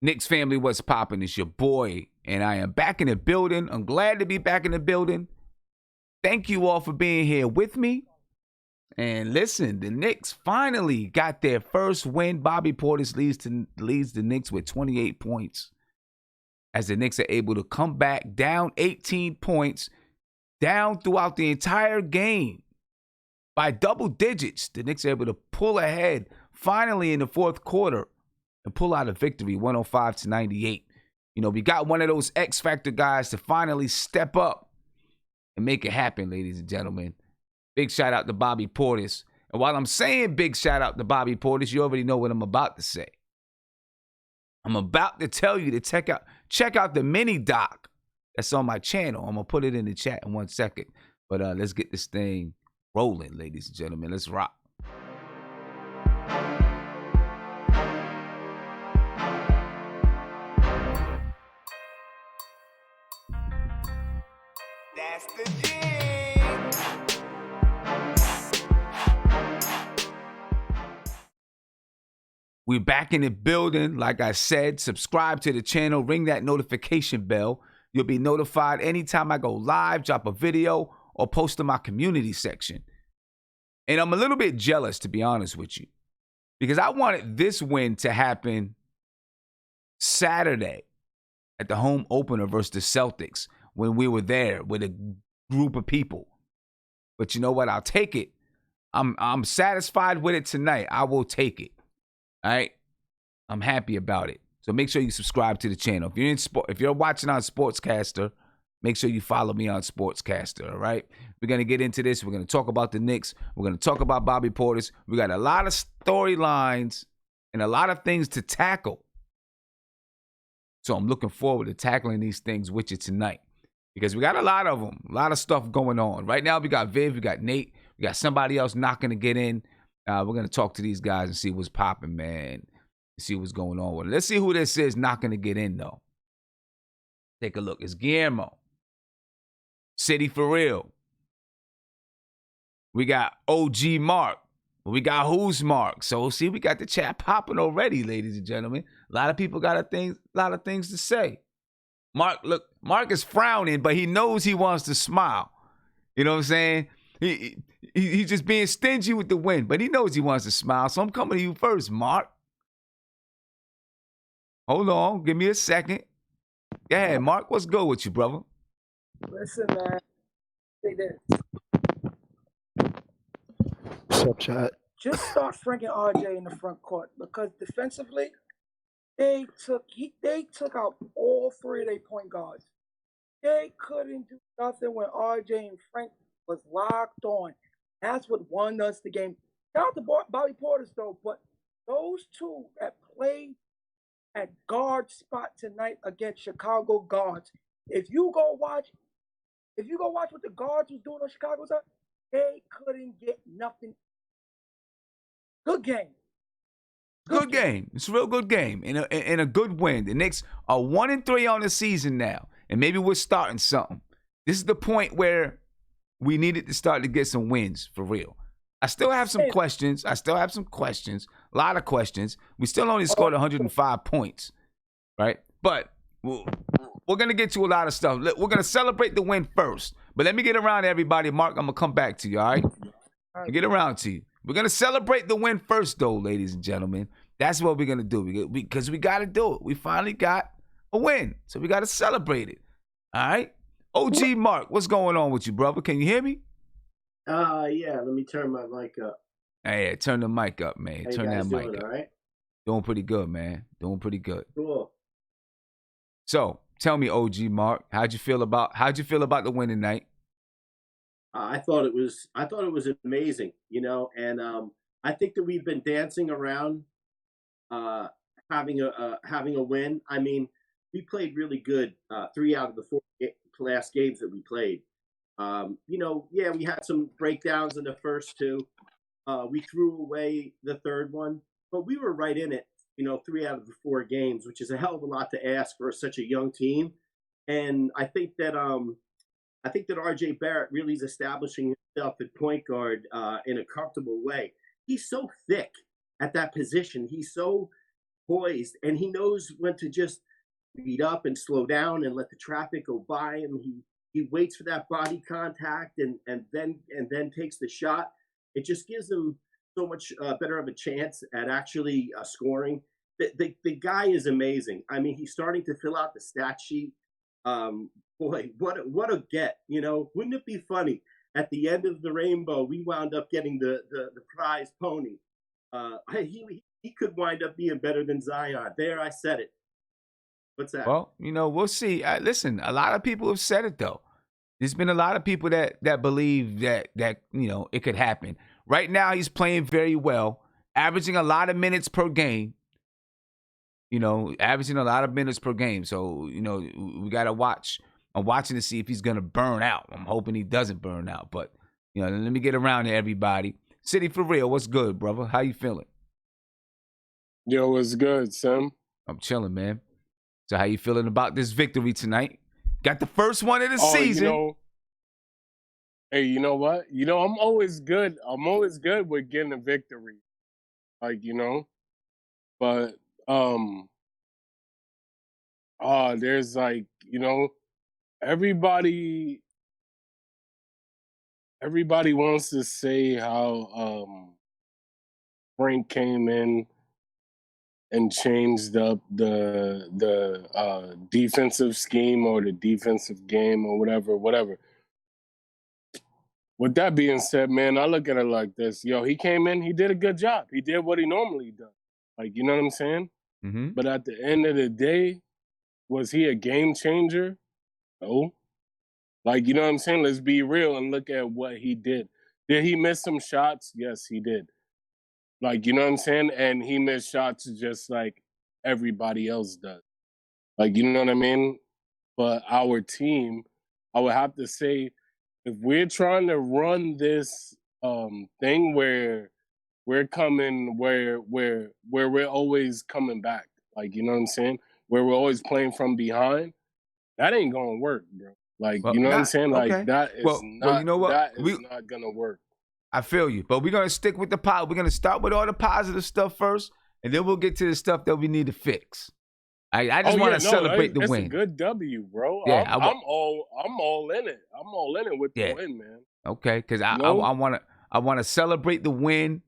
Knicks family, what's poppin'? It's your boy, and I am back in the building. I'm glad to be back in the building. Thank you all for being here with me. And listen, the Knicks finally got their first win. Bobby Portis leads the Knicks with 28 points. As the Knicks are able to come back down 18 points, down throughout the entire game by double digits. The Knicks are able to pull ahead finally in the fourth quarter and pull out a victory, 105-98. You know, we got one of those X Factor guys to finally step up and make it happen, ladies and gentlemen. Big shout out to Bobby Portis. And while I'm saying big shout out to Bobby Portis, you already know what I'm about to say. I'm about to tell you to check out the mini doc that's on my channel. I'm going to put it in the chat in 1 second. But let's get this thing rolling, ladies and gentlemen. Let's rock. That's the thing. We're back in the building. Like I said, subscribe to the channel, ring that notification bell. You'll be notified anytime I go live, drop a video, or post in my community section. And I'm a little bit jealous, to be honest with you, because I wanted this win to happen Saturday at the home opener versus the Celtics when we were there with a group of people. But you know what? I'll take it. I'm satisfied with it tonight. I will take it. All right? I'm happy about it. So make sure you subscribe to the channel. If you're watching on Sportscaster, make sure you follow me on Sportscaster, all right? We're going to get into this. We're going to talk about the Knicks. We're going to talk about Bobby Portis. We got a lot of storylines and a lot of things to tackle. So I'm looking forward to tackling these things with you tonight because we got a lot of them, a lot of stuff going on. Right now we got Viv, we got Nate, we got somebody else knocking to get in. We're going to talk to these guys and see what's popping, man. See what's going on with it. Let's see who this is knocking to get in, though. Take a look. It's Guillermo. City for real. We got OG Mark. We got Who's Mark. So, see, we got the chat popping already, ladies and gentlemen. A lot of people got a lot of things to say. Mark, look, Mark is frowning, but he knows he wants to smile. You know what I'm saying? He's just being stingy with the win, but he knows he wants to smile. So I'm coming to you first, Mark. Hold on. Give me a second. Go ahead, Mark. What's good with you, brother? Listen, man. Say this. What's up, chat? Just start Frank and RJ in the front court because defensively, they took out all three of their point guards. They couldn't do nothing when RJ and Frank was locked on. That's what won us the game. Shout out to Bobby Portis, though, but those two that played at guard spot tonight against Chicago guards. If you go watch what the guards was doing on Chicago's side, they couldn't get nothing. Good game. Good game. It's a real good game and a good win. The Knicks are 1-3 on the season now, and maybe we're starting something. This is the point where we needed to start to get some wins for real. I still have some questions. A lot of questions. We still only scored 105 points, right? But we're going to get to a lot of stuff. We're going to celebrate the win first. But let me get around to everybody. Mark, I'm going to come back to you, all right? Get around to you. We're going to celebrate the win first, though, ladies and gentlemen. That's what we're going to do because we got to do it. We finally got a win, so we got to celebrate it, all right? OG Mark, what's going on with you, brother? Can you hear me? Yeah, let me turn my mic up. Hey, turn the mic up, man. How Turn you guys that mic doing, up. all right? Doing pretty good, man. Doing pretty good. Cool. So, tell me, OG Mark, how'd you feel about the win tonight? I thought it was amazing, you know, and I think that we've been dancing around having a win. I mean, we played really good 3 out of the 4 last games that we played. You know, yeah, we had some breakdowns in the first 2. We threw away the third one, but we were right in it, you know, 3 out of the 4 games, which is a hell of a lot to ask for such a young team. And I think that RJ Barrett really is establishing himself at point guard in a comfortable way. He's so thick at that position. He's so poised, and he knows when to just speed up and slow down and let the traffic go by him. He waits for that body contact and then takes the shot. It just gives him so much better of a chance at actually scoring. The guy is amazing. I mean, he's starting to fill out the stat sheet. Boy, what a get! You know, wouldn't it be funny? At the end of the rainbow, we wound up getting the prize pony. He could wind up being better than Zion. There, I said it. What's that? Well, you know, we'll see. Listen, a lot of people have said it though. There's been a lot of people that believe that you know it could happen. Right now, he's playing very well, averaging a lot of minutes per game. You know, averaging a lot of minutes per game. So, you know, we gotta watch. I'm watching to see if he's gonna burn out. I'm hoping he doesn't burn out. But, you know, let me get around to everybody. City for real, what's good, brother? How you feeling? Yo, what's good, Sam? I'm chilling, man. So how you feeling about this victory tonight? Got the first one of the season. You know, hey, you know what? You know, I'm always good. I'm always good with getting a victory. Like, you know. But there's like, you know, everybody wants to say how Frank came in and changed up the defensive scheme or the defensive game or whatever. With that being said, man, I look at it like this. Yo, he came in, he did a good job. He did what he normally does. Like, you know what I'm saying? Mm-hmm. But at the end of the day, was he a game changer? No. Like, you know what I'm saying? Let's be real and look at what he did. Did he miss some shots? Yes, he did. Like, you know what I'm saying? And he missed shots just like everybody else does. Like, you know what I mean? But our team, I would have to say, if we're trying to run this thing where we're coming, where we're always coming back, like, you know what I'm saying? Where we're always playing from behind, that ain't gonna work, bro. Like, Well, you know what I'm saying? Like, okay. that is well, you know what? That is not gonna work. I feel you, but we're gonna stick with the pot. We're gonna start with all the positive stuff first, and then we'll get to the stuff that we need to fix. I just want to celebrate the win. It's a good W, bro. Yeah, I'm all in it. I'm all in it with the win, man. Okay, because I want to celebrate the win.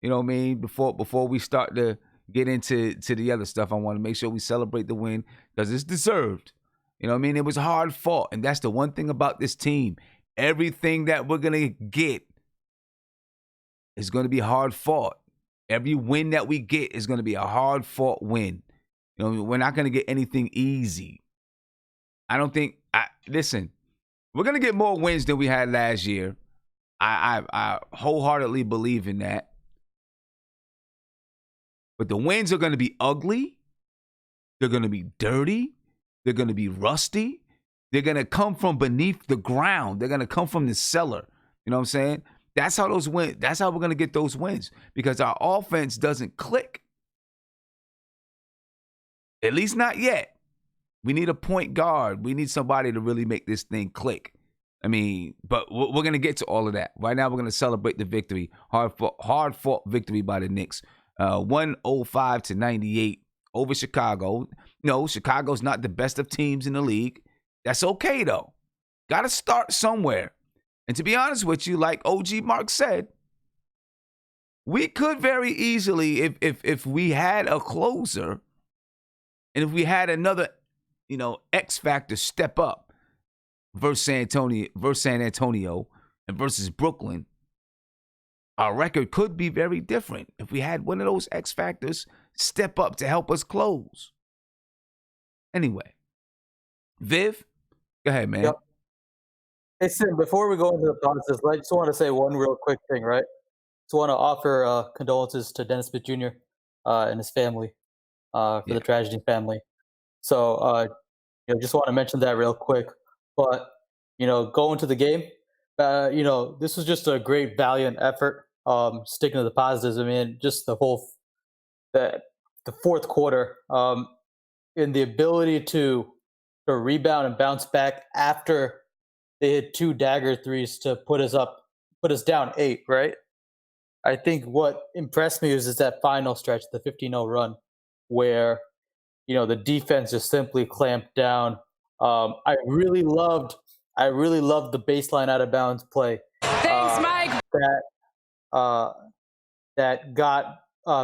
You know what I mean? Before we start to get into the other stuff, I want to make sure we celebrate the win because it's deserved. You know what I mean? It was hard fought, and that's the one thing about this team. Everything that we're gonna get is going to be hard fought. Every win that we get is going to be a hard fought win. You know, we're not going to get anything easy. I don't think. Listen, we're going to get more wins than we had last year. I wholeheartedly believe in that. But the wins are going to be ugly. They're going to be dirty. They're going to be rusty. They're going to come from beneath the ground. They're going to come from the cellar. You know what I'm saying? That's how those wins. That's how we're going to get those wins because our offense doesn't click. At least not yet. We need a point guard. We need somebody to really make this thing click. I mean, but we're going to get to all of that. Right now, we're going to celebrate the victory. Hard fought victory by the Knicks. 105-98 over Chicago. No, Chicago's not the best of teams in the league. That's okay, though. Got to start somewhere. And to be honest with you, like OG Mark said, we could very easily, if we had a closer, and if we had another, you know, X factor step up versus San Antonio, and versus Brooklyn, our record could be very different if we had one of those X factors step up to help us close. Anyway, Viv, go ahead, man. Yep. Hey, Sim, before we go into the process, I just want to say one real quick thing, right? Just want to offer condolences to Dennis Smith Jr. And his family for the tragedy family. So, just want to mention that real quick. But, going to the game, this was just a great, valiant effort, sticking to the positives. I mean, just the fourth quarter, and the ability to rebound and bounce back after they hit 2 dagger threes to put us down 8, right? I think what impressed me is that final stretch, the 15-0 run. where the defense just simply clamped down. I really loved the baseline out of bounds play. Thanks, Mike. That got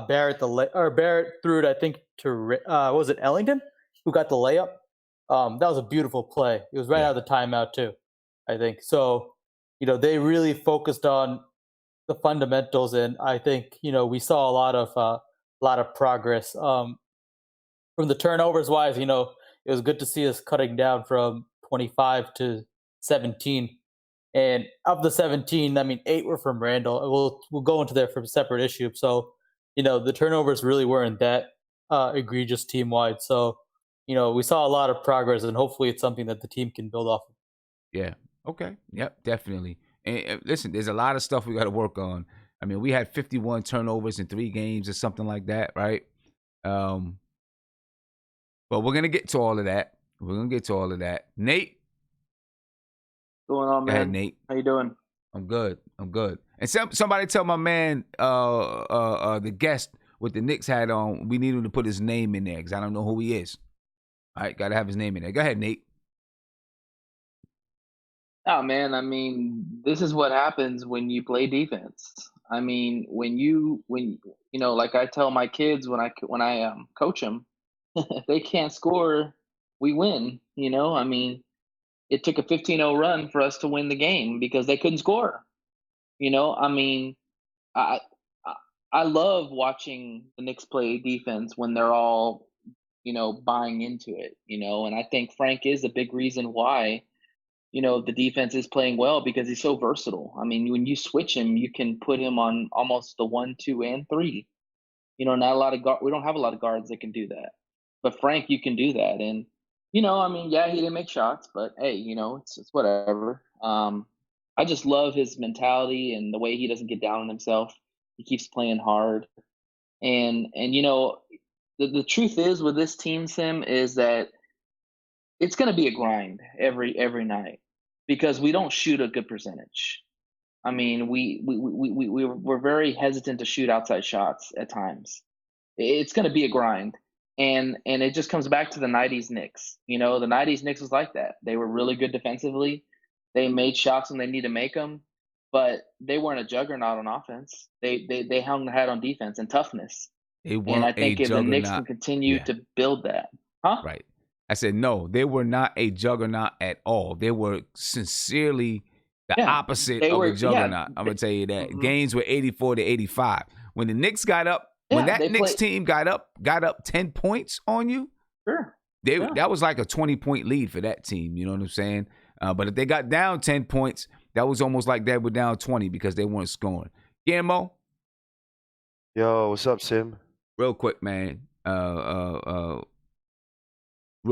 Barrett Barrett threw it, I think, to was it Ellington who got the layup? That was a beautiful play. It was right out of the timeout too, I think. So they really focused on the fundamentals, and I think we saw a lot of progress. From the turnovers wise, it was good to see us cutting down from 25 to 17. And of the 17, I mean, 8 were from Randle. We'll go into there for a separate issue. So, the turnovers really weren't that egregious team wide. So, we saw a lot of progress, and hopefully it's something that the team can build off of. Yeah. Okay. Yep. Definitely. And listen, there's a lot of stuff we got to work on. I mean, we had 51 turnovers in 3 games or something like that, right? But we're gonna get to all of that. Nate. What's going on, man? Go ahead, Nate. How you doing? I'm good. And somebody tell my man, the guest with the Knicks hat on, we need him to put his name in there because I don't know who he is. All right, got to have his name in there. Go ahead, Nate. Oh, man, I mean, this is what happens when you play defense. I mean, when like I tell my kids when I coach them, if they can't score, we win. I mean, it took a 15-0 run for us to win the game because they couldn't score. I mean, I love watching the Knicks play defense when they're all, buying into it, and I think Frank is a big reason why, the defense is playing well because he's so versatile. I mean, when you switch him, you can put him on almost the 1, 2, and 3. Not a lot of we don't have a lot of guards that can do that. But Frank, you can do that. And, I mean, yeah, he didn't make shots, but hey, it's whatever. I just love his mentality and the way he doesn't get down on himself. He keeps playing hard. And the truth is with this team, Sim, is that it's going to be a grind every night because we don't shoot a good percentage. I mean, we're very hesitant to shoot outside shots at times. It's going to be a grind. And it just comes back to the 90s Knicks. The 90s Knicks was like that. They were really good defensively. They made shots when they need to make them, but they weren't a juggernaut on offense. They hung their hat on defense and toughness. And I think if the Knicks can continue to build that. Huh? Right. I said, no, they were not a juggernaut at all. They were sincerely the opposite of a juggernaut. I'm going to tell you that. Mm-hmm. Games were 84 to 85. When the Knicks got up, when that Knicks team got up 10 points on you, sure, that was like a 20-point lead for that team. You know what I'm saying? But if they got down 10 points, that was almost like they were down 20 because they weren't scoring. Guillermo? Yo, what's up, Sim? Real quick, man. Real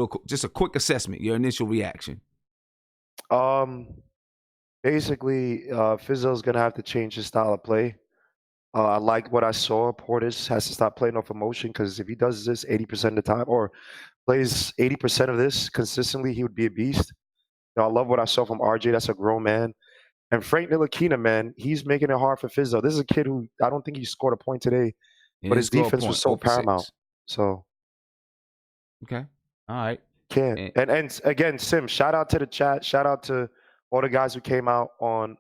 quick, just a quick assessment, your initial reaction. Basically, Fizdale's going to have to change his style of play. I like what I saw. Portis has to stop playing off emotion because if he does this 80% of the time or plays 80% of this consistently, he would be a beast. I love what I saw from RJ. That's a grown man. And Frank Ntilikina, man, he's making it hard for Fizdale. This is a kid who I don't think he scored a point today, but his defense was so paramount. So, okay, all right. And again, Sim, shout out to the chat. Shout out to all the guys who came out on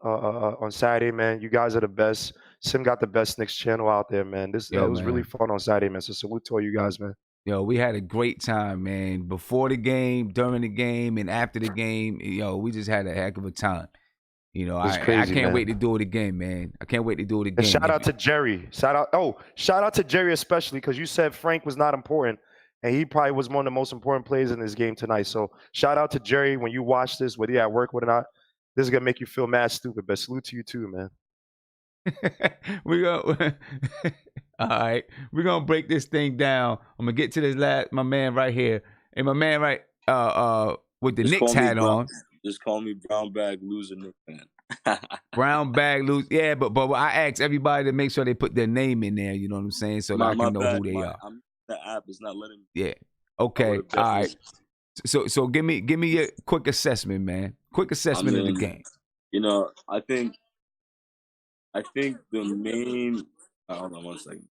Saturday, man. You guys are the best. Sim got the best Knicks channel out there, man. It was really fun on Saturday, man. So salute to all you guys, man. Yo, we had a great time, man. Before the game, during the game, and after the game, we just had a heck of a time. I can't wait to do it again, man. I can't wait to do it again. And shout out to Jerry. Shout out to Jerry especially because you said Frank was not important, and he probably was one of the most important players in this game tonight. So shout out to Jerry when you watch this, whether you're at work or not. This is gonna make you feel mad stupid, but salute to you too, man. All right, we're gonna break this thing down. I'm gonna get to this my man right here, and my man with the Knicks hat on. Just call me brown bag loser Knicks fan. Brown bag loser, yeah. But I asked everybody to make sure they put their name in there. You know what I'm saying, so that I can know who they are. The app is not letting me. Yeah. Okay. All right. So give me your quick assessment, man. Quick assessment of the game. I think the main. Hold on 1 second.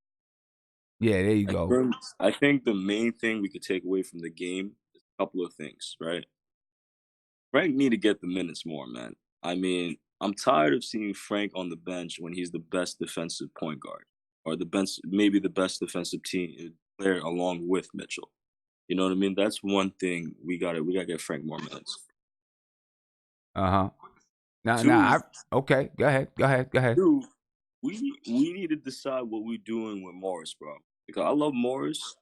Yeah, there you go. I think the main thing we could take away from the game is a couple of things, right? Frank need to get the minutes more, man. I mean, I'm tired of seeing Frank on the bench when he's the best defensive point guard or maybe the best defensive team player along with Mitchell. You know what I mean? That's one thing we gotta get Frank more minutes. Now, okay. Go ahead. Two, we need to decide what we're doing with Morris, bro. Because I love Morris,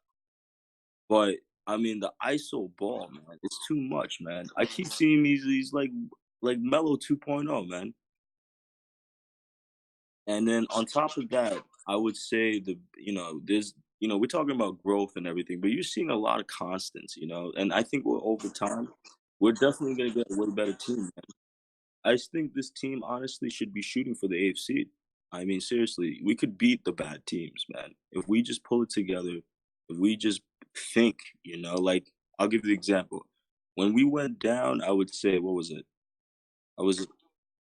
but I mean the ISO ball, man, it's too much, man. I keep seeing these like Melo 2.0, man. And then on top of that, I would say we're talking about growth and everything, but you're seeing a lot of constants, and I think over time, we're definitely going to get a way better team, man. I just think this team honestly should be shooting for the AFC. I mean, seriously, we could beat the bad teams, man. If we just pull it together, if we just think, like I'll give you the example. When we went down, I would say, what was it?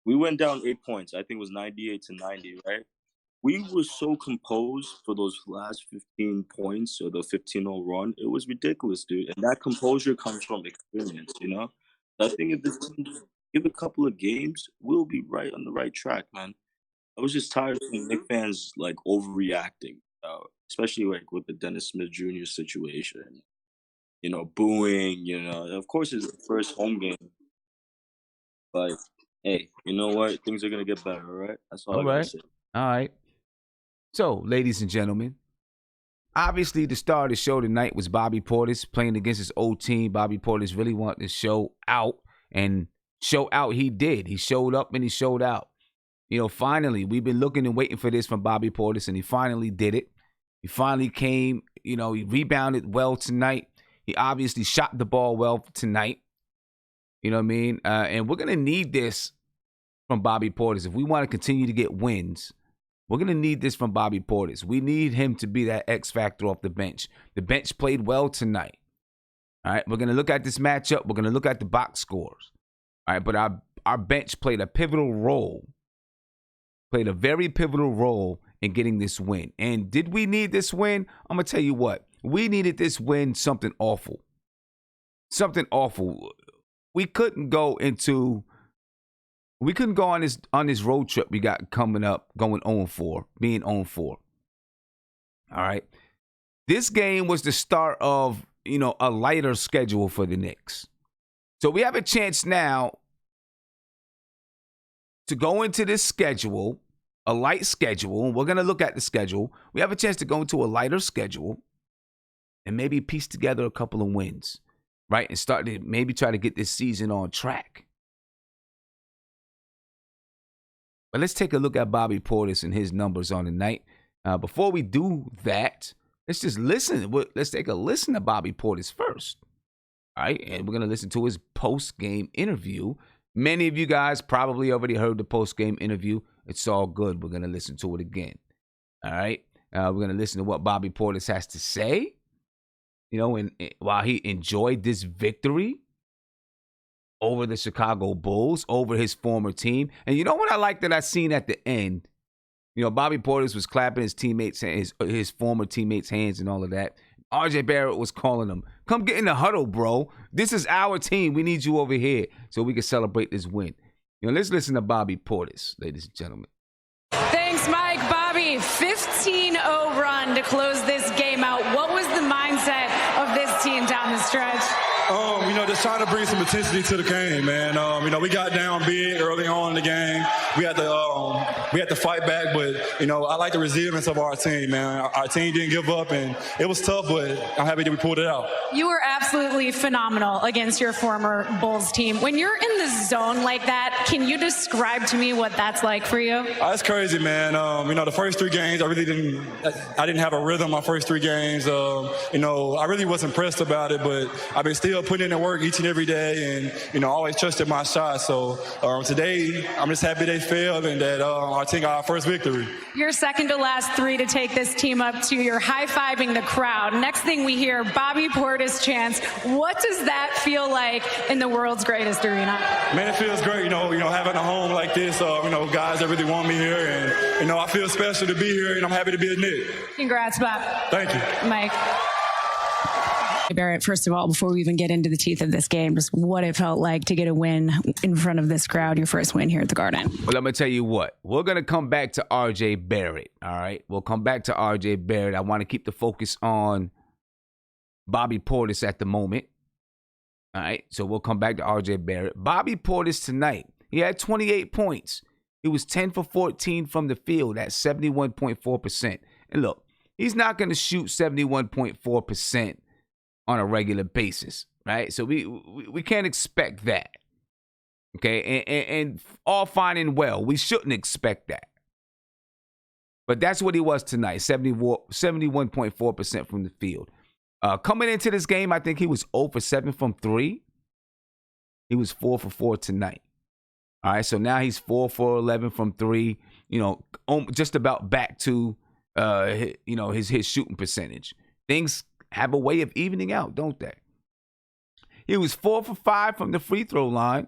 We went down 8 points. I think it was 98-90, right? We were so composed for those last 15 points or the 15-0 run. It was ridiculous, dude. And that composure comes from experience, I think if this team give a couple of games, we'll be right on the right track, man. I was just tired of seeing Knicks fans like overreacting, especially like with the Dennis Smith Jr. situation. Booing. Of course, it's the first home game, but hey, you know what? Things are gonna get better, all right? That's all I gotta say. All right. So, ladies and gentlemen, obviously the star of the show tonight was Bobby Portis playing against his old team. Bobby Portis really wanted to show out, and show out he did. He showed up and he showed out. Finally, we've been looking and waiting for this from Bobby Portis, and he finally did it. He finally came, he rebounded well tonight. He obviously shot the ball well tonight. You know what I mean? And we're going to need this from Bobby Portis. If we want to continue to get wins, we're going to need this from Bobby Portis. We need him to be that X factor off the bench. The bench played well tonight. All right, we're going to look at this matchup. We're going to look at the box scores. All right, but our bench played a very pivotal role in getting this win. And did we need this win? I'm going to tell you what. We needed this win something awful. Something awful. We couldn't go on this road trip we got coming up, going 0-4, being 0-4. All right. This game was the start of, a lighter schedule for the Knicks. So we have a chance now to go into this schedule, a light schedule, and we're going to look at the schedule. We have a chance to go into a lighter schedule and maybe piece together a couple of wins, right? And start to maybe try to get this season on track. But let's take a look at Bobby Portis and his numbers on the night. Before we do that, let's just listen. Let's take a listen to Bobby Portis first. All right, and we're going to listen to his post-game interview. Many of you guys probably already heard the post-game interview. It's all good. We're going to listen to it again. All right, we're going to listen to what Bobby Portis has to say, and while he enjoyed this victory over the Chicago Bulls, over his former team. And you know what I like that I seen at the end? Bobby Portis was clapping his teammates, his former teammates' hands and all of that. RJ Barrett was calling him, "Come get in the huddle, bro. This is our team. We need you over here so we can celebrate this win." Let's listen to Bobby Portis, ladies and gentlemen. Thanks, Mike. Bobby, 15-0 run to close this game out. What was the mindset of this team down the stretch? Just trying to bring some intensity to the game, man. We got down big early on in the game. We had to fight back, but I like the resilience of our team, man. Our team didn't give up, and it was tough, but I'm happy that we pulled it out. You were absolutely phenomenal against your former Bulls team. When you're in the zone like that, can you describe to me what that's like for you? It's crazy, man. The first 3 games, I didn't have a rhythm. My first 3 games, I really was impressed about it, but I've been still still putting in the work each and every day, and always trusted my shot. So today, I'm just happy they failed and that our team got our first victory. You're second to last three to take this team up to. You're high-fiving the crowd. Next thing we hear, Bobby Portis chants. What does that feel like in the world's greatest arena? Man, it feels great. Having a home like this. Guys that really want me here, and I feel special to be here, and I'm happy to be a Knick. Congrats, Bob. Thank you, Mike. Barrett, first of all, before we even get into the teeth of this game, just what it felt like to get a win in front of this crowd, your first win here at the Garden. Well, I'm going to tell you what. We're going to come back to RJ Barrett, all right? We'll come back to RJ Barrett. I want to keep the focus on Bobby Portis at the moment, all right? So we'll come back to RJ Barrett. Bobby Portis tonight, he had 28 points. He was 10 for 14 from the field at 71.4%. And look, he's not going to shoot 71.4% on a regular basis, right? So we can't expect that, okay? And all fine and well, we shouldn't expect that. But that's what he was tonight, 71.4% from the field. Coming into this game, I think he was 0 for 7 from 3. He was 4 for 4 tonight. All right, so now he's 4 for 11 from 3, just about back to, his shooting percentage. Things have a way of evening out, don't they? He was 4 for 5 from the free throw line.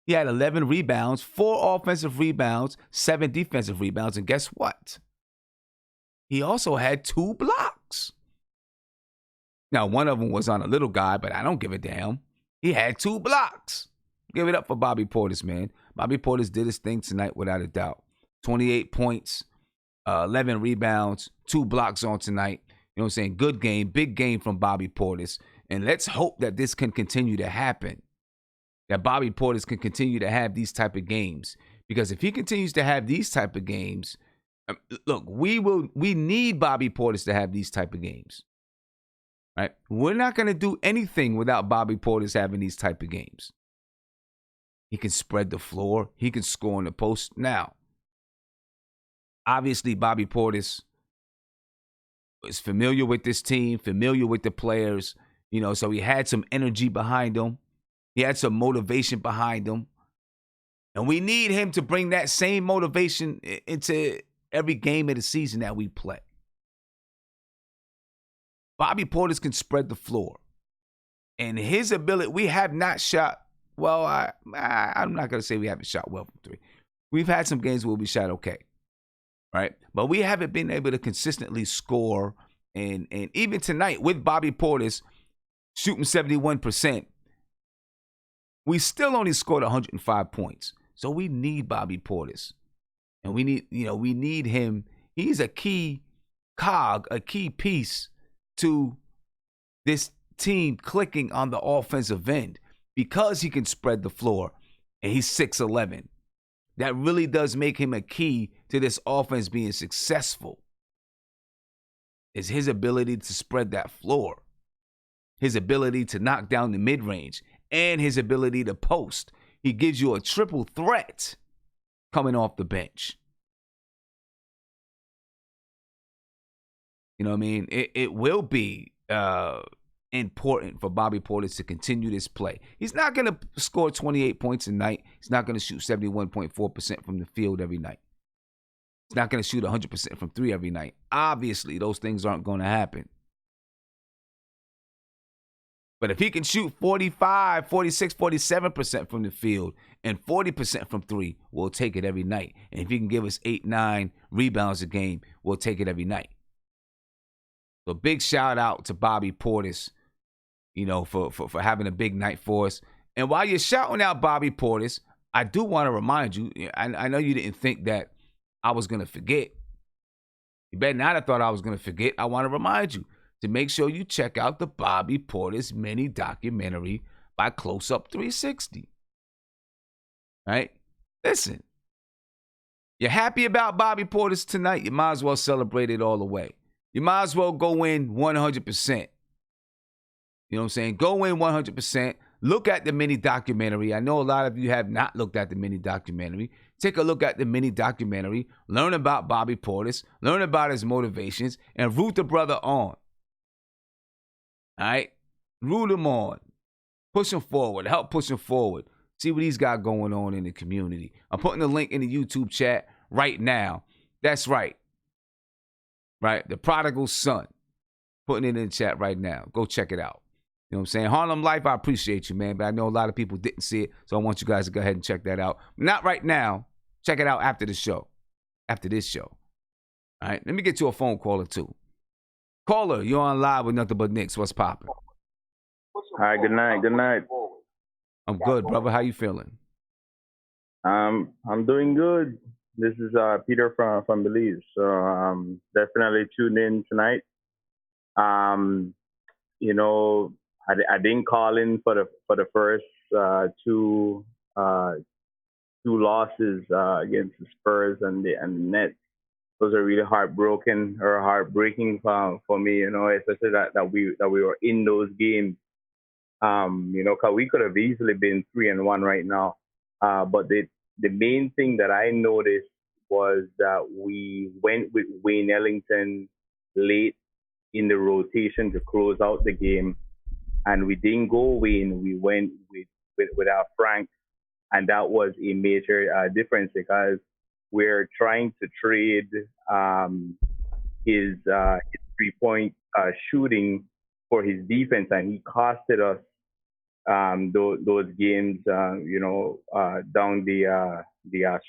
He had 11 rebounds, 4 offensive rebounds, 7 defensive rebounds, and guess what? He also had 2 blocks. Now, one of them was on a little guy, but I don't give a damn. He had 2 blocks. Give it up for Bobby Portis, man. Bobby Portis did his thing tonight without a doubt. 28 points, 11 rebounds, 2 blocks on tonight. You know what I'm saying? Good game, big game from Bobby Portis. And let's hope that this can continue to happen. That Bobby Portis can continue to have these type of games. Because if he continues to have these type of games, look, we need Bobby Portis to have these type of games. Right? We're not going to do anything without Bobby Portis having these type of games. He can spread the floor. He can score in the post. Now, obviously, Bobby Portis is familiar with this team, familiar with the players, so he had some energy behind him. He had some motivation behind him. And we need him to bring that same motivation into every game of the season that we play. Bobby Portis can spread the floor. And his ability, we have not shot, well, I'm not going to say we haven't shot well from 3. We've had some games where we shot okay. Right? But we haven't been able to consistently score. And even tonight with Bobby Portis shooting 71%, we still only scored 105 points. So we need Bobby Portis. And we need him. He's a key cog, a key piece to this team clicking on the offensive end because he can spread the floor and he's 6'11". That really does make him a key to this offense being successful. Is his ability to spread that floor, his ability to knock down the mid-range, and his ability to post. He gives you a triple threat coming off the bench. You know what I mean? It will be important for Bobby Portis to continue this play. He's not going to score 28 points a night. He's not going to shoot 71.4% from the field every night. He's not going to shoot 100% from 3 every night. Obviously, those things aren't going to happen. But if he can shoot 45, 46, 47% from the field and 40% from 3, we'll take it every night. And if he can give us 8, 9 rebounds a game, we'll take it every night. So big shout out to Bobby Portis, for having a big night for us. And while you're shouting out Bobby Portis, I do want to remind you, I know you didn't think that I was going to forget. You better not have thought I was going to forget. I want to remind you to make sure you check out the Bobby Portis mini documentary by Close Up 360. Right? Listen, you're happy about Bobby Portis tonight, you might as well celebrate it all the way. You might as well go in 100%. You know what I'm saying? Go in 100%. Look at the mini documentary. I know a lot of you have not looked at the mini documentary. Take a look at the mini documentary. Learn about Bobby Portis. Learn about his motivations. And root the brother on. All right? Root him on. Push him forward. Help push him forward. See what he's got going on in the community. I'm putting the link in the YouTube chat right now. That's right. Right? The Prodigal Son. Putting it in the chat right now. Go check it out. You know what I'm saying? Harlem Life, I appreciate you, man. But I know a lot of people didn't see it. So I want you guys to go ahead and check that out. Not right now. Check it out after the show. After this show. All right? Let me get you a phone call or two. Caller, you're on live with Nothing But Knicks. What's popping? Hi, good night. Good night. I'm good, brother. How you feeling? I'm doing good. This is Peter from Belize. So definitely tuned in tonight. You know, I didn't call in for the first two losses against the Spurs and the Nets. Those are really heartbreaking for me. You know, especially that we were in those games. You know, 'cause we could have easily been 3-1 right now. But the main thing that I noticed was that we went with Wayne Ellington late in the rotation to close out the game, and we didn't go Wayne. We went with our Frank, and that was a major difference because we're trying to trade his 3-point shooting for his defense, and he costed us those games, you know, down the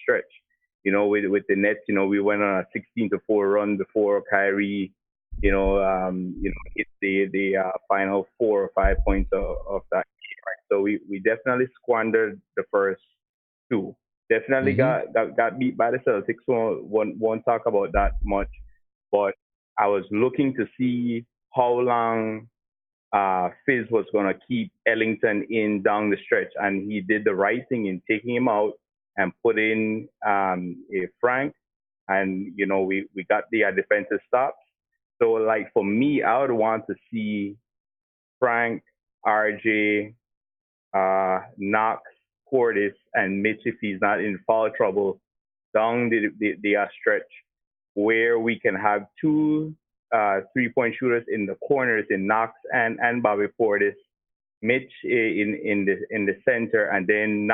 stretch. You know, with the Nets, you know, we went on a 16-4 run before Kyrie, you know, hit the final 4 or 5 points of that game. Right? So we definitely squandered the first two. Definitely got beat by the Celtics. So won't talk about that much. But I was looking to see how long Fizz was going to keep Ellington in down the stretch, and he did the right thing in taking him out and put in a Frank, and you know we got the defensive stops. So like for me, I would want to see Frank, RJ, Knox, Portis, and Mitch if he's not in foul trouble down the stretch, where we can have two 3-point shooters in the corners in Knox and Bobby Portis, Mitch in the center, and then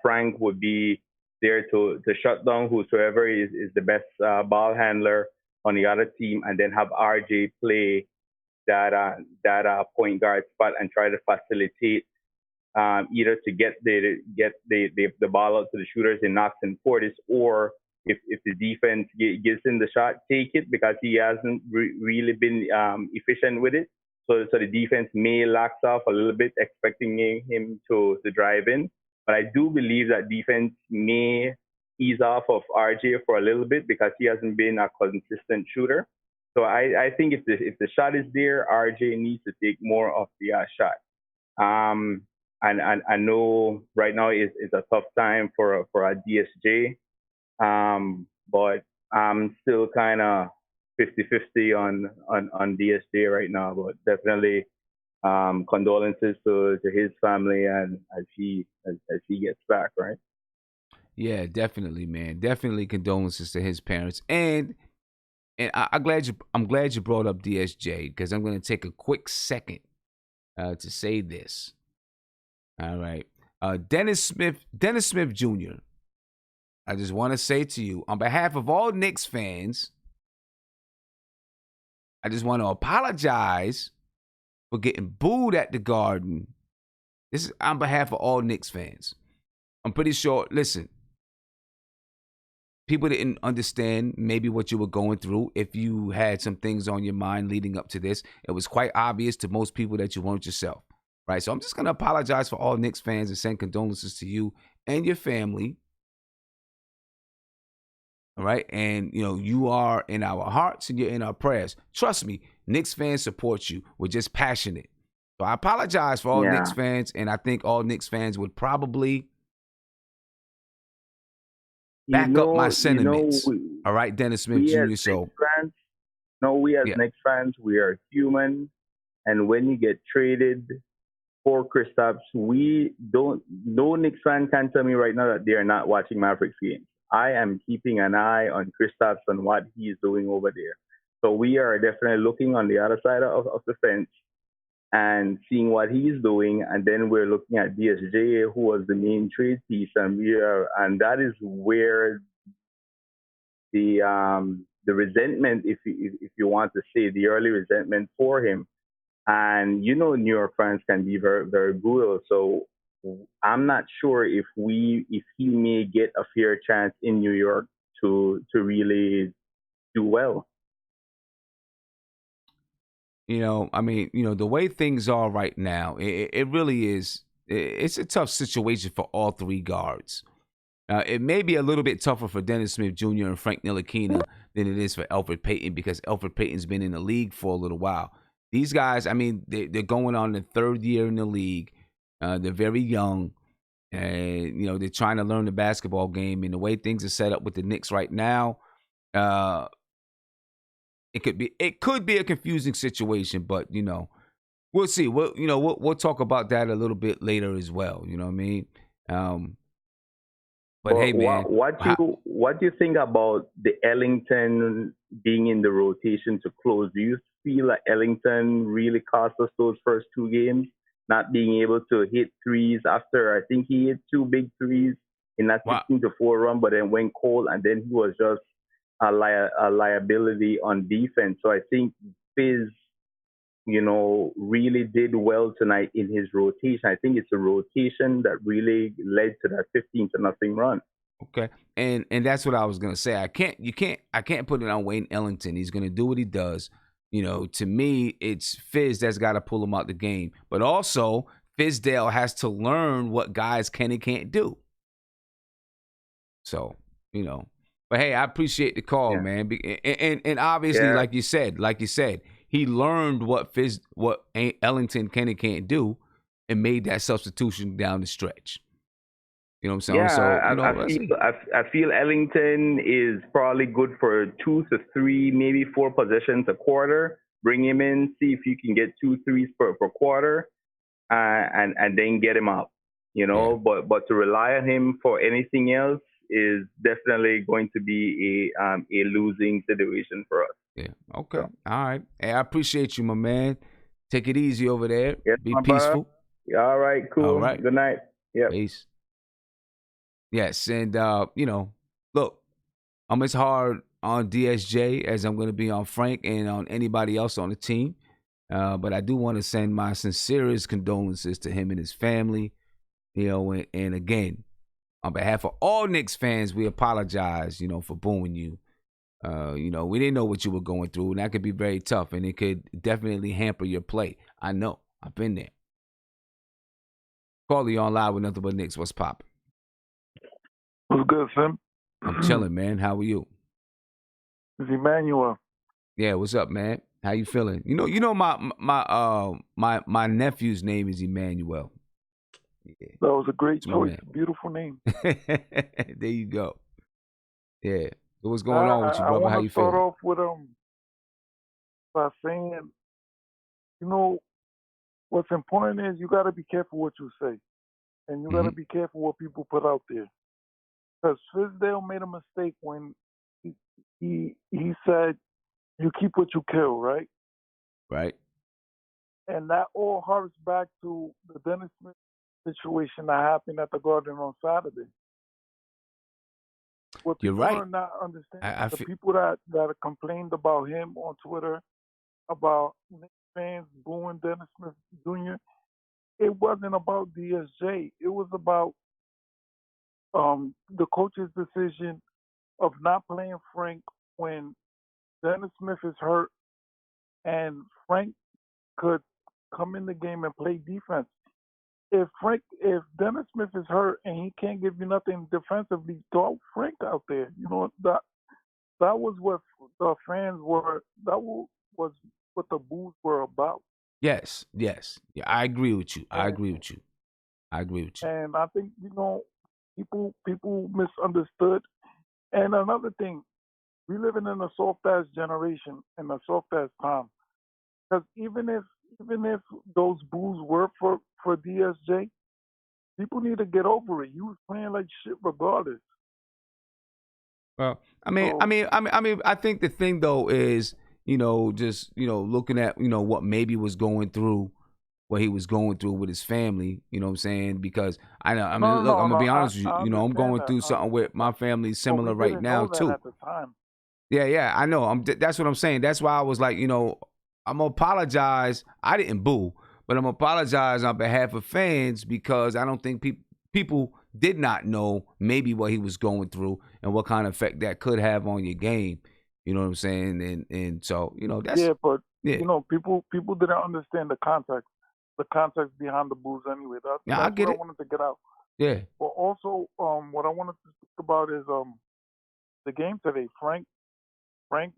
Frank would be there to shut down whosoever is the best ball handler on the other team, and then have RJ play that point guard spot and try to facilitate either to get the ball out to the shooters in Knox and Portis, or if the defense gives him the shot, take it, because he hasn't really been efficient with it. So the defense may lax off a little bit, expecting him to drive in. But I do believe that defense may ease off of RJ for a little bit because he hasn't been a consistent shooter. So I think if the shot is there, RJ needs to take more of the shot. And I know right now it's a tough time for a DSJ. But I'm still kind of 50-50 on DSJ right now, but definitely condolences to his family and as he gets back, right? Yeah, definitely, man. Definitely condolences to his parents. And I'm glad you brought up DSJ, because I'm going to take a quick second to say this. All right. Dennis Smith Jr., I just want to say to you, on behalf of all Knicks fans, I just want to apologize for getting booed at the Garden. This is on behalf of all Knicks fans. I'm pretty sure, listen, people didn't understand maybe what you were going through. If you had some things on your mind leading up to this, it was quite obvious to most people that you weren't yourself, right? So I'm just going to apologize for all Knicks fans and send condolences to you and your family. All right. And, you know, you are in our hearts and you're in our prayers. Trust me, Knicks fans support you. We're just passionate. So I apologize for all Knicks fans. And I think all Knicks fans would probably back up my sentiments. All right, Dennis Smith Jr. So, we as Knicks fans, we are human. And when you get traded for Kristaps, no Knicks fan can tell me right now that they are not watching Mavericks games. I am keeping an eye on Kristaps and what he is doing over there. So we are definitely looking on the other side of the fence and seeing what he's doing. And then we're looking at DSJ, who was the main trade piece, and that is where the resentment, if you want to say, the early resentment for him. And New York fans can be very, very brutal. So I'm not sure if he may get a fair chance in New York to really do well. The way things are right now, it really is. It's a tough situation for all three guards. It may be a little bit tougher for Dennis Smith Jr. and Frank Ntilikina than it is for Elfrid Payton, because Elfrid Payton's been in the league for a little while. These guys, they're going on their third year in the league. They're very young, and they're trying to learn the basketball game. And the way things are set up with the Knicks right now, it could be a confusing situation. But we'll see. We'll talk about that a little bit later as well. You know what I mean? But hey, man, what do you think about the Ellington being in the rotation to close? Do you feel like Ellington really cost us those first two games, not being able to hit threes after I think he hit two big threes in that 16-4 run, but then went cold, and then he was just a liability on defense. So I think Fizz, really did well tonight in his rotation. I think it's a rotation that really led to that 15-0 run. Okay, and that's what I was gonna say. I can't put it on Wayne Ellington. He's gonna do what he does. To me, it's Fizz that's got to pull him out the game. But also, Fizdale has to learn what guys can and can't do. So, But hey, I appreciate the call, man. And obviously, like you said, he learned what Ellington can and can't do, and made that substitution down the stretch. You know what I'm saying? Yeah, I feel Ellington is probably good for 2 to 3, maybe 4 possessions a quarter. Bring him in, see if you can get 2 threes per quarter, and then get him out. But to rely on him for anything else is definitely going to be a losing situation for us. Yeah. Okay. So. All right. Hey, I appreciate you, my man. Take it easy over there. Yes, be peaceful. Brother. All right. Cool. All right. Good night. Yeah. Peace. Yes, and look, I'm as hard on DSJ as I'm going to be on Frank and on anybody else on the team. But I do want to send my sincerest condolences to him and his family. And again, on behalf of all Knicks fans, we apologize, for booing you. We didn't know what you were going through, and that could be very tough, and it could definitely hamper your play. I know. I've been there. Call you on live with Nothing But Knicks. What's poppin'? What's good, Sim? I'm chilling, man. How are you? It's Emmanuel. Yeah, what's up, man? How you feeling? My nephew's name is Emmanuel. Yeah. That was a great choice. Beautiful name. There you go. Yeah. So what's going on with you, brother? How you feeling? I want to start off with by saying, what's important is you got to be careful what you say, and you got to be careful what people put out there. Because Fizdale made a mistake when he said, "You keep what you kill," right? Right. And that all harks back to the Dennis Smith situation that happened at the Garden on Saturday. What You're people right. are not understanding, the people that complained about him on Twitter, about Knicks fans booing Dennis Smith Jr., it wasn't about DSJ. It was about the coach's decision of not playing Frank when Dennis Smith is hurt, and Frank could come in the game and play defense. If Dennis Smith is hurt and he can't give you nothing defensively, throw Frank out there. That was what the fans were. That was what the boos were about. Yes. Yeah, I agree with you. And I think people misunderstood. And another thing, we living in a soft ass generation and a soft ass time. Because even if those boos were for DSJ, people need to get over it. You was playing like shit regardless. Well, I think the thing though is, just looking at what maybe was going through what he was going through with his family. You know what I'm saying? Because I know. I mean, No, look, no, I'm gonna no. be honest with you. I You know, I'm understand going that. through something with my family But we similar right didn't now know that too. at the time. Yeah, I know. That's what I'm saying. That's why I was like, I'm gonna apologize. I didn't boo, but I'm gonna apologize on behalf of fans because I don't think people did not know maybe what he was going through and what kind of effect that could have on your game. You know what I'm saying? And so that's But yeah. people didn't understand the context behind the boos anyway. Yeah, I That's get what I it. wanted to get out. Yeah, But also, what I wanted to speak about is the game today. Frank,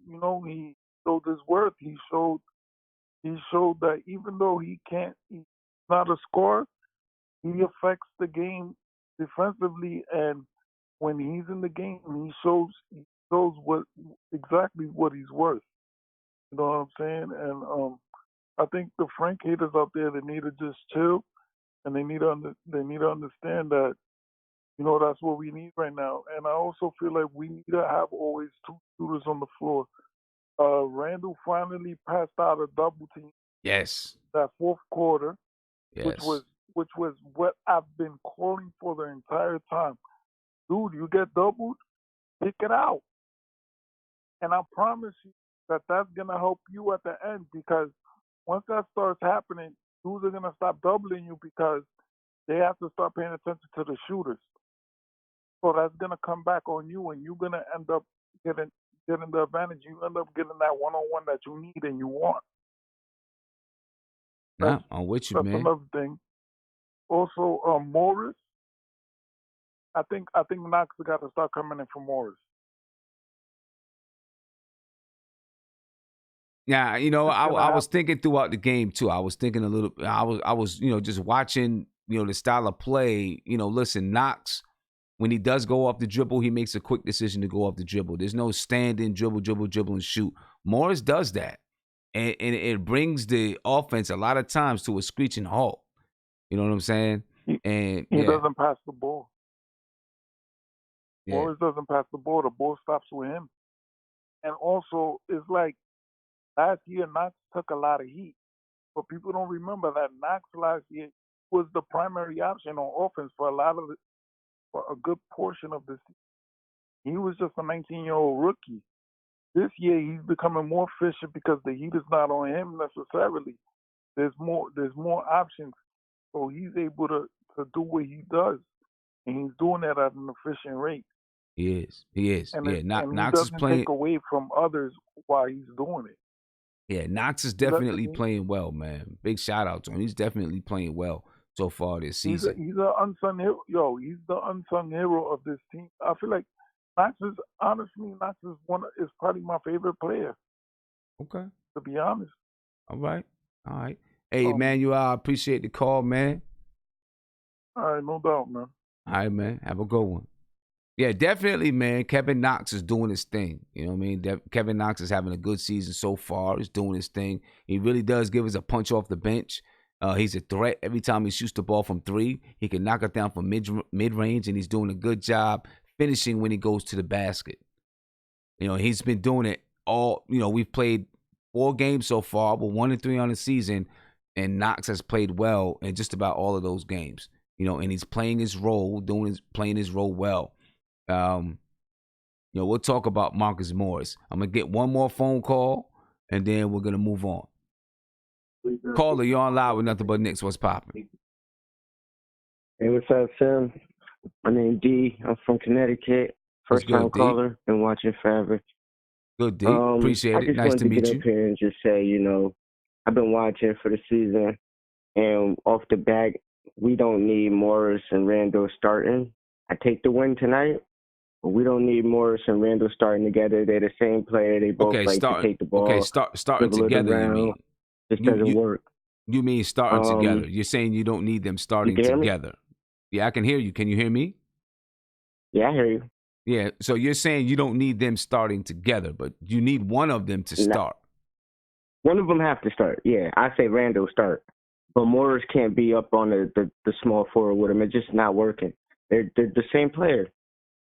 he showed his worth. He showed that even though he's not a scorer, he affects the game defensively, and when he's in the game, he shows exactly what he's worth. You know what I'm saying? And I think the Frank haters out there, they need to just chill, and they need to understand that that's what we need right now. And I also feel like we need to have always two shooters on the floor. Randle finally passed out a double team yes, that fourth quarter, yes. which was what I've been calling for the entire time. Dude, you get doubled, kick it out. And I promise you that that's going to help you at the end, because once that starts happening, dudes are going to stop doubling you because they have to start paying attention to the shooters. So that's going to come back on you, and you're going to end up getting the advantage. You end up getting that one-on-one that you need and you want. Nah, I'm with you, That's man. another thing. Also, Morris. I think Knox got to start coming in for Morris. Yeah, I was thinking throughout the game too. I was thinking a little. I was just watching the style of play. Listen, Knox, when he does go off the dribble, he makes a quick decision to go off the dribble. There's no stand-in, dribble, and shoot. Morris does that, and it brings the offense a lot of times to a screeching halt. You know what I'm saying? He doesn't pass the ball. Yeah. Morris doesn't pass the ball. The ball stops with him. And also, it's like last year, Knox took a lot of heat. But people don't remember that Knox last year was the primary option on offense for a good portion of the season. He was just a 19-year-old rookie. This year, he's becoming more efficient because the heat is not on him necessarily. There's more options, so he's able to do what he does, and he's doing that at an efficient rate. He is. And Knox is playing. Take away from others while he's doing it. Yeah, Knox is definitely playing well, man. Big shout out to him. He's definitely playing well so far this season. He's an unsung hero. He's the unsung hero of this team. I feel like Knox is probably my favorite player. Okay. To be honest. All right. Hey, Emmanuel, I appreciate the call, man. All right, no doubt, man. All right, man. Have a good one. Yeah, definitely, man. Kevin Knox is doing his thing. You know what I mean? Kevin Knox is having a good season so far. He's doing his thing. He really does give us a punch off the bench. He's a threat. Every time he shoots the ball from three, he can knock it down from mid-range, and he's doing a good job finishing when he goes to the basket. He's been doing it all. We've played 4 games so far, but 1-3 on the season, and Knox has played well in just about all of those games. And he's playing his role, playing his role well. We'll talk about Marcus Morris. I'm gonna get one more phone call, and then we're gonna move on. Caller, you're on live with Nothing But Knicks. What's popping? Hey, what's up, Sam? My name D. I'm from Connecticut. First time caller. Been watching forever. Good, D. Appreciate it. Nice to meet you. I just wanted to get up here and just say, I've been watching for the season, and off the bat, we don't need Morris and Randle starting. I take the win tonight. But we don't need Morris and Randle starting together. They're the same player. They both to take the ball. Okay, starting together, you mean? This doesn't work. You mean starting together. You're saying you don't need them starting together. Yeah, I can hear you. Can you hear me? Yeah, I hear you. Yeah, so you're saying you don't need them starting together, but you need one of them to start. One of them have to start, yeah. I say Randle start. But Morris can't be up on the small forward with him. It's just not working. They're the same player.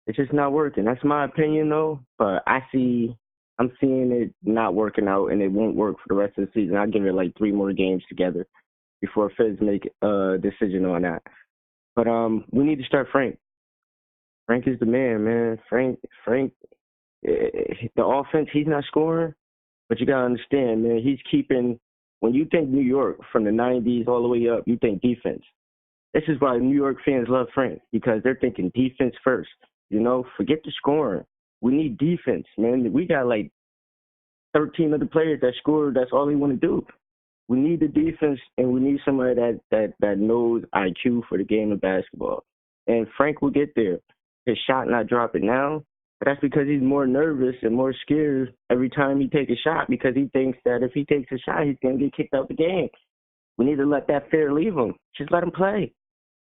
It's just not working. That's my opinion, though. But I'm seeing it not working out, and it won't work for the rest of the season. I'll give it like 3 more games together before Fizz make a decision on that. But we need to start Frank. Frank is the man. Frank, the offense, he's not scoring, but you got to understand, man, he's keeping, when you think New York from the 90s all the way up, you think defense. This is why New York fans love Frank, because they're thinking defense first. You know, forget the scoring. We need defense, man. We got like 13 other players that score. That's all they want to do. We need the defense, and we need somebody that knows IQ for the game of basketball. And Frank will get there. His shot not dropping now, but that's because he's more nervous and more scared every time he takes a shot, because he thinks that if he takes a shot, he's going to get kicked out the game. We need to let that fear leave him. Just let him play.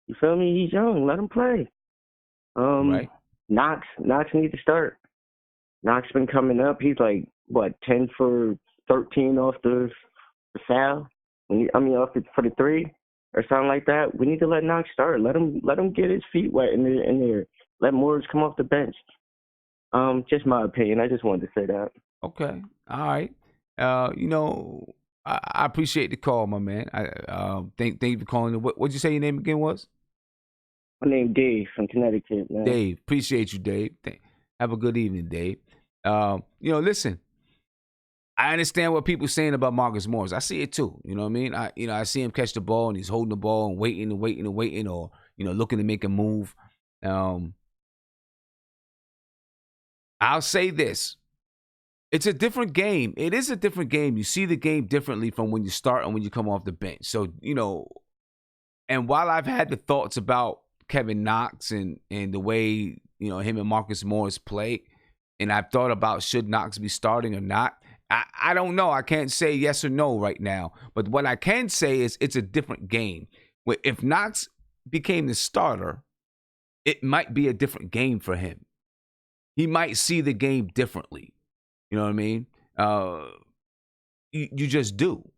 You feel me? He's young. Let him play. Right. Knox needs to start. Knox been coming up. He's like, 10 for 13 off the foul? For the three or something like that. We need to let Knox start. Let him get his feet wet in there. Let Morris come off the bench. Just my opinion. I just wanted to say that. Okay. All right. I appreciate the call, my man. Thank you for calling. What'd you say your name again was? My name Dave from Connecticut, man. Dave, appreciate you, Dave. Have a good evening, Dave. Listen, I understand what people are saying about Marcus Morris. I see it too. You know what I mean? I see him catch the ball and he's holding the ball and waiting, or looking to make a move. I'll say this. It's a different game. It is a different game. You see the game differently from when you start and when you come off the bench. So, and while I've had the thoughts about Kevin Knox and the way, him and Marcus Morris play, and I've thought about should Knox be starting or not, I don't know. I can't say yes or no right now. But what I can say is it's a different game. If Knox became the starter, it might be a different game for him. He might see the game differently. You know what I mean? You just do.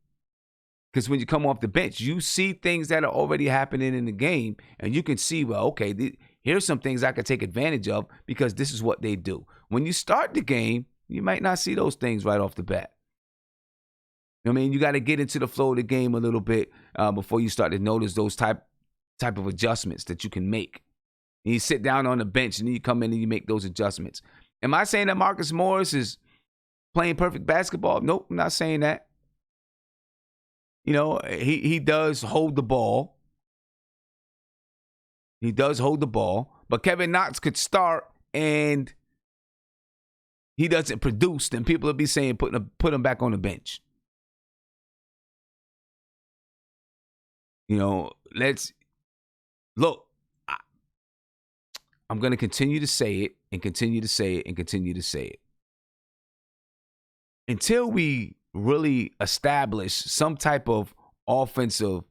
Because when you come off the bench, you see things that are already happening in the game, and you can see, well, okay, here's some things I could take advantage of because this is what they do. When you start the game, you might not see those things right off the bat. You know what I mean? You got to get into the flow of the game a little bit before you start to notice those type of adjustments that you can make. And you sit down on the bench, and then you come in and you make those adjustments. Am I saying that Marcus Morris is playing perfect basketball? Nope, I'm not saying that. He does hold the ball. He does hold the ball. But Kevin Knox could start and he doesn't produce, then people will be saying put him back on the bench. Let's look. I'm going to continue to say it and continue to say it and continue to say it. Until we really establish some type of offensive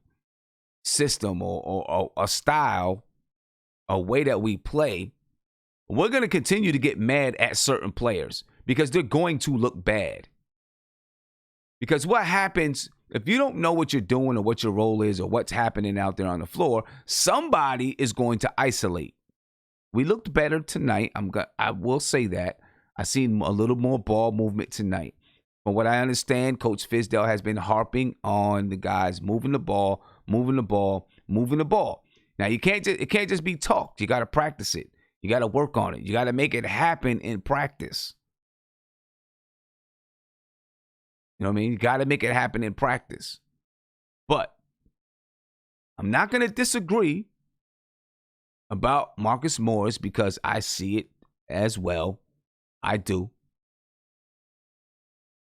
system or a style, a way that we play, we're going to continue to get mad at certain players because they're going to look bad. Because what happens if you don't know what you're doing or what your role is or what's happening out there on the floor, somebody is going to isolate. We looked better tonight. I will say that. I seen a little more ball movement tonight. From what I understand, Coach Fizdale has been harping on the guys moving the ball. Now, it can't just be talked. You got to practice it. You got to work on it. You got to make it happen in practice. You know what I mean? You got to make it happen in practice. But I'm not going to disagree about Marcus Morris because I see it as well. I do.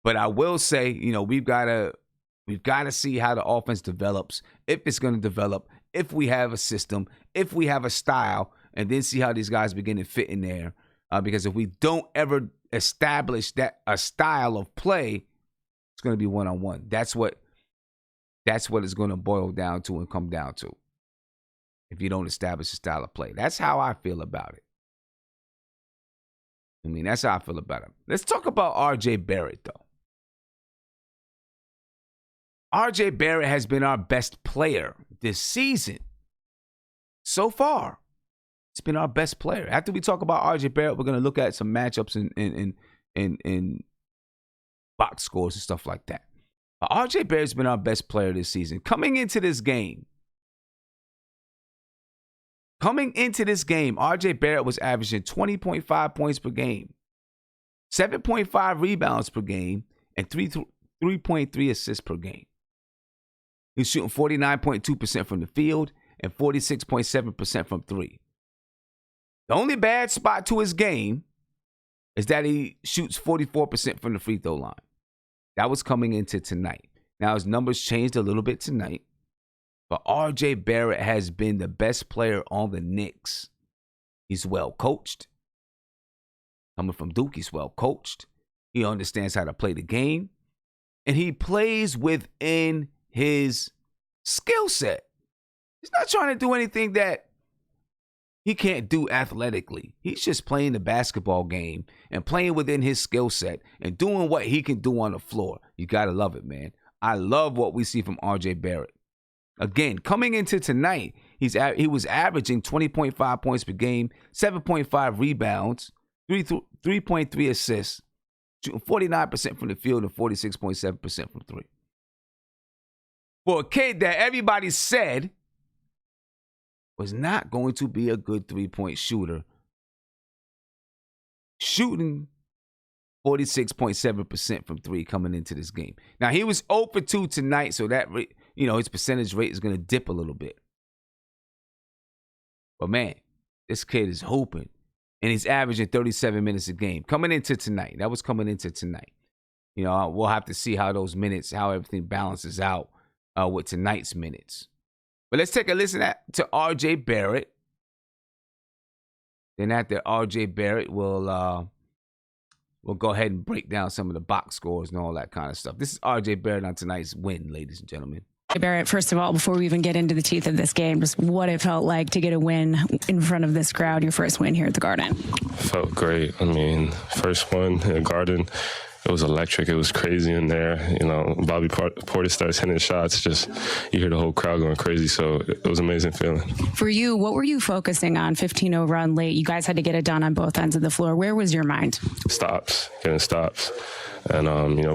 But I will say, we've got to see how the offense develops, if it's going to develop, if we have a system, if we have a style, and then see how these guys begin to fit in there. Because if we don't ever establish a style of play, it's going to be one-on-one. That's what it's going to boil down to and come down to. If you don't establish a style of play. That's how I feel about it. That's how I feel about it. Let's talk about RJ Barrett, though. RJ Barrett has been our best player this season. So far, he's been our best player. After we talk about RJ Barrett, we're going to look at some matchups in box scores and stuff like that. R.J. Barrett's been our best player this season. Coming into this game, R.J. Barrett was averaging 20.5 points per game, 7.5 rebounds per game, and 3.3 assists per game. He's shooting 49.2% from the field and 46.7% from three. The only bad spot to his game is that he shoots 44% from the free throw line. That was coming into tonight. Now his numbers changed a little bit tonight, but R.J. Barrett has been the best player on the Knicks. He's well coached. Coming from Duke, he's well coached. He understands how to play the game, and he plays within his skill set. He's not trying to do anything that he can't do athletically. He's just playing the basketball game and playing within his skill set and doing what he can do on the floor. You got to love it, man. I love what we see from R.J. Barrett. Again, coming into tonight, he was averaging 20.5 points per game, 7.5 rebounds, 3.3 assists, shooting 49% from the field and 46.7% from three. For a kid that everybody said was not going to be a good three-point shooter, shooting 46.7% from three coming into this game. Now, he was 0 for 2 tonight, so that, his percentage rate is going to dip a little bit. But, man, this kid is hooping, and he's averaging 37 minutes a game. Coming into tonight. That was coming into tonight. We'll have to see how those minutes, how everything balances out with tonight's minutes. But let's take a listen to R.J. Barrett. Then after R.J. Barrett, we'll go ahead and break down some of the box scores and all that kind of stuff. This is R.J. Barrett on tonight's win, ladies and gentlemen. Barrett, first of all, before we even get into the teeth of this game, just what it felt like to get a win in front of this crowd, your first win here at the Garden. Felt great. I mean, first one in the Garden, it was electric. It was crazy in there. Bobby Portis starts hitting shots. Just you hear the whole crowd going crazy. So it was an amazing feeling. For you, what were you focusing on? 15-0 run late. You guys had to get it done on both ends of the floor. Where was your mind? Getting stops. And,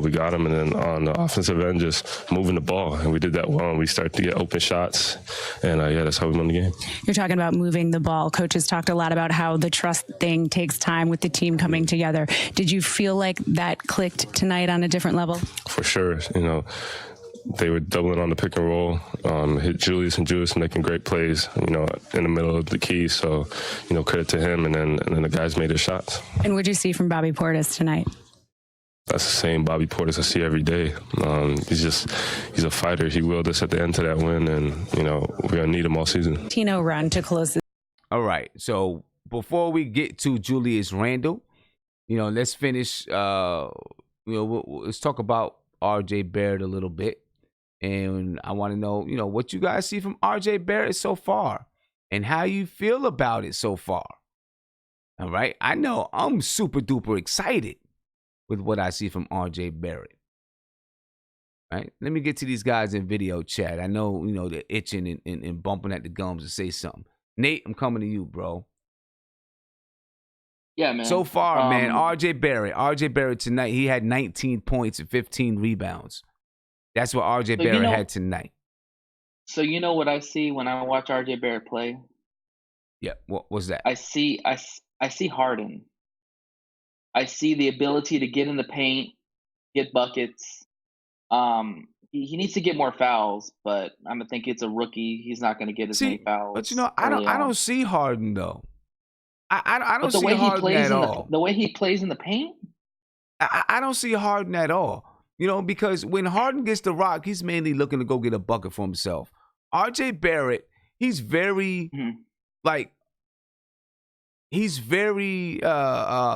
we got them. And then on the offensive end, just moving the ball. And we did that well. And we started to get open shots. And, that's how we won the game. You're talking about moving the ball. Coaches talked a lot about how the trust thing takes time with the team coming together. Did you feel like that clicked tonight on a different level? For sure. They were doubling on the pick and roll, hit Julius making great plays, in the middle of the key. So, credit to him. And then the guys made their shots. And what did you see from Bobby Portis tonight? That's the same Bobby Portis I see every day. He's a fighter. He willed us at the end to that win, and, we're going to need him all season. Tino run to close this. All right. So before we get to Julius Randle, let's finish. Let's talk about R.J. Barrett a little bit. And I want to know, what you guys see from R.J. Barrett so far and how you feel about it so far. All right. I know I'm super duper excited with what I see from R.J. Barrett. Right? Let me get to these guys in video chat. I know, they're itching and bumping at the gums to say something. Nate, I'm coming to you, bro. Yeah, man. So far, man, R.J. Barrett tonight, he had 19 points and 15 rebounds. That's what R.J. Barrett had tonight. So you know what I see when I watch R.J. Barrett play? Yeah, what was that? I see Harden. I see the ability to get in the paint, get buckets. He needs to get more fouls, but I'm gonna think it's a rookie. He's not gonna get as many fouls. But I don't see Harden though. I don't see Harden at all. The way he plays in the paint, I don't see Harden at all. Because when Harden gets the rock, he's mainly looking to go get a bucket for himself. R.J. Barrett, he's very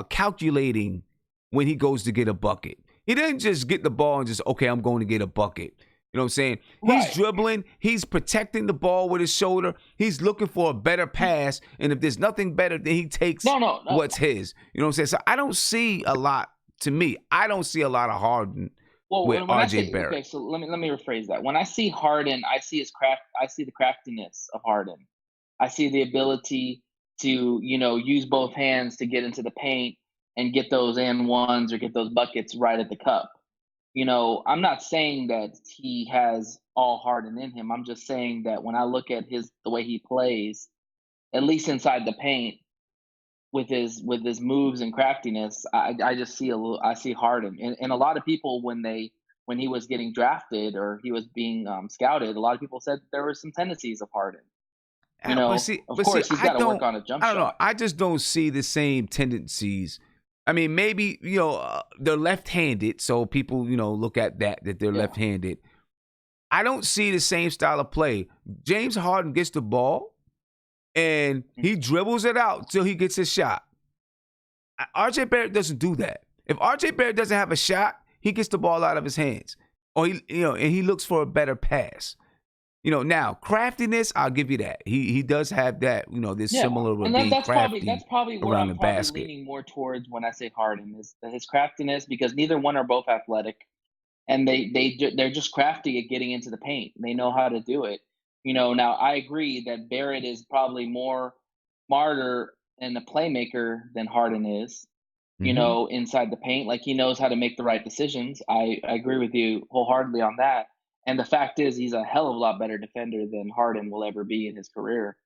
calculating when he goes to get a bucket. He doesn't just get the ball and just, okay, I'm going to get a bucket. You know what I'm saying? Right. He's dribbling. He's protecting the ball with his shoulder. He's looking for a better pass. And if there's nothing better, then he takes what's his. You know what I'm saying? So I don't see a lot, to me, I don't see a lot of Harden with R.J. Barrett. Okay, so let me rephrase that. When I see Harden, I see his craft. I see the craftiness of Harden. I see the ability to, use both hands to get into the paint and get those and ones or get those buckets right at the cup. I'm not saying that he has all Harden in him. I'm just saying that when I look at the way he plays, at least inside the paint, with his moves and craftiness, I just see I see Harden. And a lot of people when he was getting drafted or he was being scouted, a lot of people said there were some tendencies of Harden. Of course, he's got to work on a jump I don't know. shot. I just don't see the same tendencies. I mean, maybe, they're left-handed, so people, look at that they're left-handed. I don't see the same style of play. James Harden gets the ball, and he dribbles it out till he gets his shot. RJ Barrett doesn't do that. If RJ Barrett doesn't have a shot, he gets the ball out of his hands, or and he looks for a better pass. Now craftiness, I'll give you that. He does have that. This similar with being crafty That's probably what around I'm the basket. leaning more towards when I say Harden is his craftiness, because neither one are both athletic, and they're just crafty at getting into the paint. They know how to do it. Now I agree that Barrett is probably more smarter and a playmaker than Harden is. Inside the paint, like he knows how to make the right decisions. I agree with you wholeheartedly on that. And the fact is, he's a hell of a lot better defender than Harden will ever be in his career.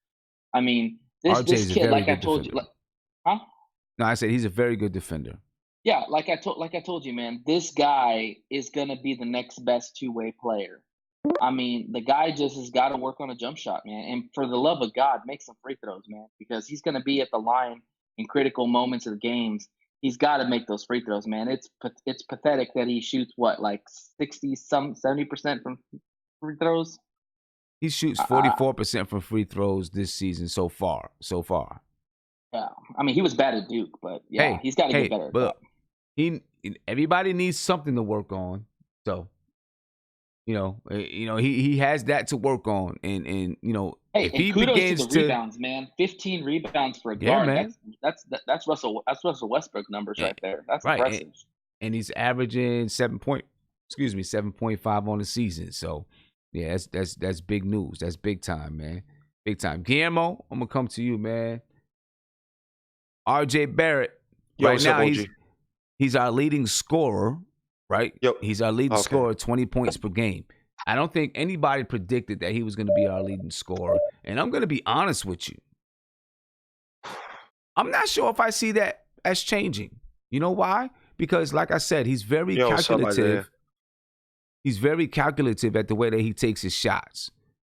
I mean, this kid, like I told you, huh? No, I said he's a very good defender. Yeah, like I told you, man, this guy is gonna be the next best two-way player. I mean, the guy just has got to work on a jump shot, man. And for the love of God, make some free throws, man, because he's gonna be at the line in critical moments of the games. He's got to make those free throws, man. It's pathetic that he shoots like 70% from free throws. He shoots 44% from free throws this season so far. Yeah, I mean he was bad at Duke, but he's got to get better. But everybody needs something to work on. So he has that to work on, and if he begins to the rebounds, man, 15 rebounds for a guard, man. That's Russell Westbrook numbers right there. That's impressive. And he's averaging 7.5 on the season. So yeah, that's big news. That's big time, man. Big time. Guillermo, I'm gonna come to you, man. RJ Barrett, right now he's our leading scorer. Right? Yep. He's our leading scorer, 20 points per game. I don't think anybody predicted that he was going to be our leading scorer. And I'm going to be honest with you. I'm not sure if I see that as changing. You know why? Because, like I said, he's very calculative. He's very calculative at the way that he takes his shots,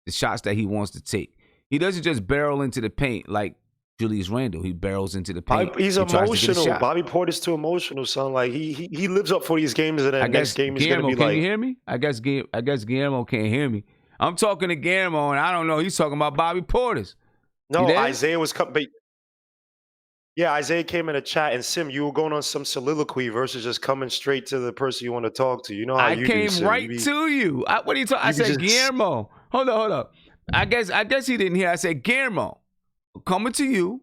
the shots that he wants to take. He doesn't just barrel into the paint like Julius Randle. He barrels into the paint. He's emotional. Bobby Portis too emotional, son. Like he lives up for these games, and then next game he's gonna be can you hear me? I guess Guillermo can't hear me. I'm talking to Guillermo, and I don't know. He's talking about Bobby Portis. No, Isaiah was coming. Yeah, Isaiah came in a chat, and Sim, you were going on some soliloquy versus just coming straight to the person you want to talk to. You know how you came do, Sim. right to you. What are you talking? I said Guillermo. Hold up. I guess he didn't hear. I said Guillermo. Coming to you,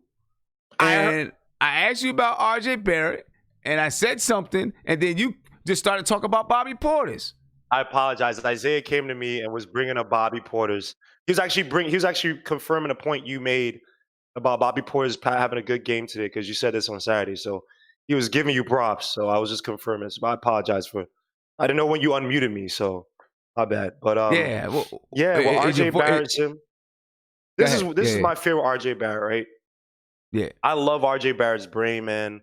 and I asked you about RJ Barrett, and I said something, and then you just started talking about Bobby Portis. I apologize. Isaiah came to me and was bringing up Bobby Portis. He was actually confirming a point you made about Bobby Portis having a good game today, because you said this on Saturday. So he was giving you props. So I was just confirming. So I apologize I didn't know when you unmuted me, so my bad. But RJ Barrett, This is my favorite RJ Barrett, right? Yeah. I love RJ Barrett's brain, man, in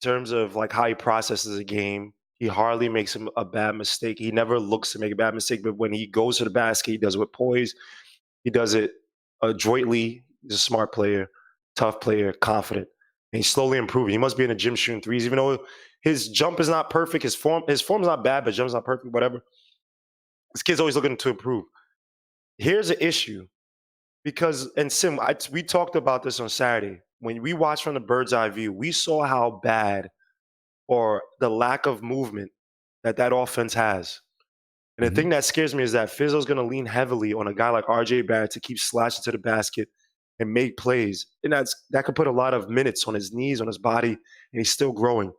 terms of like how he processes a game. He hardly makes a bad mistake. He never looks to make a bad mistake, but when he goes to the basket, he does it with poise. He does it adroitly. He's a smart player, tough player, confident. And he's slowly improving. He must be in the gym shooting threes, even though his jump is not perfect. His form's not bad, but jump's not perfect, whatever. This kid's always looking to improve. Here's an issue. Because, and Sim, we talked about this on Saturday. When we watched from the bird's eye view, we saw how bad or the lack of movement that offense has. And the thing that scares me is that Fizdale's going to lean heavily on a guy like RJ Barrett to keep slashing to the basket and make plays. And that could put a lot of minutes on his knees, on his body, and he's still growing.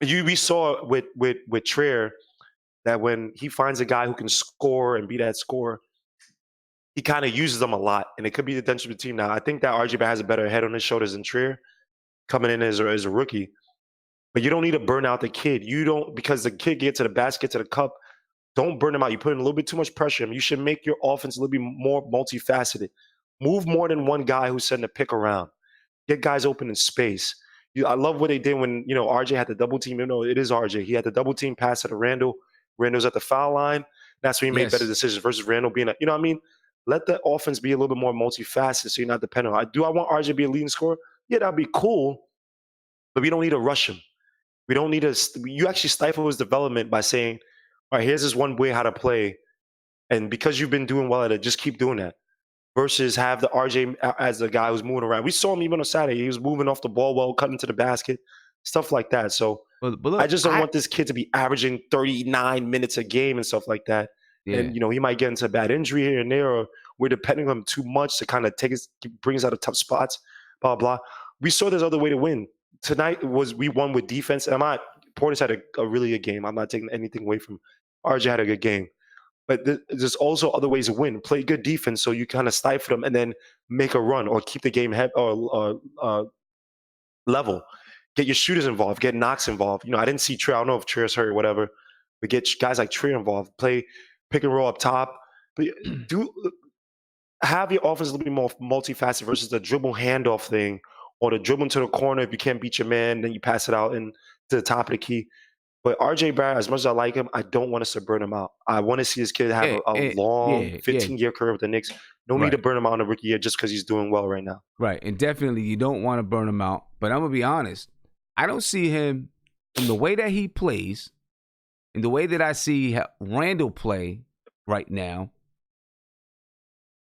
We saw with Trier that when he finds a guy who can score and be that scorer, he kind of uses them a lot, and it could be the detriment of the team. Now, I think that RJ Barrett has a better head on his shoulders than Trier coming in as a rookie. but you don't need to burn out the kid. You don't, because the kid gets to the basket, get to the cup. Don't burn him out. You put in a little bit too much pressure on him. You should make your offense a little bit more multifaceted. Move more than one guy who's sending a pick around. Get guys open in space. I love what they did when, RJ had the double team. It is RJ. He had the double team pass to Randle. Randle's at the foul line. That's when he made better decisions versus Randle being you know what I mean? Let the offense be a little bit more multifaceted so you're not dependent on. I want RJ to be a leading scorer? Yeah, that'd be cool. But we don't need to rush him. We don't need to. You actually stifle his development by saying, all right, here's this one way how to play. And because you've been doing well at it, just keep doing that. Versus have the RJ as the guy who's moving around. We saw him even on Saturday. He was moving off the ball well, cutting to the basket, stuff like that. So but look, I just don't want this kid to be averaging 39 minutes a game and stuff like that. Yeah. And, he might get into a bad injury here and there, or we're depending on him too much to kind of bring us out of tough spots, blah, blah. We saw there's other way to win. Tonight we won with defense. Portis had a really good game. I'm not taking anything away from RJ had a good game. But there's also other ways to win. Play good defense so you kind of stifle them and then make a run or keep the game level. Get your shooters involved. Get Knox involved. I didn't see Trey. I don't know if Trey's hurt or whatever. But get guys like Trey involved. Play pick and roll up top. But have your offense a little bit more multifaceted versus the dribble handoff thing or the dribble into the corner. If you can't beat your man, then you pass it out to the top of the key. But RJ Barrett, as much as I like him, I don't want us to burn him out. I want to see this kid have a long 15-year career with the Knicks. No need to burn him out in a rookie year just because he's doing well right now. Right, and definitely you don't want to burn him out. But I'm going to be honest. I don't see him in the way that he plays, in the way that I see Randle play right now.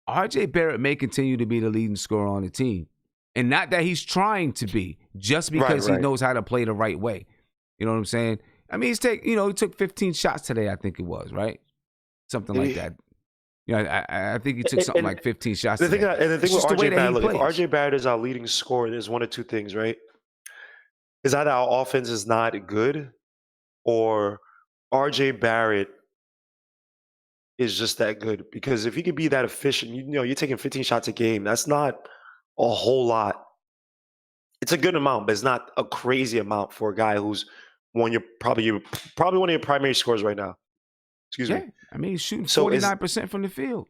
RJ Barrett may continue to be the leading scorer on the team. And not that he's trying to be, just because he knows how to play the right way. You know what I'm saying? I mean, he took 15 shots today, I think it was, right? Something like that. I think he took something like 15 shots today. The thing with RJ Barrett, if RJ Barrett is our leading scorer, there's one of two things, right? Is either our offense is not good or RJ Barrett is just that good. Because if he could be that efficient, you're taking 15 shots a game. That's not a whole lot. It's a good amount, but it's not a crazy amount for a guy who's probably one of your primary scorers right now. Excuse me. I mean, he's shooting 49% from the field.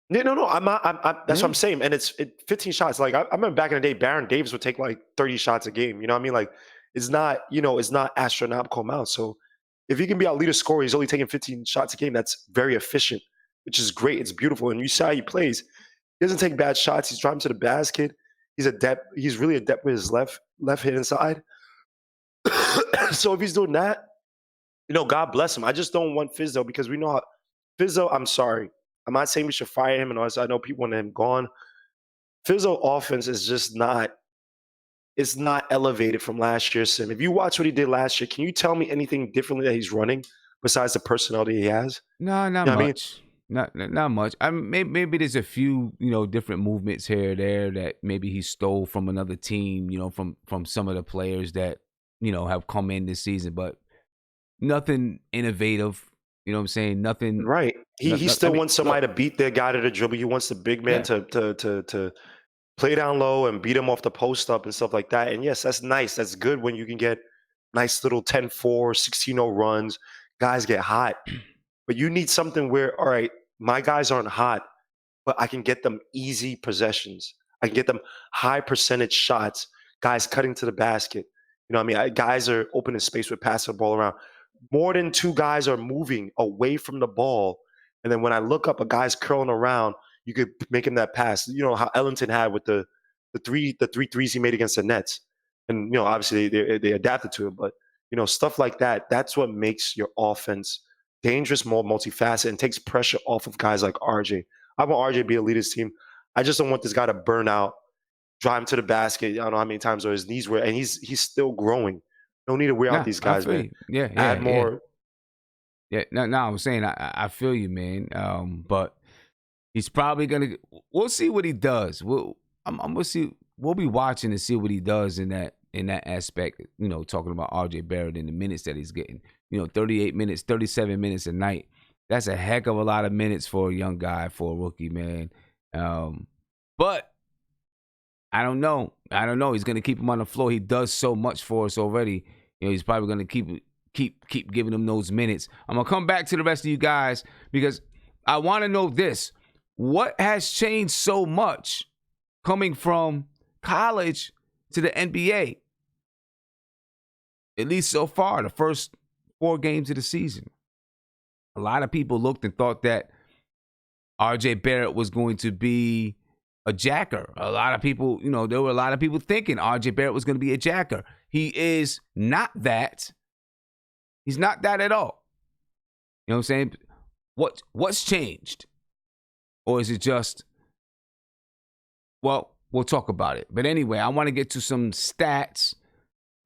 No. I'm not. That's what I'm saying. And it's 15 shots. Like I remember back in the day, Baron Davis would take like 30 shots a game. You know what I mean? Like it's not. It's not astronomical amounts. So if he can be our leader scorer, he's only taking 15 shots a game. That's very efficient, which is great. It's beautiful. And you see how he plays. He doesn't take bad shots. He's driving to the basket. He's adept. He's really adept with his left hand side. So if he's doing that, God bless him. I just don't want Fizdale because we know how Fizdale. I'm sorry. I'm not saying we should fire him, and all this. I know people want him gone. Fizdale offense is just not. It's not elevated from last year's sim. If you watch what he did last year, can you tell me anything differently that he's running besides the personality he has? No, not much. Not much. Maybe there's a few, different movements here or there that maybe he stole from another team, from some of the players that, have come in this season, but nothing innovative. You know what I'm saying? Nothing. Right. He still wants somebody to beat their guy to the dribble. He wants the big man to play down low and beat him off the post up and stuff like that. And yes, that's nice. That's good when you can get nice little 10-4, 16-0 runs. Guys get hot. But you need something where, all right, my guys aren't hot, but I can get them easy possessions. I can get them high percentage shots, guys cutting to the basket. You know what I mean? Guys are open in space with passing the ball around. More than two guys are moving away from the ball. And then when I look up, a guy's curling around, you could make him that pass. You know how Ellington had with the three threes he made against the Nets. And, obviously they adapted to it. But, stuff like that, that's what makes your offense dangerous, more multifaceted, and takes pressure off of guys like RJ. I want RJ to be a leader of his team. I just don't want this guy to burn out, drive him to the basket. I don't know how many times his knees were, and he's still growing. No need to wear out these guys, man. Add more. Yeah, no, I'm saying I feel you, man. But he's probably gonna. We'll see what he does. I'm gonna see. We'll be watching to see what he does in that aspect. Talking about RJ Barrett and the minutes that he's getting. 38 minutes, 37 minutes a night. That's a heck of a lot of minutes for a young guy, for a rookie, man. But I don't know. He's going to keep him on the floor. He does so much for us already. he's probably going to keep giving them those minutes. I'm going to come back to the rest of you guys because I want to know this. What has changed so much coming from college to the NBA? At least so far, the first 4 games of the season. A lot of people looked and thought that RJ Barrett was going to be a jacker. A lot of people, there were a lot of people thinking RJ Barrett was going to be a jacker. He is not that. He's not that at all. You know what I'm saying? What's changed? Or is it just, well, we'll talk about it. But anyway, I want to get to some stats.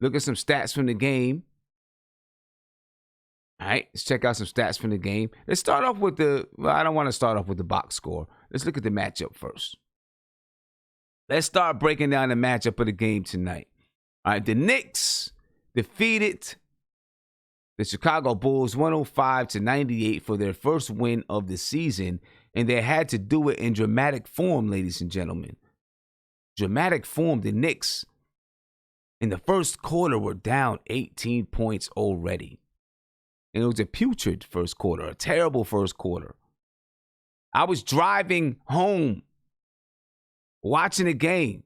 Look at some stats from the game. All right, let's check out some stats from the game. Let's start off with I don't want to start off with the box score. Let's look at the matchup first. Let's start breaking down the matchup of the game tonight. All right, the Knicks defeated the Chicago Bulls 105-98 for their first win of the season, and they had to do it in dramatic form, ladies and gentlemen. Dramatic form. The Knicks in the first quarter were down 18 points already. And it was a putrid first quarter, a terrible first quarter. I was driving home, watching the game.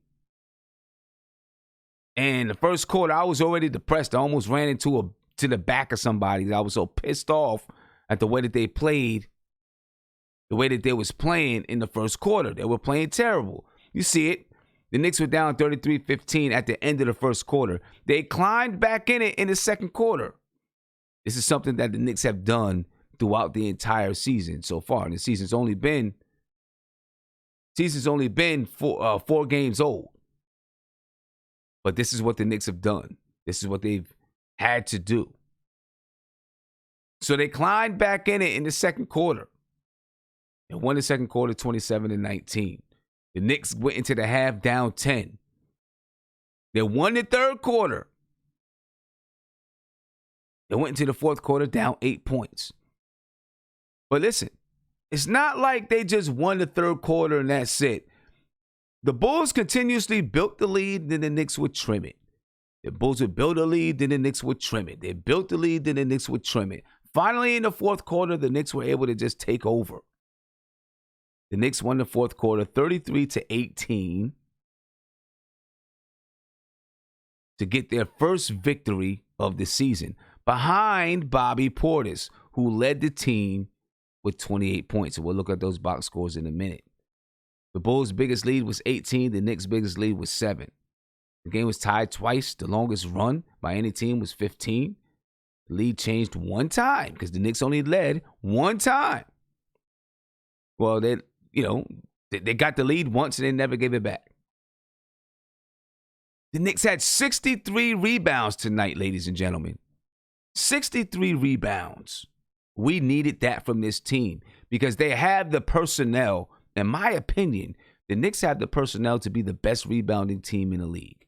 And the first quarter, I was already depressed. I almost ran into the back of somebody. I was so pissed off at the way that they played, the way that they was playing in the first quarter. They were playing terrible. You see it. The Knicks were down 33-15 at the end of the first quarter. They climbed back in it in the second quarter. This is something that the Knicks have done throughout the entire season so far. And the season's only been 4 games old. But this is what the Knicks have done. This is what they've had to do. So they climbed back in it in the second quarter. They won the second quarter 27-19. The Knicks went into the half down 10. They won the third quarter. They went into the fourth quarter down 8 points. But listen, it's not like they just won the third quarter and that's it. The Bulls continuously built the lead, then the Knicks would trim it. The Bulls would build a lead, then the Knicks would trim it. They built the lead, then the Knicks would trim it. Finally, in the fourth quarter, the Knicks were able to just take over. The Knicks won the fourth quarter 33-18 to get their first victory of the season behind Bobby Portis, who led the team with 28 points. And we'll look at those box scores in a minute. The Bulls' biggest lead was 18. The Knicks' biggest lead was 7. The game was tied twice. The longest run by any team was 15. The lead changed one time because the Knicks only led one time. Well, they got the lead once and they never gave it back. The Knicks had 63 rebounds tonight, ladies and gentlemen. 63 rebounds. We needed that from this team because they have the personnel. In my opinion, the Knicks have the personnel to be the best rebounding team in the league.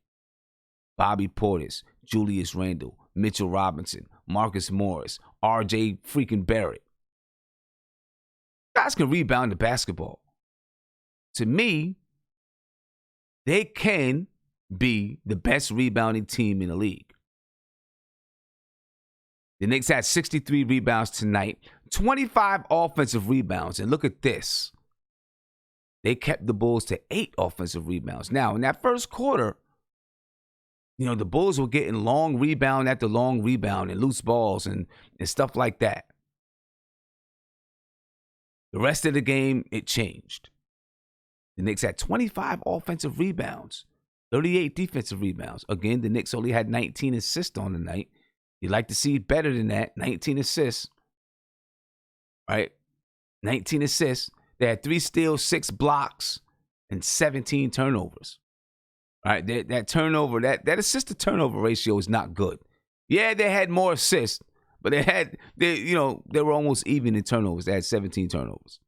Bobby Portis, Julius Randle, Mitchell Robinson, Marcus Morris, RJ freaking Barrett. Guys can rebound the basketball. To me, they can be the best rebounding team in the league. The Knicks had 63 rebounds tonight, 25 offensive rebounds. And look at this. They kept the Bulls to 8 offensive rebounds. Now, in that first quarter, the Bulls were getting long rebound after long rebound and loose balls and stuff like that. The rest of the game, it changed. The Knicks had 25 offensive rebounds, 38 defensive rebounds. Again, the Knicks only had 19 assists on the night. You'd like to see better than that, 19 assists. Right? 19 assists. They had 3 steals, 6 blocks, and 17 turnovers. All right, that turnover, that assist to turnover ratio is not good. Yeah, they had more assists, but they were almost even in turnovers. They had 17 turnovers.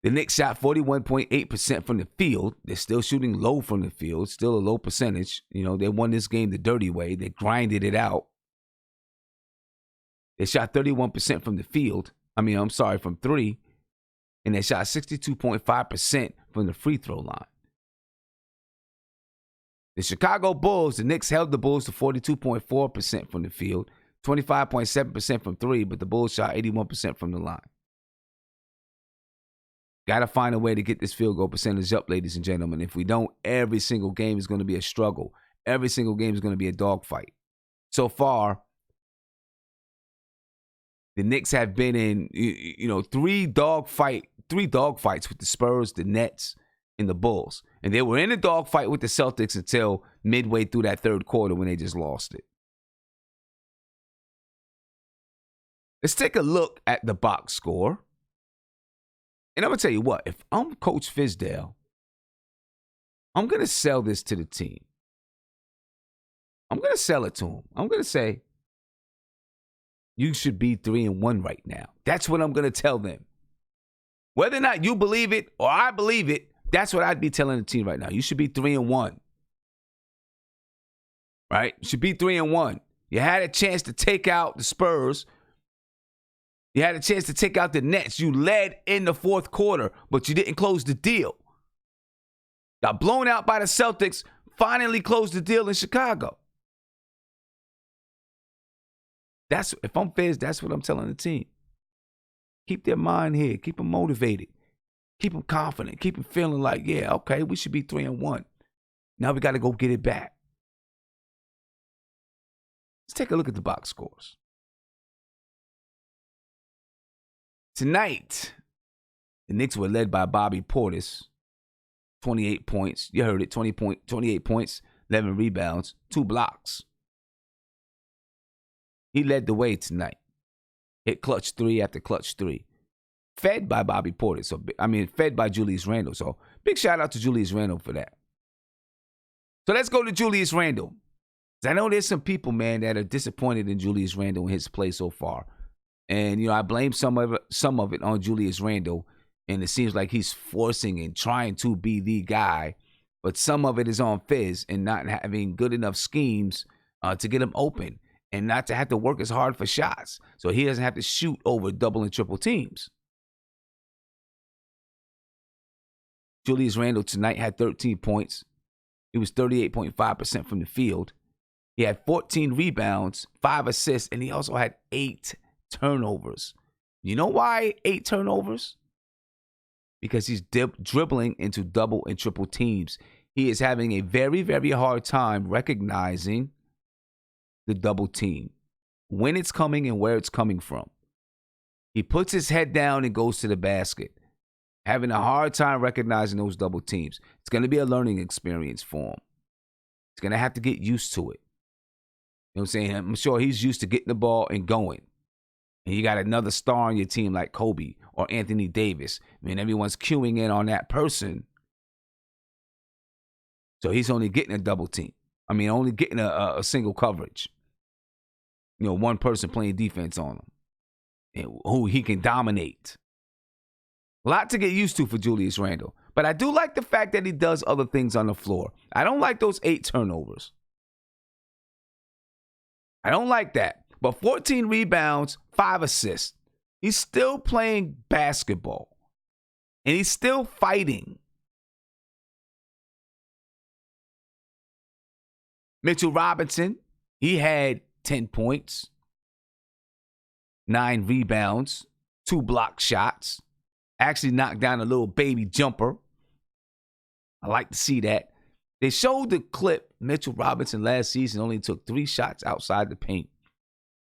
The Knicks shot 41.8% from the field. They're still shooting low from the field, still a low percentage. They won this game the dirty way. They grinded it out. They shot 31% from the field. From 3. And they shot 62.5% from the free throw line. The Chicago Bulls, the Knicks held the Bulls to 42.4% from the field, 25.7% from three, but the Bulls shot 81% from the line. Got to find a way to get this field goal percentage up, ladies and gentlemen. If we don't, every single game is going to be a struggle. Every single game is going to be a dogfight. So far, the Knicks have been in, three dogfights with the Spurs, the Nets, and the Bulls. And they were in a dogfight with the Celtics until midway through that third quarter when they just lost it. Let's take a look at the box score. And I'm going to tell you what, if I'm Coach Fizdale, I'm going to sell this to the team. I'm going to sell it to them. I'm going to say, you should be 3-1 right now. That's what I'm going to tell them. Whether or not you believe it or I believe it, that's what I'd be telling the team right now. You should be 3-1. Right? You should be 3-1. You had a chance to take out the Spurs. You had a chance to take out the Nets. You led in the fourth quarter, but you didn't close the deal. Got blown out by the Celtics, finally closed the deal in Chicago. If I'm Fizz, that's what I'm telling the team. Keep their mind here. Keep them motivated. Keep them confident. Keep them feeling like, yeah, okay, we should be 3-1. Now we got to go get it back. Let's take a look at the box scores. Tonight, the Knicks were led by Bobby Portis, 28 points. You heard it, 28 points, 11 rebounds, 2 blocks. He led the way tonight. Hit clutch 3 after clutch 3. Fed by Bobby Portis. Fed by Julius Randle. So big shout out to Julius Randle for that. So let's go to Julius Randle. I know there's some people, man, that are disappointed in Julius Randle and his play so far. And, I blame some of it on Julius Randle. And it seems like he's forcing and trying to be the guy. But some of it is on Fizz and not having good enough schemes to get him open. And not to have to work as hard for shots. So he doesn't have to shoot over double and triple teams. Julius Randle tonight had 13 points. He was 38.5% from the field. He had 14 rebounds, 5 assists, and he also had 8 turnovers. You know why 8 turnovers? Because he's dribbling into double and triple teams. He is having a very, very hard time recognizing the double team, when it's coming and where it's coming from. He puts his head down and goes to the basket, having a hard time recognizing those double teams. It's going to be a learning experience for him. He's going to have to get used to it. You know what I'm saying? I'm sure he's used to getting the ball and going. And you got another star on your team like Kobe or Anthony Davis. Everyone's queuing in on that person. So he's only getting a double team. Only getting a single coverage. One person playing defense on him. And who he can dominate. A lot to get used to for Julius Randle. But I do like the fact that he does other things on the floor. I don't like those 8 turnovers. I don't like that. But 14 rebounds, 5 assists. He's still playing basketball. And he's still fighting. Mitchell Robinson, he had 10 points, 9 rebounds, 2 block shots. Actually knocked down a little baby jumper. I like to see that. They showed the clip. Mitchell Robinson last season only took 3 shots outside the paint.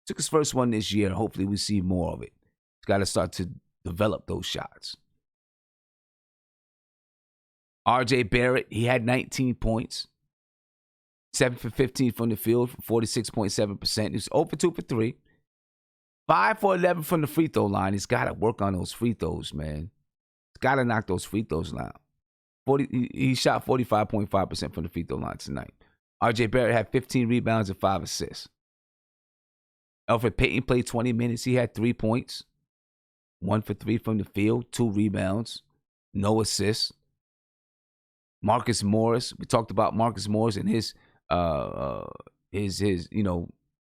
Took his first one this year. Hopefully we see more of it. He's got to start to develop those shots. RJ Barrett, he had 19 points. 7 for 15 from the field for 46.7%. He's 0 for 2 for 3. 5 for 11 from the free throw line. He's got to work on those free throws, man. He's got to knock those free throws down. He shot 45.5% from the free throw line tonight. RJ Barrett had 15 rebounds and 5 assists. Elfrid Payton played 20 minutes. He had 3 points. 1 for 3 from the field. 2 rebounds. No assists. Marcus Morris. We talked about Marcus Morris and his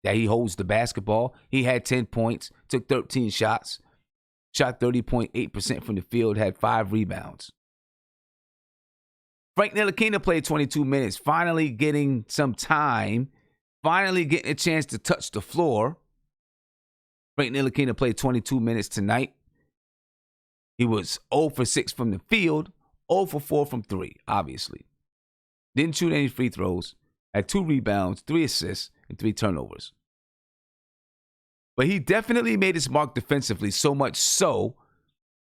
that he holds the basketball. He had 10 points, took 13 shots, shot 30.8% from the field, had 5 rebounds. Frank Ntilikina played 22 minutes, finally getting some time, finally getting a chance to touch the floor. Frank Ntilikina played 22 minutes tonight. He was 0 for 6 from the field, 0 for 4 from 3, obviously. Didn't shoot any free throws, had 2 rebounds, 3 assists, and 3 turnovers. But he definitely made his mark defensively, so much so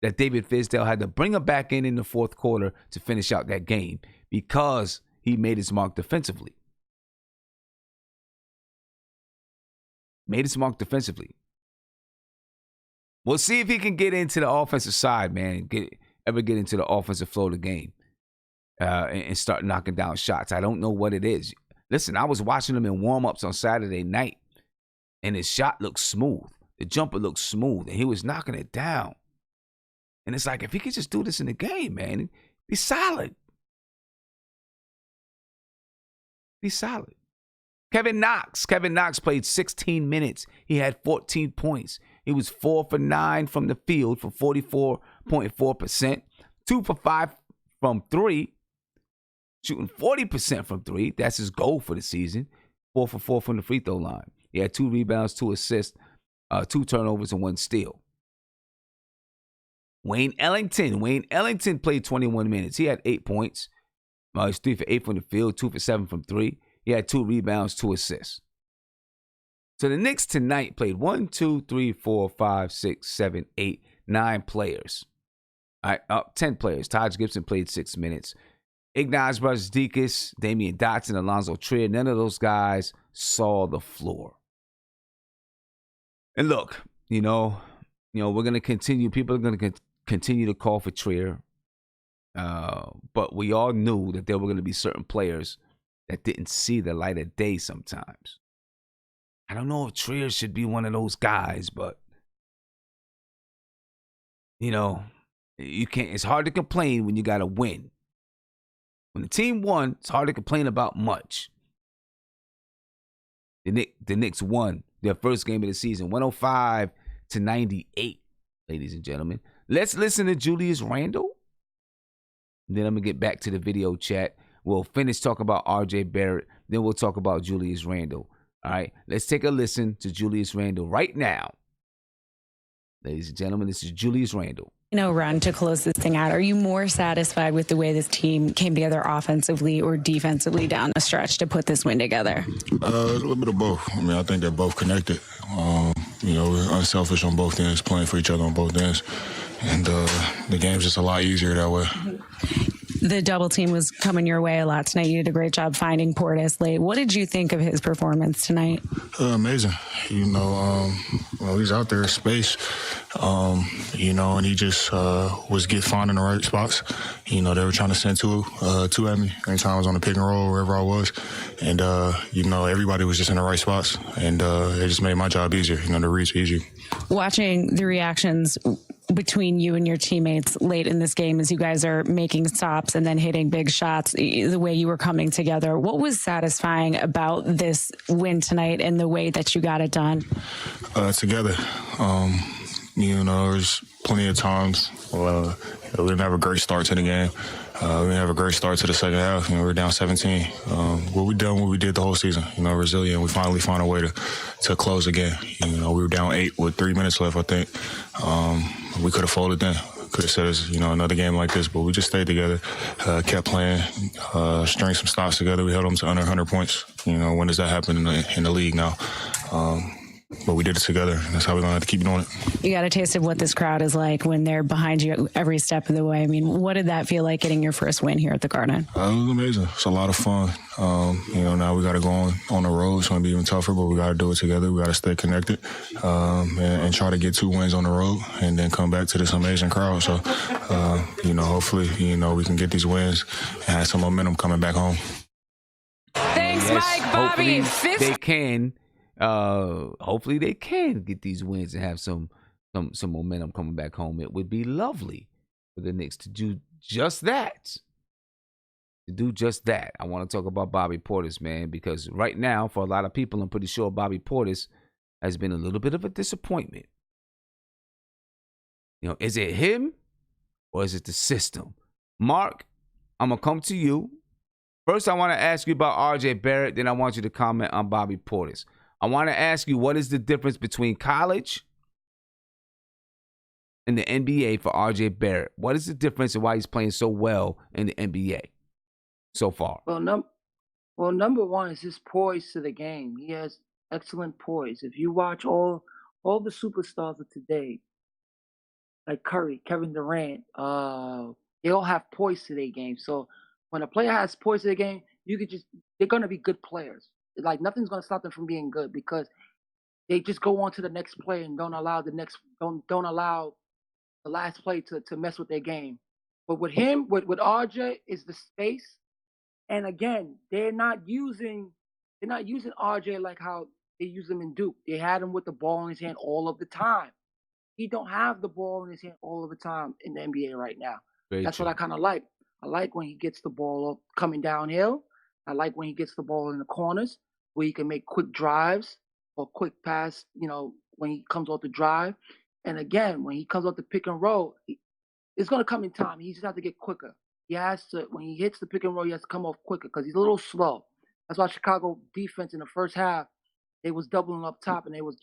that David Fizdale had to bring him back in the fourth quarter to finish out that game because he made his mark defensively. Made his mark defensively. We'll see if he can get into the offensive side, man, ever get into the offensive flow of the game and start knocking down shots. I don't know what it is. Listen, I was watching him in warm-ups on Saturday night, and his shot looked smooth. The jumper looked smooth, and he was knocking it down. And it's like, if he could just do this in the game, man, be solid. Be solid. Kevin Knox played 16 minutes. He had 14 points. He was 4 for 9 from the field for 44.4%. 2 for 5 from 3. Shooting 40% from 3. That's his goal for the season. 4 for 4 from the free throw line. He had 2 rebounds, 2 assists, 2 turnovers, and 1 steal. Wayne Ellington played 21 minutes. He had 8 points. He was 3 for 8 from the field, 2 for 7 from 3. He had 2 rebounds, 2 assists. So the Knicks tonight played 1, 2, 3, 4, 5, 6, 7, 8, 9 players. All right, 10 players. Taj Gibson played 6 minutes. Ignaz Brazdeikis, Damian Dotson, Alonzo Trier, none of those guys saw the floor. And look, we're going to continue. People are going to continue to call for Trier. But we all knew that there were going to be certain players that didn't see the light of day sometimes. I don't know if Trier should be one of those guys, but, you can't. It's hard to complain when you got to win. When the team won, it's hard to complain about much. The Knicks won their first game of the season, 105-98, ladies and gentlemen. Let's listen to Julius Randle. And then I'm going to get back to the video chat. We'll finish talking about R.J. Barrett. Then we'll talk about Julius Randle. All right, let's take a listen to Julius Randle right now. Ladies and gentlemen, this is Julius Randle. Run to close this thing out. Are you more satisfied with the way this team came together offensively or defensively down the stretch to put this win together? A little bit of both. I mean, I think they're both connected. We're unselfish on both ends, playing for each other on both ends. And the game's just a lot easier that way. The double team was coming your way a lot tonight. You did a great job finding Portis late. What did you think of his performance tonight? Amazing. He's out there in space, and he just was finding the right spots. They were trying to send two at me anytime I was on the pick and roll, wherever I was. And, everybody was just in the right spots. And it just made my job easier, to reach easier. Watching the reactions between you and your teammates late in this game as you guys are making stops and then hitting big shots, the way you were coming together, what was satisfying about this win tonight and the way that you got it done? Together. There's plenty of times we didn't have a great start to the game. We didn't have a great start to the second half. We were down 17. We done what we did the whole season. Resilient. We finally found a way to close the game. We were down 8 with 3 minutes left, I think. We could have folded then. Could have said it's, another game like this, but we just stayed together, kept playing, string some stops together. We held them to under 100 points. When does that happen in the league now? But we did it together, and that's how we're going to have to keep doing it. You got a taste of what this crowd is like when they're behind you every step of the way. I mean, what did that feel like getting your first win here at the Garden? It was amazing. It's a lot of fun. Now we got to go on the road. It's going to be even tougher, but we got to do it together. We got to stay connected and try to get 2 wins on the road and then come back to this amazing crowd. So, hopefully, we can get these wins and have some momentum coming back home. Thanks, Yes, Mike. Bobby. Hopefully they can. Hopefully they can get these wins and have some momentum coming back home. It would be lovely for the Knicks to do just that. I want to talk about Bobby Portis, man, because right now, for a lot of people, I'm pretty sure Bobby Portis has been a little bit of a disappointment. Is it him or is it the system? Mark, I'm going to come to you. First, I want to ask you about RJ Barrett. Then I want you to comment on Bobby Portis. I want to ask you, what is the difference between college and the NBA for RJ Barrett? What is the difference and why he's playing so well in the NBA so far? Well, number one is his poise to the game. He has excellent poise. If you watch all the superstars of today, like Curry, Kevin Durant, they all have poise to their game. So when a player has poise to their game, they're gonna be good players. Like nothing's gonna stop them from being good because they just go on to the next play and don't allow the last play to mess with their game. But with him, with RJ, is the space. And again, they're not using RJ like how they use him in Duke. They had him with the ball in his hand all of the time. He don't have the ball in his hand all of the time in the NBA right now. That's what I kind of like. I like when he gets the ball up coming downhill. I like when he gets the ball in the corners where he can make quick drives or quick pass, when he comes off the drive. And again, when he comes off the pick and roll, it's going to come in time. He just has to get quicker. He has to, when he hits the pick and roll, he has to come off quicker because he's a little slow. That's why Chicago defense in the first half, they was doubling up top and they was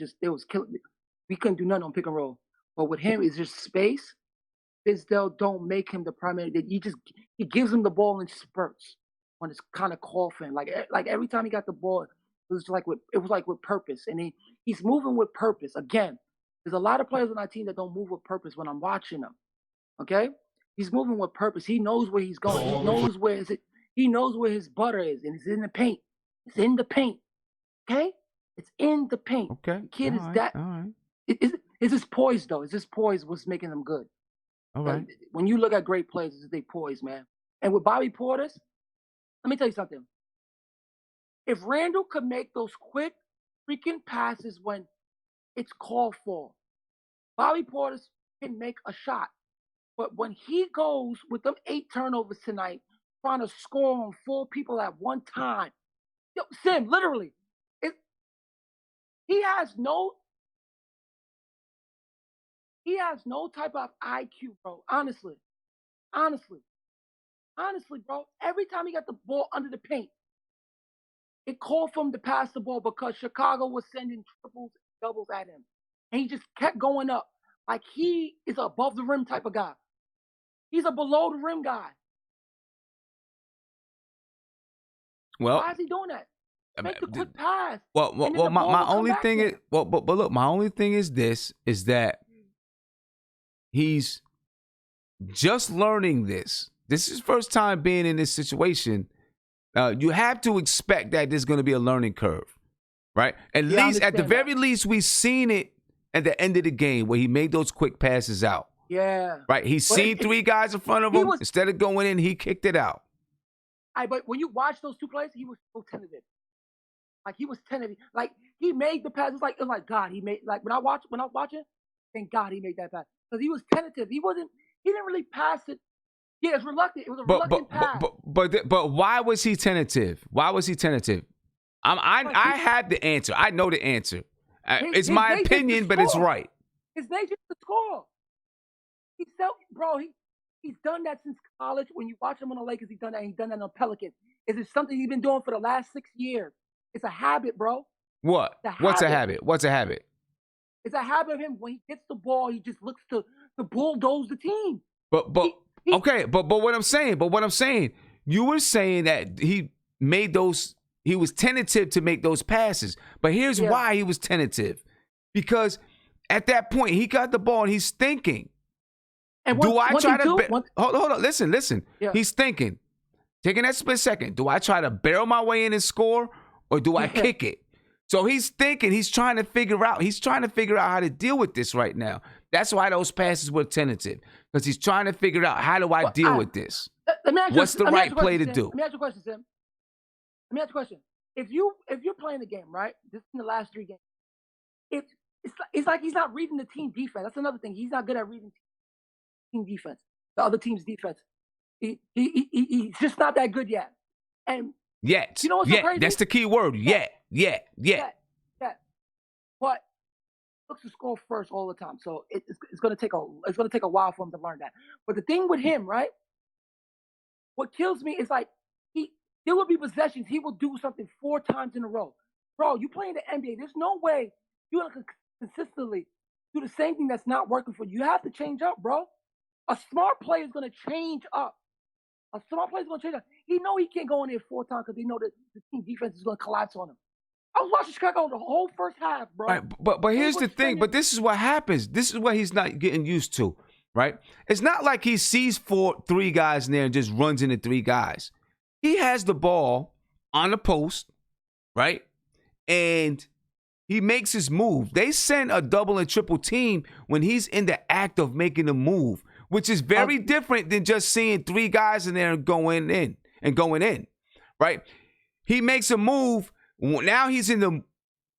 killing. We couldn't do nothing on pick and roll. But with him, it's just space. Fizdale don't make him the primary. He gives him the ball in spurts when it's kind of coughing. Like every time he got the ball, it was like with purpose, and he's moving with purpose. Again, there's a lot of players on our team that don't move with purpose when I'm watching them. Okay, he's moving with purpose. He knows where he's going. He knows where his butter is, and it's in the paint. It's in the paint. Okay, it's in the paint. Okay, the kid all is right, that. All right. It's his poise though. It's his poise what's making them good. All right. When you look at great players, it's their poise, man. And with Bobby Portis, let me tell you something. If Randle could make those quick freaking passes when it's called for, Bobby Portis can make a shot. But when he goes with them 8 turnovers tonight, trying to score on 4 people at one time, Sim, literally, he has no type of IQ, bro. Honestly, bro. Every time he got the ball under the paint, it called for him to pass the ball because Chicago was sending triples and doubles at him. And he just kept going up. Like he is a above the rim type of guy. He's a below the rim guy. Well, why is he doing that? Make the quick pass. Well, my only thing is, but look, my only thing is this, is that he's just learning this. This is his first time being in this situation. You have to expect that there's going to be a learning curve, right? At the very least, we've seen it at the end of the game where he made those quick passes out. Yeah. Right? He's seen 3 guys in front of him. Instead of going in, he kicked it out. But when you watch those 2 plays, he was so tentative. Like he was tentative. Like he made the pass. It was like God, he made, like when I was watching, thank God he made that pass. Because he was tentative. He didn't really pass it. Yeah, it's reluctant. It was a reluctant pass. But why was he tentative? Why was he tentative? I have the answer. I know the answer. It's my opinion, but it's right. His nature is to score. He's done that since college. When you watch him on the Lakers, he's done that. He's done that on the Pelicans. Is it something he's been doing for the last 6 years? It's a habit, bro. What? What's a habit? What's a habit? It's a habit of him. When he gets the ball, he just looks to bulldoze the team. But what I'm saying, you were saying that he was tentative to make those passes. But here's why he was tentative. Because at that point, he got the ball and he's thinking. And hold on, listen. Yeah. He's thinking, taking that split second, do I try to barrel my way in and score or do I kick it? So he's thinking, he's trying to figure out how to deal with this right now. That's why those passes were tentative, because he's trying to figure out, how do I deal with this? What's the right play to do? Let me ask you a question, Sam. Let me ask you a question. If you're playing the game, right? This is in the last 3 games. It's like he's not reading the team defense. That's another thing. He's not good at reading team defense. The other team's defense. He's just not that good yet. And yet, you know what's so crazy? That's the key word. Yet. But looks to score first all the time, so it's going to take a while for him to learn that. But the thing with him, right? what kills me is like there will be possessions. He will do something 4 times in a row. Bro, you play in the NBA. There's no way you're going to consistently do the same thing that's not working for you. You have to change up, bro. A smart player is going to change up. A smart player is going to change up. He know he can't go in there 4 times because he know that the team defense is going to collapse on him. I was watching Chicago the whole first half, bro. Right, but here's the thing. But this is what happens. This is what he's not getting used to, right? It's not like he sees 3 guys in there and just runs into 3 guys. He has the ball on the post, right? And he makes his move. They send a double and triple team when he's in the act of making a move, which is very different than just seeing 3 guys in there and going in, right? He makes a move. Now he's in the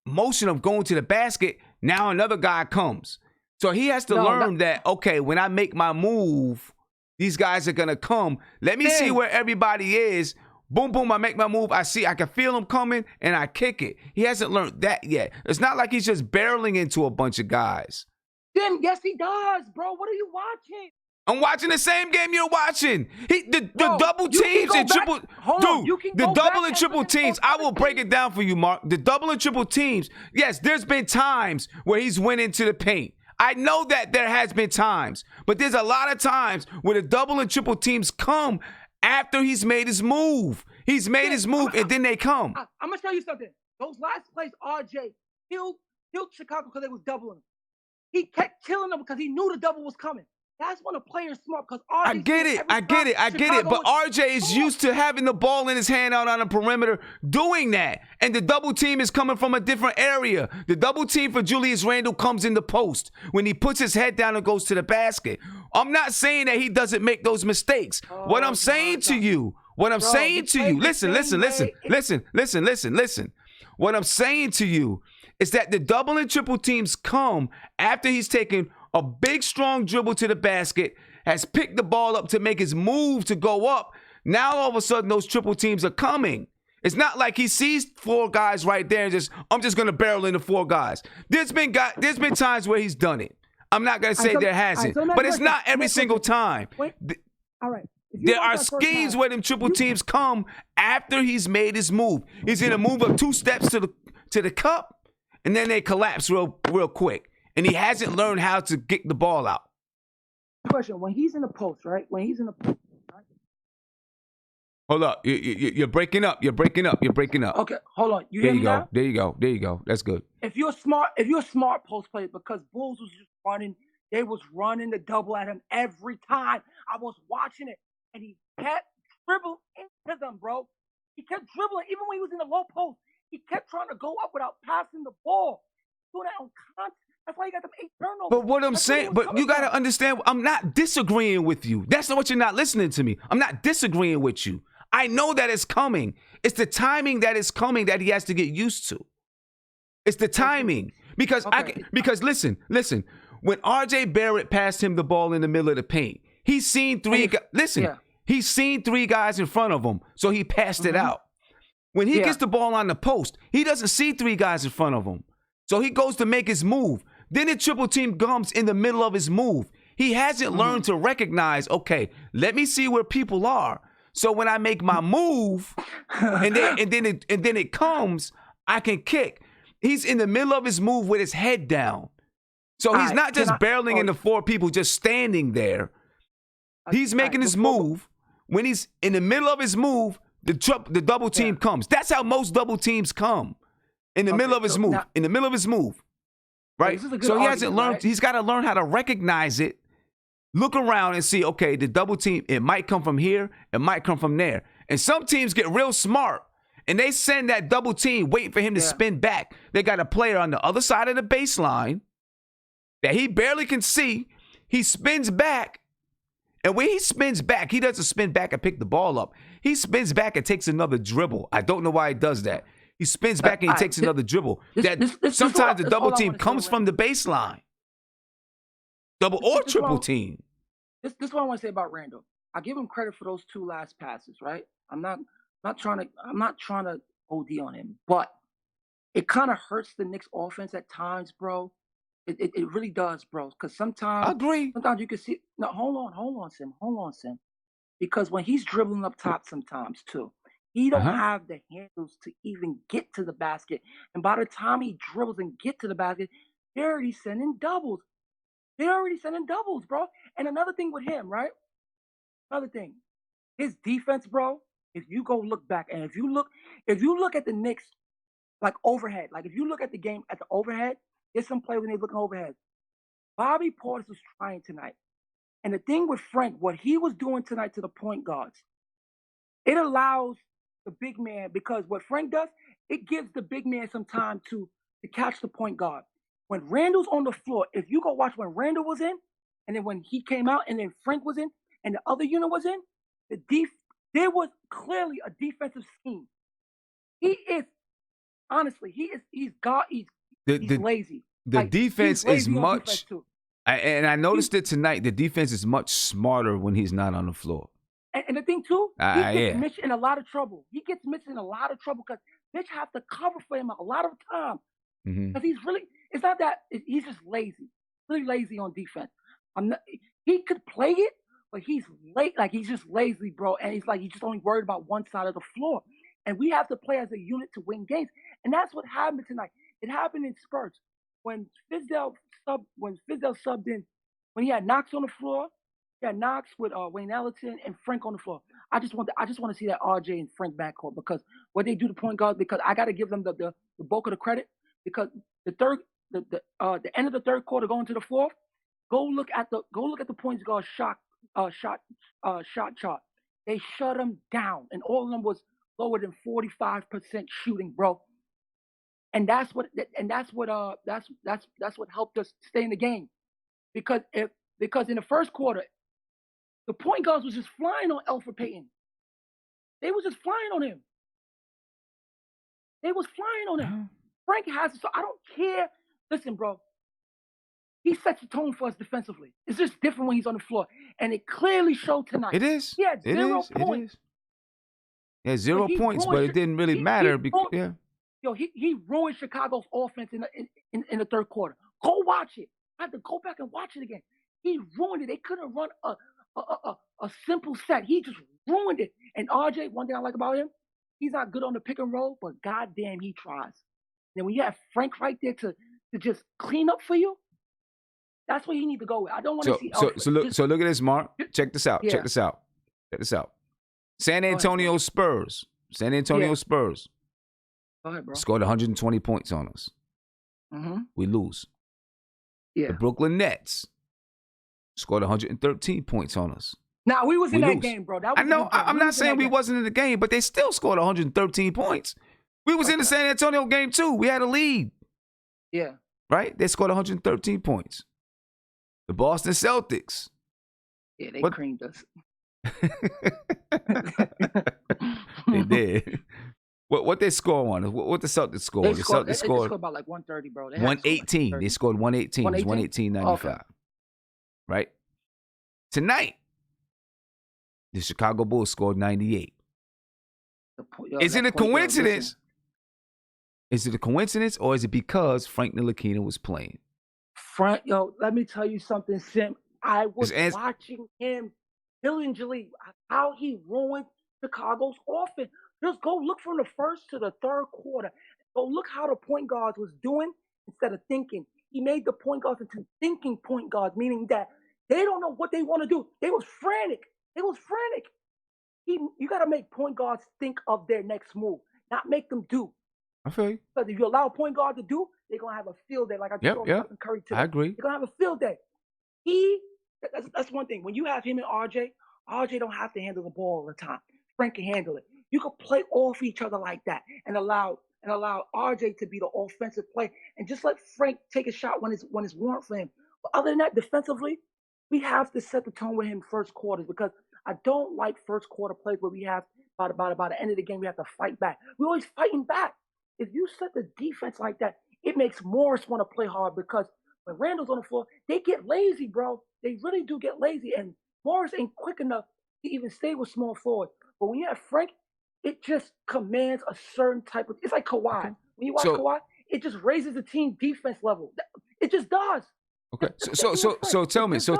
motion of going to the basket. Now another guy comes. So he has to learn that, okay, when I make my move, these guys are going to come. Let me see where everybody is. Boom, boom, I make my move. I can feel them coming, and I kick it. He hasn't learned that yet. It's not like he's just barreling into a bunch of guys. Tim, yes, he does, bro. What are you watching? I'm watching the same game you're watching. The double teams and triple... Dude, the double and triple teams, I will break it down for you, Mark. The double and triple teams, yes, there's been times where he's went into the paint. I know that there has been times, but there's a lot of times where the double and triple teams come after he's made his move. He's made his move, and then they come. I'm going to tell you something. Those last plays, RJ killed Chicago because they was doubling him. He kept killing them because he knew the double was coming. That's when a player's smart because RJ... I get it. But RJ is used to having the ball in his hand out on the perimeter doing that. And the double team is coming from a different area. The double team for Julius Randle comes in the post when he puts his head down and goes to the basket. I'm not saying that he doesn't make those mistakes. What I'm saying to you, What I'm saying to you, listen. What I'm saying to you is that the double and triple teams come after he's taken a big, strong dribble to the basket, has picked the ball up to make his move to go up. Now, all of a sudden, those triple teams are coming. It's not like he sees 4 guys right there and I'm just going to barrel into 4 guys. There's been times where he's done it. I'm not going to say there hasn't, but it's not every single time. All right. There are schemes where them triple teams come after he's made his move. He's in a move of 2 steps to the cup, and then they collapse real quick. And he hasn't learned how to get the ball out. Question: when he's in the post, right? Hold up, you're breaking up. Okay, hold on. There you go. That's good. If you're a smart post player, because Bulls was just running, they was running the double at him every time. I was watching it, and he kept dribbling into them, bro. He kept dribbling, even when he was in the low post. He kept trying to go up without passing the ball. Doing that on constant. That's why you got them 8 turnovers. But what I'm saying, but you got to understand, I'm not disagreeing with you. That's not what you're not listening to me. I'm not disagreeing with you. I know that it's coming. It's the timing that is coming that he has to get used to. It's the timing. Because listen, when RJ Barrett passed him the ball in the middle of the paint, he's seen 3 guys. He's seen 3 guys in front of him, so he passed it out. When he gets the ball on the post, he doesn't see 3 guys in front of him. So he goes to make his move. Then the triple team comes in the middle of his move. He hasn't learned to recognize, okay, let me see where people are. So when I make my move and then it comes, I can kick. He's in the middle of his move with his head down. So he's not just barreling into 4 people just standing there. He's making his move. When he's in the middle of his move, the double team comes. That's how most double teams come. In the middle of his move. In the middle of his move. Right? So he hasn't learned. Right? He's got to learn how to recognize it. Look around and see, okay, the double team, it might come from here. It might come from there. And some teams get real smart. And they send that double team, waiting for him to spin back. They got a player on the other side of the baseline that he barely can see. He spins back. And when he spins back, he doesn't spin back and pick the ball up. He spins back and takes another dribble. I don't know why he does that. He spins back and he takes another dribble. Sometimes the double team comes from the baseline. Double or triple team. This is what I want to say about Randle. I give him credit for those 2 last passes, right? I'm not trying to OD on him, but it kind of hurts the Knicks offense at times, bro. It really does, bro. Because sometimes I agree. Sometimes you can see. No, hold on, Sim. because when he's dribbling up top sometimes too, he don't Uh-huh. have the handles to even get to the basket. And by the time he dribbles and get to the basket, they're already sending doubles. They're already sending doubles, bro. And another thing with him, right? Another thing, his defense, bro. If you go look back and if you look at the Knicks like overhead, like if you look at the game at the overhead, there's some play when they're looking overhead. Bobby Portis was trying tonight. And the thing with Frank, what he was doing tonight to the point guards, it allows the big man, because what Frank does, it gives the big man some time to catch the point guard. When Randle's on the floor, if you go watch when Randle was in, and then when he came out, and then Frank was in, and the other unit was in, there was clearly a defensive scheme. He is, honestly, he's lazy. The Like, defense he's lazy is on much, defense too. and I noticed it tonight. The defense is much smarter when he's not on the floor. And the thing too, he gets Yeah. Mitch in a lot of trouble. He gets Mitch in a lot of trouble because Mitch has to cover for him a lot of time. Mhm. Because it's not that, he's just lazy. Really lazy on defense. He could play it, but he's late. Like, he's just lazy, bro. And he's just only worried about one side of the floor. And we have to play as a unit to win games. And that's what happened tonight. It happened in spurts. When Fizdale subbed in, when he had Knox on the floor, he had Knox with Wayne Ellington and Frank on the floor. I just want to see that RJ and Frank backcourt, because what they do to point guards, because I got to give them the bulk of the credit, because the end of the third quarter going to the fourth, go look at the point guard shot chart. They shut them down, and all of them was lower than 45% shooting, bro. And that's what helped us stay in the game, because in the first quarter, the point guards was just flying on Elfrid Payton. They was just flying on him. They was flying on him. Frank has it, so I don't care. Listen, bro. He sets the tone for us defensively. It's just different when he's on the floor, and it clearly showed tonight. It is. He had It 0 is. points. Yeah, 0 he points, ruined but it didn't really matter. Yeah. Yo, he ruined Chicago's offense in the third quarter. Go watch it. I had to go back and watch it again. He ruined it. They couldn't run a simple set. He just ruined it. And RJ, one thing I like about him, he's not good on the pick and roll, but goddamn, he tries. And when you have Frank right there to just clean up for you, that's what he need to go with. I don't want to see. So look at this, Mark. Check this out. Yeah. Check this out. San Antonio Spurs. Spurs. Go ahead, bro. Scored 120 points on us. Mm-hmm. We lose. Yeah. The Brooklyn Nets scored 113 points on us. Now, we was in that lose. game, bro. That was I know. I'm not saying we wasn't in the game, but they still scored 113 points. We was in the San Antonio game too. We had a lead. Yeah. Right? They scored 113 points. The Boston Celtics. Yeah, they creamed us. They did. What they score on? What the Celtics score? They scored about like 130, bro. 118. They scored 118. It was 118.95. Okay. Right? Tonight, the Chicago Bulls scored 98. Is it a coincidence? Is it a coincidence, or is it because Frank Ntilikina was playing? Frank, let me tell you something, Sim. I was watching him diligently, how he ruined Chicago's offense. Just go look from the first to the third quarter. Go look how the point guards was doing instead of thinking. He made the point guards into thinking point guards, meaning that they don't know what they want to do. They was frantic. You got to make point guards think of their next move, not make them do. I feel you. Because if you allow a point guard to do, they're going to have a field day. Like I just told Stephen Curry today. I agree. They're going to have a field day. That's one thing. When you have him and RJ don't have to handle the ball all the time. Frank can handle it. You could play off each other like that and allow RJ to be the offensive play and just let Frank take a shot when it's warrant for him. But other than that, defensively, we have to set the tone with him first quarters, because I don't like first quarter plays where we have by the end of the game we have to fight back. We're always fighting back. If you set the defense like that, it makes Morris want to play hard, because when Randle's on the floor, they get lazy, bro. They really do get lazy, and Morris ain't quick enough to even stay with small forward. But when you have Frank, it just commands a certain type of. It's like Kawhi. Okay. When you watch Kawhi, it just raises the team defense level. It just does. Okay. So tell me. So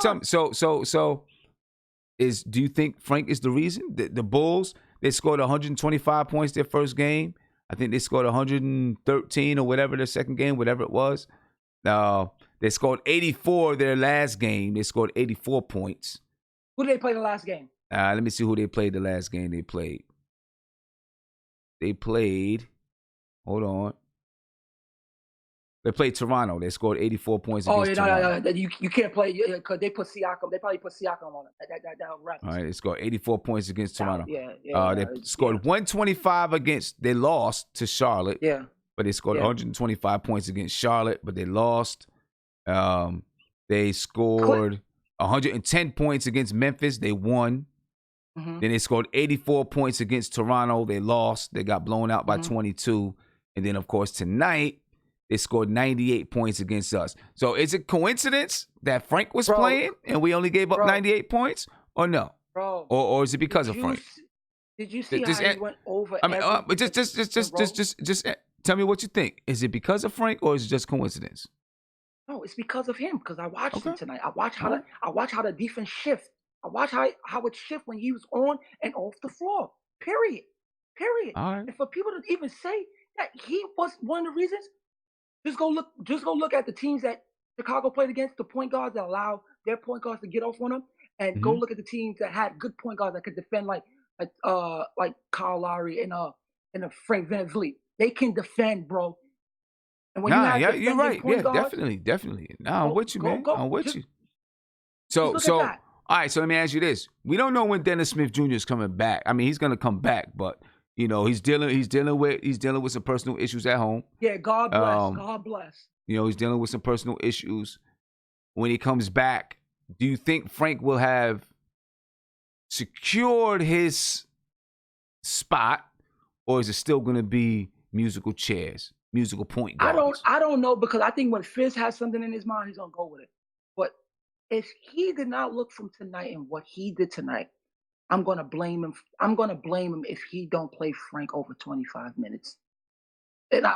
do you think Frank is the reason? The Bulls, they scored 125 points their first game. I think they scored 113 or whatever their second game, whatever it was. They scored 84 their last game. They scored 84 points. Who did they play the last game? Let me see who they played the last game they played. Hold on. They played Toronto. They scored 84 points against Toronto. No. You can't play because they put Siakam. They probably put Siakam on it. That'll wrap. All right, they scored 84 points against Toronto. They scored 125 against. They lost to Charlotte. Yeah. But they scored 125 points against Charlotte, but they lost. They scored 110 points against Memphis. They won. Mm-hmm. Then they scored 84 points against Toronto. They lost. They got blown out by 22. And then, of course, tonight, they scored 98 points against us. So is it coincidence that Frank was playing and we only gave up 98 points, or no? Bro, or is it because of Frank? Did you see how he went over? I mean, just tell me what you think. Is it because of Frank, or is it just coincidence? No, it's because of him. Because I watched him tonight. I watched how the defense shift. I watched how it shift when he was on and off the floor. Period. All right. And for people to even say that he was one of the reasons, just go look at the teams that Chicago played against, the point guards that allow their point guards to get off on them, and go look at the teams that had good point guards that could defend like Kyle Lowry and a Frank VanVleet. They can defend, bro. And when you're right. Yeah, definitely. No, I'm with you, man. I'm with you. So all right, so let me ask you this. We don't know when Dennis Smith Jr. is coming back. I mean, he's gonna come back, but you know, he's dealing with some personal issues at home. Yeah, God bless. God bless. You know, he's dealing with some personal issues. When he comes back, do you think Frank will have secured his spot, or is it still gonna be musical chairs, musical point guards? I don't know, because I think when Fizz has something in his mind, he's gonna go with it. But if he did not look from tonight and what he did tonight, I'm gonna blame him. I'm gonna blame him if he don't play Frank over 25 minutes. And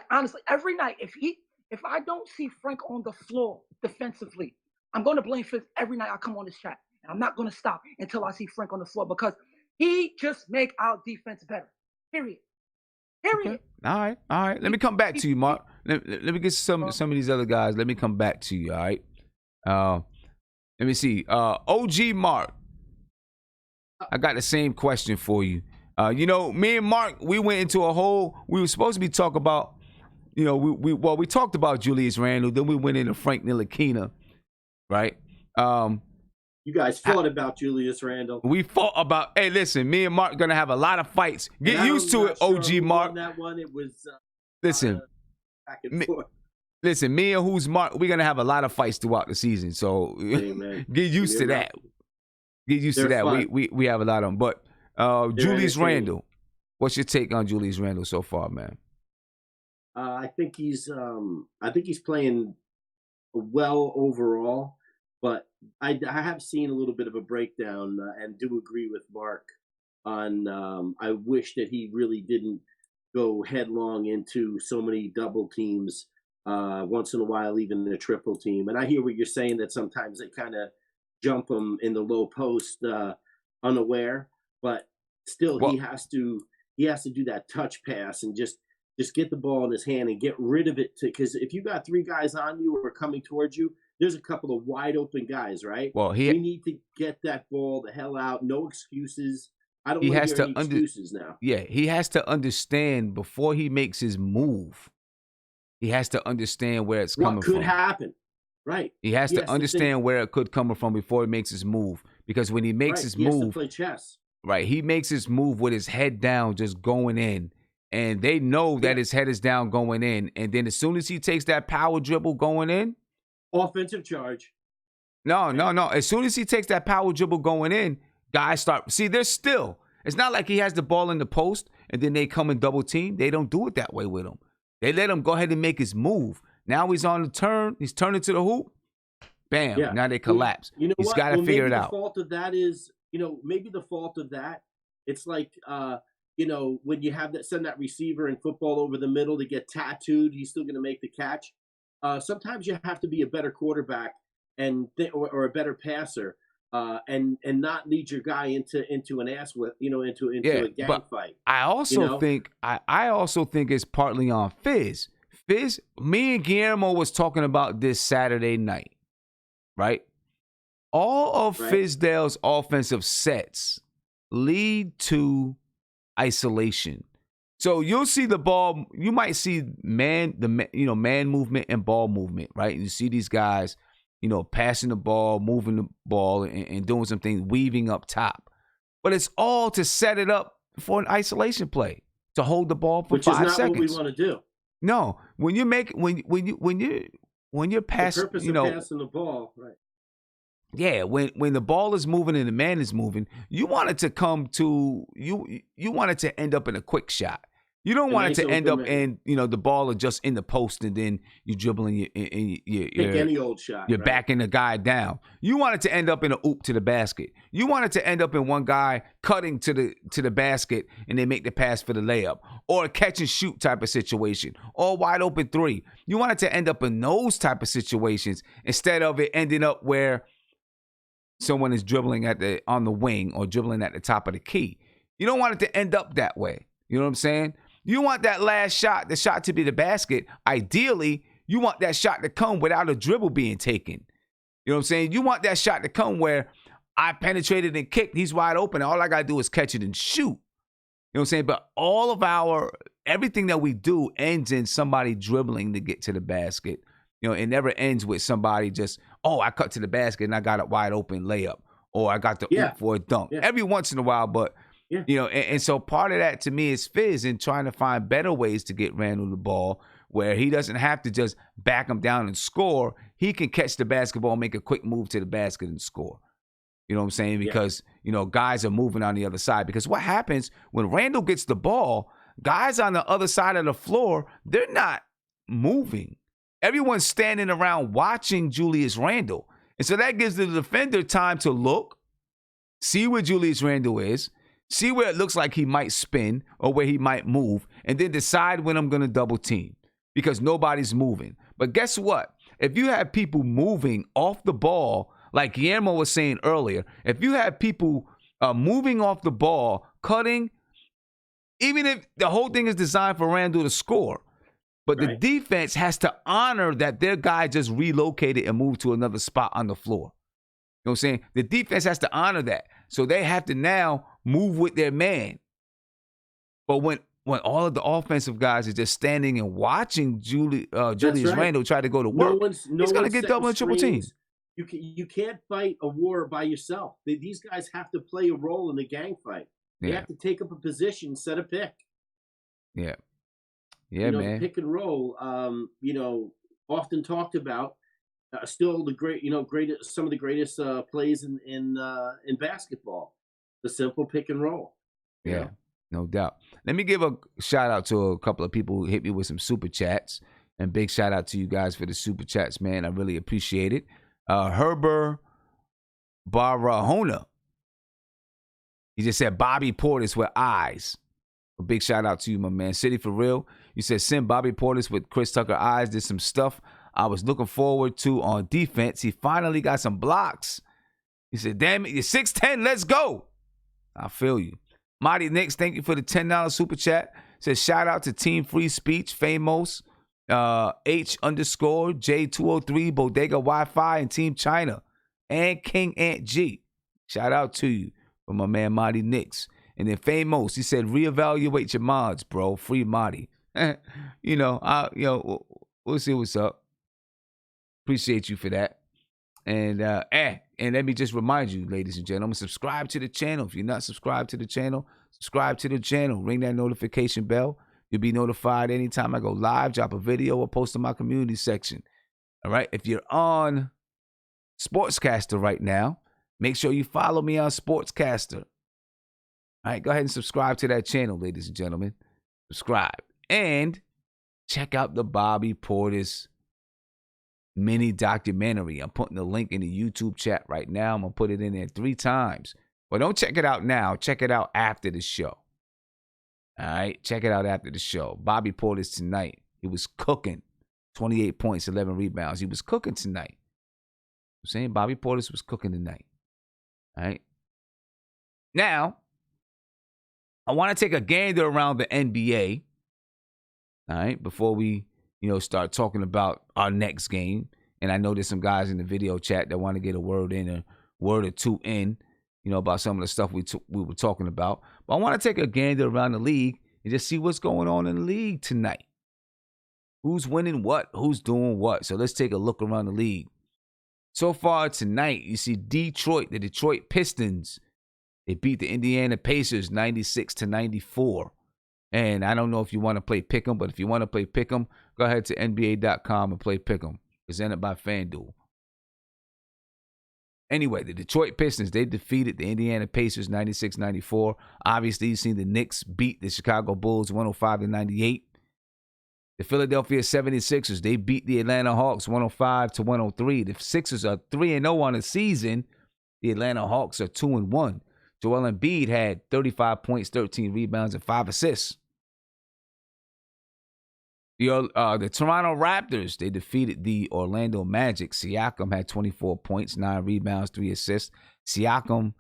honestly, every night, if I don't see Frank on the floor defensively, I'm gonna blame Fizz every night I come on this chat. And I'm not gonna stop until I see Frank on the floor, because he just make our defense better. Period. Okay. All right. Let me come back to you, Mark. Let me get some of these other guys. Let me come back to you. All right. Let me see. OG Mark, I got the same question for you. You know, me and Mark, we went into we were supposed to be talking about, you know, we talked about Julius Randle, then we went into Frank Ntilikina, right? You guys fought about Julius Randle. We fought about. Hey, listen, me and Mark gonna have a lot of fights. Get used to it, OG Mark. That one, it was. Listen, back and forth. Listen, me and who's Mark, we're gonna have a lot of fights throughout the season. So get used to that. Get used to that. Fun. We have a lot of them. But Julius Randle, what's your take on Julius Randle so far, man? I think he's playing well overall, but I have seen a little bit of a breakdown and do agree with Mark on. I wish that he really didn't go headlong into so many double teams. Once in a while, even the triple team. And I hear what you're saying, that sometimes they kind of jump him in the low post unaware, but still he has to do that touch pass and just get the ball in his hand and get rid of it, because if you got three guys on you or coming towards you, there's a couple of wide open guys, right? Well, we need to get that ball the hell out. No excuses. I don't want to hear any excuses now. Yeah, he has to understand before he makes his move. He has to understand where it's coming from. What could happen, right? He has to understand where it could come from before he makes his move. Because when he makes his move, he has to play chess. Right, he makes his move with his head down, just going in, and they know that his head is down going in. And then as soon as he takes that power dribble going in, offensive charge. No. As soon as he takes that power dribble going in, guys start. See, they're still. It's not like he has the ball in the post and then they come and double team. They don't do it that way with him. They let him go ahead and make his move. Now he's on the turn. He's turning to the hoop. Bam. Yeah. Now they collapse. You know he's got to figure it out. The fault of that is, maybe the fault of that, it's like, when you have send that receiver in football over the middle to get tattooed, he's still going to make the catch. Sometimes you have to be a better quarterback or a better passer and not lead your guy into an ass with into Yeah, a gang but fight. I also know? think I also think it's partly on Fizz. Fizz, me and Guillermo was talking about this Saturday night, right? All of Fizdale's offensive sets lead to isolation. So you'll see the ball. You might see man movement and ball movement, right? And you see these guys, passing the ball, moving the ball, and doing some things, weaving up top. But it's all to set it up for an isolation play, to hold the ball for 5 seconds. Which is not what we want to do. No, when you make when you're passing, the purpose of passing the ball, right? Yeah, when the ball is moving and the man is moving, you want it to come to you. You want it to end up in a quick shot. You don't want it to end up in the ball is just in the post and then you dribbling any old shot. You're backing the guy down. You want it to end up in a oop to the basket. You want it to end up in one guy cutting to the basket and they make the pass for the layup, or a catch and shoot type of situation, or wide open three. You want it to end up in those type of situations instead of it ending up where someone is dribbling on the wing or dribbling at the top of the key. You don't want it to end up that way. You know what I'm saying? You want that last shot, the shot to be the basket. Ideally, you want that shot to come without a dribble being taken. You know what I'm saying? You want that shot to come where I penetrated and kicked, he's wide open, and all I got to do is catch it and shoot. You know what I'm saying? But all of everything that we do ends in somebody dribbling to get to the basket. It never ends with somebody just, I cut to the basket and I got a wide open layup, or I got the oop for a dunk. Every once in a while, but and so part of that to me is Fizz in trying to find better ways to get Randle the ball where he doesn't have to just back him down and score. He can catch the basketball, make a quick move to the basket and score. You know what I'm saying? Because, guys are moving on the other side. Because what happens when Randle gets the ball, guys on the other side of the floor, they're not moving. Everyone's standing around watching Julius Randle. And so that gives the defender time to look, see where Julius Randle is, see where it looks like he might spin or where he might move, and then decide when I'm going to double team because nobody's moving. But guess what? If you have people moving off the ball, like Guillermo was saying earlier, if you have people moving off the ball, cutting, even if the whole thing is designed for Randle to score, but the defense has to honor that their guy just relocated and moved to another spot on the floor. You know what I'm saying? The defense has to honor that. So they have to now move with their man. But when all of the offensive guys are just standing and watching Julius Randle try to go to work, he's going to get double and triple teams. You can't fight a war by yourself. These guys have to play a role in the gang fight. They have to take up a position, set a pick. Yeah. Yeah, man. Pick and roll, often talked about. Still the greatest, some of the greatest plays in basketball. The simple pick and roll. Yeah, no doubt. Let me give a shout out to a couple of people who hit me with some super chats, and big shout out to you guys for the super chats, man. I really appreciate it. Herber Barahona, he just said Bobby Portis with eyes. A big shout out to you, my man. City for real. You said send Bobby Portis with Chris Tucker eyes. Did some stuff I was looking forward to on defense. He finally got some blocks. He said, damn it, you're 6'10", let's go. I feel you. Mighty Knicks, thank you for the $10 super chat. Says shout out to Team Free Speech, Famous, H_J203, Bodega Wi-Fi, and Team China, and King Ant G. Shout out to you from my man Mighty Knicks. And then Famous, he said, reevaluate your mods, bro. Free Mighty. We'll see what's up. Appreciate you for that. And let me just remind you, ladies and gentlemen, subscribe to the channel. If you're not subscribed to the channel, subscribe to the channel. Ring that notification bell. You'll be notified anytime I go live, drop a video, or post in my community section. All right? If you're on Sportscaster right now, make sure you follow me on Sportscaster. All right? Go ahead and subscribe to that channel, ladies and gentlemen. Subscribe. And check out the Bobby Portis mini documentary. I'm putting the link in the YouTube chat right now. I'm going to put it in there 3 times. But don't check it out now. Check it out after the show. All right? Check it out after the show. Bobby Portis tonight. He was cooking. 28 points, 11 rebounds. He was cooking tonight. I'm saying Bobby Portis was cooking tonight. All right. Now, I want to take a gander around the NBA. All right, before we, start talking about our next game. And I know there's some guys in the video chat that want to get a word in, a word or two in, about some of the stuff we were talking about. But I want to take a gander around the league and just see what's going on in the league tonight. Who's winning what? Who's doing what? So let's take a look around the league. So far tonight, you see Detroit, the Detroit Pistons. They beat the Indiana Pacers 96-94. And I don't know if you want to play Pick'em, but if you want to play Pick'em, go ahead to NBA.com and play Pick'em. Presented by FanDuel. Anyway, the Detroit Pistons, they defeated the Indiana Pacers 96-94. Obviously, you've seen the Knicks beat the Chicago Bulls 105-98. The Philadelphia 76ers, they beat the Atlanta Hawks 105-103. The Sixers are 3-0 on the season. The Atlanta Hawks are 2-1. Joel Embiid had 35 points, 13 rebounds, and 5 assists. The Toronto Raptors, they defeated the Orlando Magic. Siakam had 24 points, 9 rebounds, 3 assists. Siakam,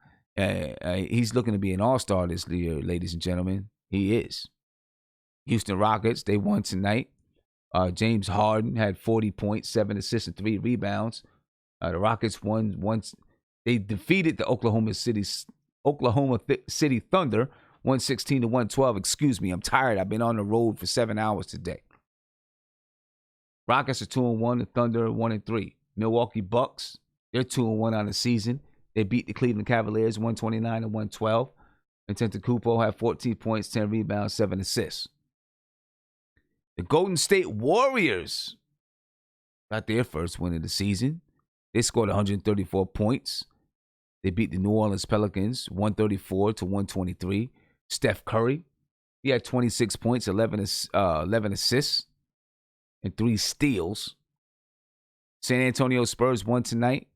he's looking to be an all-star this year, ladies and gentlemen. He is. Houston Rockets, they won tonight. James Harden had 40 points, 7 assists, and 3 rebounds. The Rockets won once. They defeated the Oklahoma City Thunder 116-112. Excuse me, I'm tired. I've been on the road for 7 hours today. Rockets are 2-1. The Thunder are 1-3. Milwaukee Bucks, they're 2-1 on the season. They beat the Cleveland Cavaliers 129-112. And Antetokounmpo had 14 points, 10 rebounds, 7 assists. The Golden State Warriors got their first win of the season. They scored 134 points. They beat the New Orleans Pelicans 134-123. Steph Curry, he had 26 points, 11 assists, and 3 steals. San Antonio Spurs won tonight.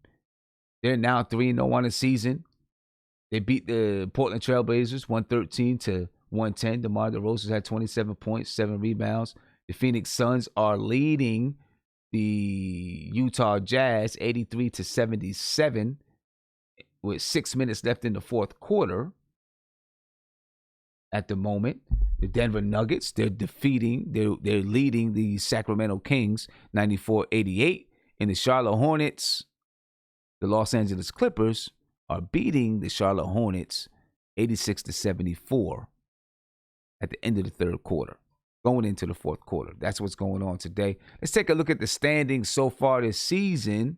They're now 3-0 on the season. They beat the Portland Trailblazers 113-110. DeMar DeRozan had 27 points, 7 rebounds. The Phoenix Suns are leading the Utah Jazz 83-77 with 6 minutes left in the fourth quarter. At the moment, the Denver Nuggets, they're leading the Sacramento Kings 94-88. And the Charlotte Hornets, the Los Angeles Clippers, are beating the Charlotte Hornets 86-74 at the end of the third quarter, going into the fourth quarter. That's what's going on today. Let's take a look at the standings so far this season.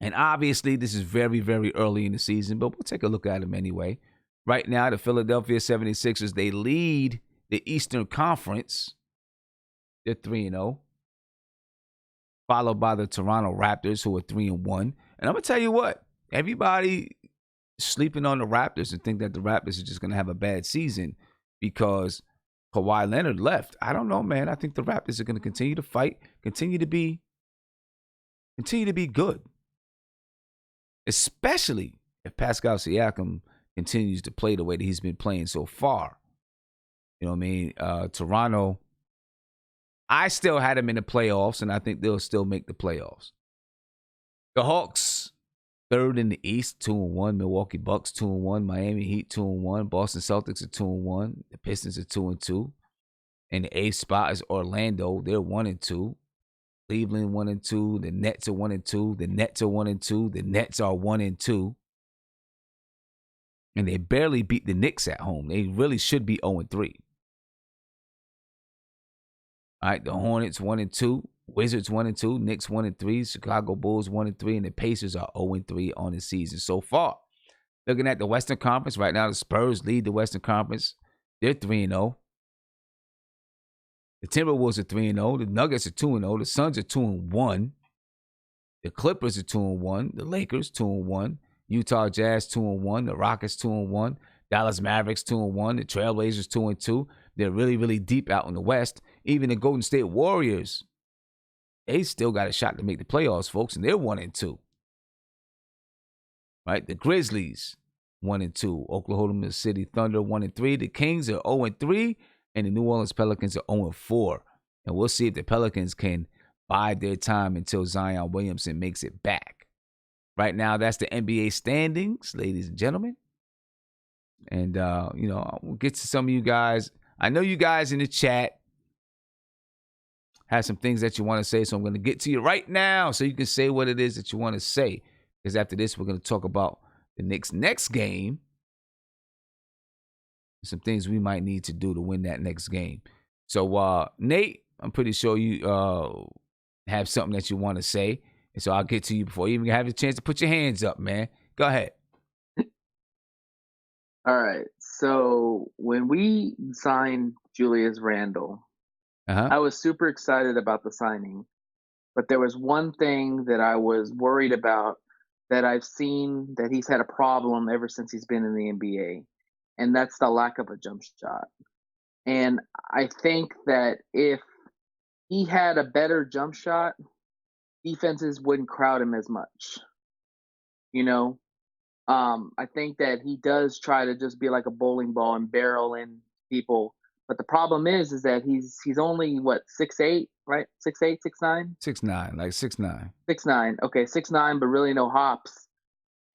And obviously, this is very, very early in the season, but we'll take a look at them anyway. Right now, the Philadelphia 76ers, they lead the Eastern Conference. They're 3-0. Followed by the Toronto Raptors, who are 3-1. And I'm going to tell you what, everybody sleeping on the Raptors and think that the Raptors are just going to have a bad season because Kawhi Leonard left. I don't know, man. I think the Raptors are going to continue to fight, continue to be good. Especially if Pascal Siakam continues to play the way that he's been playing so far. You know what I mean? Toronto, I still had them in the playoffs, and I think they'll still make the playoffs. The Hawks, third in the East, 2-1. Milwaukee Bucks, 2-1. Miami Heat, 2-1. Boston Celtics are 2-1. The Pistons are 2-2. And the eighth spot is Orlando. They're 1-2. Cleveland 1-2. The Nets are 1-2. The Nets are 1-2. The Nets are 1-2. And they barely beat the Knicks at home. They really should be 0-3. All right, the Hornets 1-2, Wizards 1-2, Knicks 1-3, Chicago Bulls 1-3, and the Pacers are 0-3 on the season so far. Looking at the Western Conference right now, the Spurs lead the Western Conference. They're 3-0. The Timberwolves are 3-0. The Nuggets are 2-0. The Suns are 2-1. The Clippers are 2-1. The Lakers 2-1. Utah Jazz 2-1. The Rockets 2-1. Dallas Mavericks 2-1. The Trailblazers 2-2. They're really, really deep out in the West. Even the Golden State Warriors, they still got a shot to make the playoffs, folks, and they're 1-2. Right? The Grizzlies 1-2. Oklahoma City Thunder 1-3. The Kings are 0-3, and the New Orleans Pelicans are 0-4. And we'll see if the Pelicans can bide their time until Zion Williamson makes it back. Right now, that's the NBA standings, ladies and gentlemen. And, we'll get to some of you guys. I know you guys in the chat have some things that you want to say, so I'm going to get to you right now so you can say what it is that you want to say. Because after this, we're going to talk about the Knicks' next game. Some things we might need to do to win that next game. So, Nate, I'm pretty sure you have something that you want to say. And so I'll get to you before you even have a chance to put your hands up, man. Go ahead. All right. So when we signed Julius Randle, I was super excited about the signing. But there was one thing that I was worried about that I've seen that he's had a problem ever since he's been in the NBA. And that's the lack of a jump shot. And I think that if he had a better jump shot, defenses wouldn't crowd him as much. I think that he does try to just be like a bowling ball and barrel in people. But the problem is that he's only, 6'8", right? 6'8", 6'9"? 6'9", like 6'9". 6'9", okay, 6'9", but really no hops.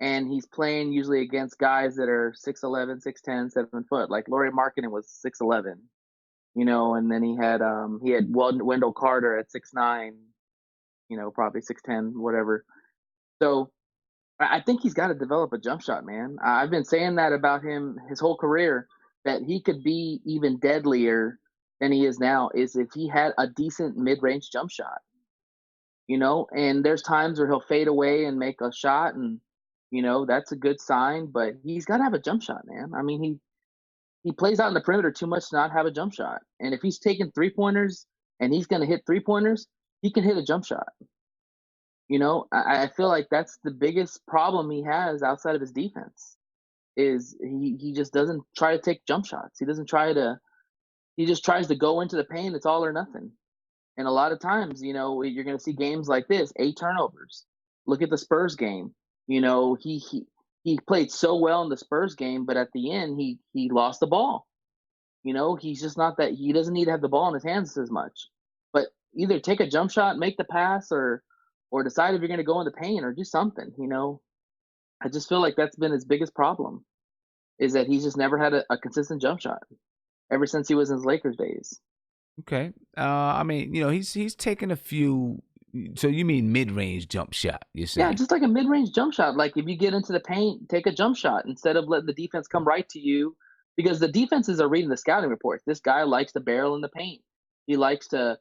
And he's playing usually against guys that are 6'11", 6'10", 7 foot. Like Lauri Markkanen was 6'11", and then he had Wendell Carter at 6'9", probably 6'10", whatever. So I think he's got to develop a jump shot, man. I've been saying that about him his whole career, that he could be even deadlier than he is now is if he had a decent mid-range jump shot. And there's times where he'll fade away and make a shot, and that's a good sign, but he's got to have a jump shot, man. I mean, he plays out in the perimeter too much to not have a jump shot. And if he's taking three-pointers and he's going to hit three-pointers, he can hit a jump shot. I feel like that's the biggest problem he has outside of his defense is he just doesn't try to take jump shots. He just tries to go into the paint. It's all or nothing. And a lot of times, you're going to see games like this, 8 turnovers. Look at the Spurs game. He played so well in the Spurs game, but at the end, he lost the ball. He's just not that – he doesn't need to have the ball in his hands as much. But either take a jump shot, make the pass, or decide if you're going to go in the paint or do something, I just feel like that's been his biggest problem is that he's just never had a consistent jump shot ever since he was in his Lakers days. Okay. He's taken a few. So you mean mid-range jump shot, you're saying? Yeah, just like a mid-range jump shot. Like if you get into the paint, take a jump shot instead of letting the defense come right to you, because the defenses are reading the scouting reports. This guy likes to barrel in the paint. He likes to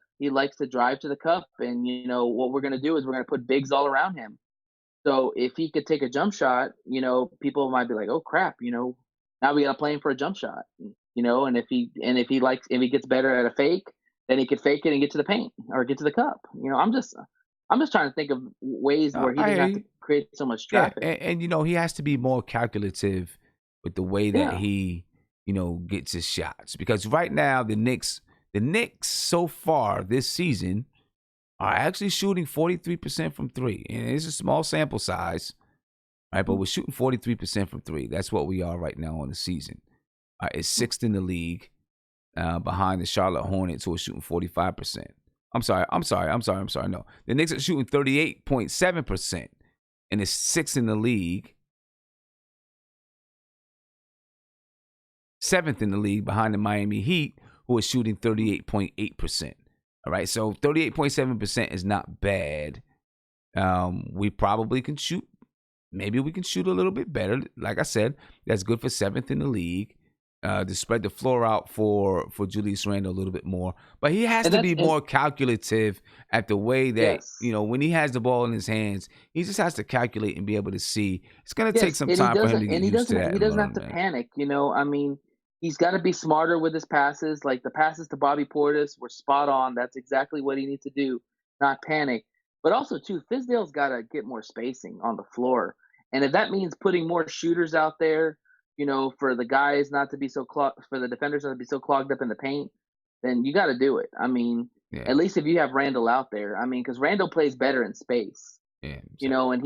drive to the cup, and what we're going to do is we're going to put bigs all around him. So if he could take a jump shot, people might be like, "Oh crap!" Now we got to play him for a jump shot. And if he gets better at a fake, then he could fake it and get to the paint or get to the cup. I'm just trying to think of ways where he doesn't have to create so much traffic. Yeah, and he has to be more calculative with the way that he gets his shots, because right now the Knicks so far this season are actually shooting 43% from three. And it's a small sample size, right? But we're shooting 43% from three. That's what we are right now on the season. It's sixth in the league behind the Charlotte Hornets, who are shooting 45%. I'm sorry. No, the Knicks are shooting 38.7%, and it's sixth in the league. Seventh in the league behind the Miami Heat, who is shooting 38.8%. All right, so 38.7% is not bad. We probably can shoot. Maybe we can shoot a little bit better. Like I said, that's good for seventh in the league. To spread the floor out for Julius Randle a little bit more. But he has to be more calculative at the way that, when he has the ball in his hands, he just has to calculate and be able to see. It's going to take some time for him to get used to that. He doesn't have to panic, he's got to be smarter with his passes. Like the passes to Bobby Portis were spot on. That's exactly what he needs to do, not panic. But also, too, Fizdale's got to get more spacing on the floor. And if that means putting more shooters out there, for the guys not to be so for the defenders not to be so clogged up in the paint, then you got to do it. At least if you have Randle out there, because Randle plays better in space. Yeah, and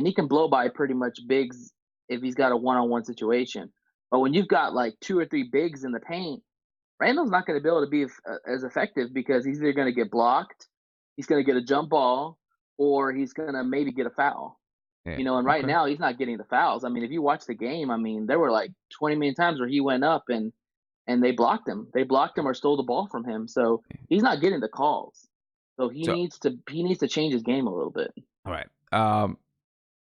he can blow by pretty much bigs if he's got a one-on-one situation. But when you've got like 2 or 3 bigs in the paint, Randle's not going to be able to be as effective, because he's either going to get blocked, he's going to get a jump ball, or he's going to maybe get a foul. Yeah. You know, and right Okay. now he's not getting the fouls. I mean, if you watch the game, I mean, there were like 20 million times where he went up and they blocked him. They blocked him or stole the ball from him. So he's not getting the calls. So he So needs to change his game a little bit. all right.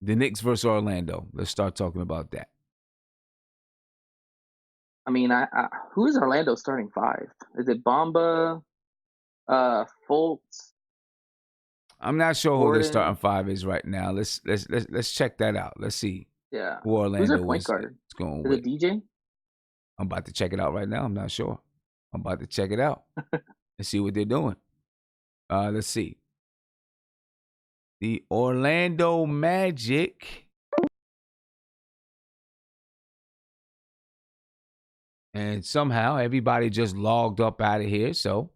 The Knicks versus Orlando. Let's start talking about that. I mean, who is Orlando starting five? Is it Bamba, Fultz? I'm not sure who their Gordon? starting five is right now. Let's check that out. Let's see Yeah. who Who's their Orlando point is guard? going Is with. it DJ? I'm about to check it out right now. I'm not sure. I'm about to check it out and see what they're doing. Let's see. The Orlando Magic. And somehow everybody just logged up out of here. So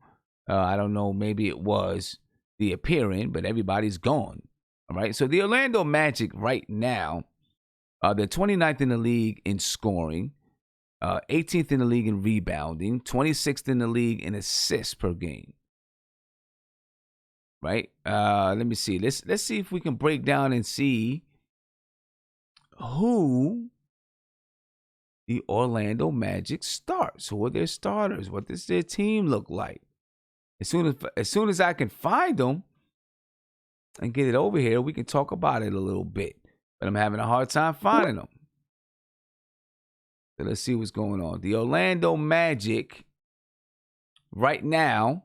I don't know. Maybe it was the appearing, but everybody's gone. All right. So the Orlando Magic right now, they're 29th in the league in scoring, 18th in the league in rebounding, 26th in the league in assists per game. Right. Let me see. Let's see if we can break down and see who the Orlando Magic starts. Who are their starters? What does their team look like? As soon as I can find them and get it over here, we can talk about it a little bit. But I'm having a hard time finding them. So let's see what's going on. The Orlando Magic right now,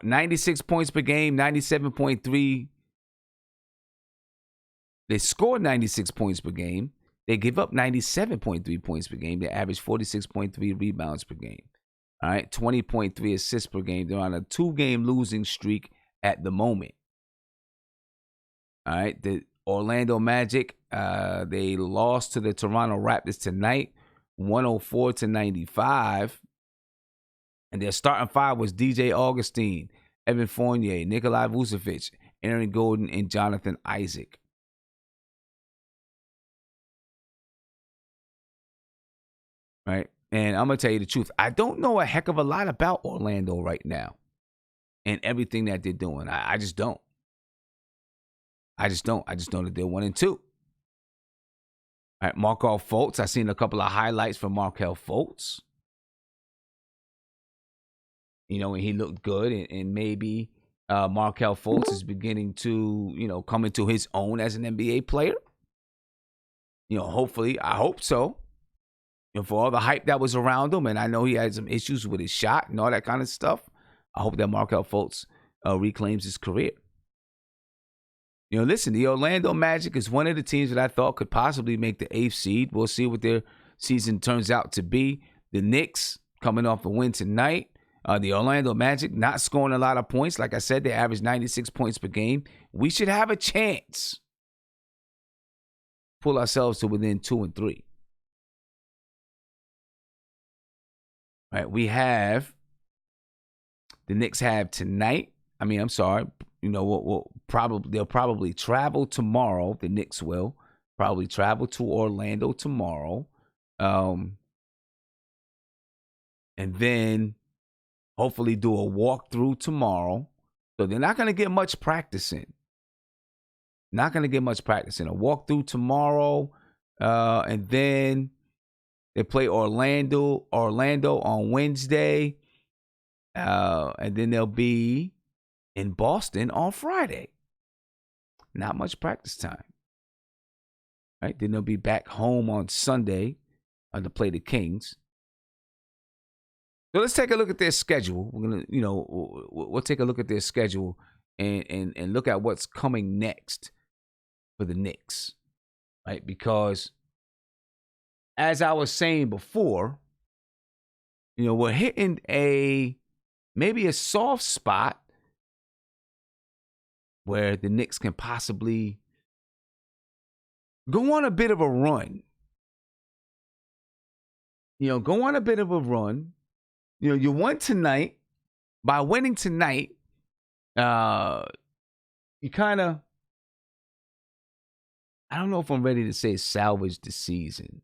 96 points per game, 97.3. They scored 96 points per game. They give up 97.3 points per game. They average 46.3 rebounds per game. All right, 20.3 assists per game. They're on a 2-game losing streak at the moment. All right, the Orlando Magic, they lost to the Toronto Raptors tonight, 104-95. And their starting five was DJ Augustine, Evan Fournier, Nikolai Vucevic, Aaron Gordon, and Jonathan Isaac. Right? And I'm going to tell you the truth. I don't know a heck of a lot about Orlando right now and everything that they're doing. I just don't. I just know that they're 1-2. All right, Markelle Fultz. I've seen a couple of highlights from Markelle Fultz. You know, and he looked good. And maybe Markelle Fultz is beginning to, come into his own as an NBA player. Hopefully, I hope so. For all the hype that was around him, and I know he had some issues with his shot and all that kind of stuff, I hope that Markelle Fultz reclaims his career. Listen, the Orlando Magic is one of the teams that I thought could possibly make the 8th seed. We'll see what their season turns out to be. The Knicks coming off a win tonight. The Orlando Magic not scoring a lot of points. Like I said, they average 96 points per game. We should have a chance. Pull ourselves to within 2 and 3. All right, the Knicks have tonight. They'll probably travel tomorrow. The Knicks will probably travel to Orlando tomorrow. And then hopefully do a walkthrough tomorrow. So they're not going to get much practice in. A walkthrough tomorrow. And then they play Orlando on Wednesday. And then they'll be in Boston on Friday. Not much practice time. Right? Then they'll be back home on Sunday to play the Kings. So let's take a look at their schedule. We're gonna, we'll take a look at their schedule and look at what's coming next for the Knicks. Right? Because as I was saying before, we're hitting maybe a soft spot where the Knicks can possibly go on a bit of a run. You won tonight. By winning tonight, you kind of, I don't know if I'm ready to say salvage the season.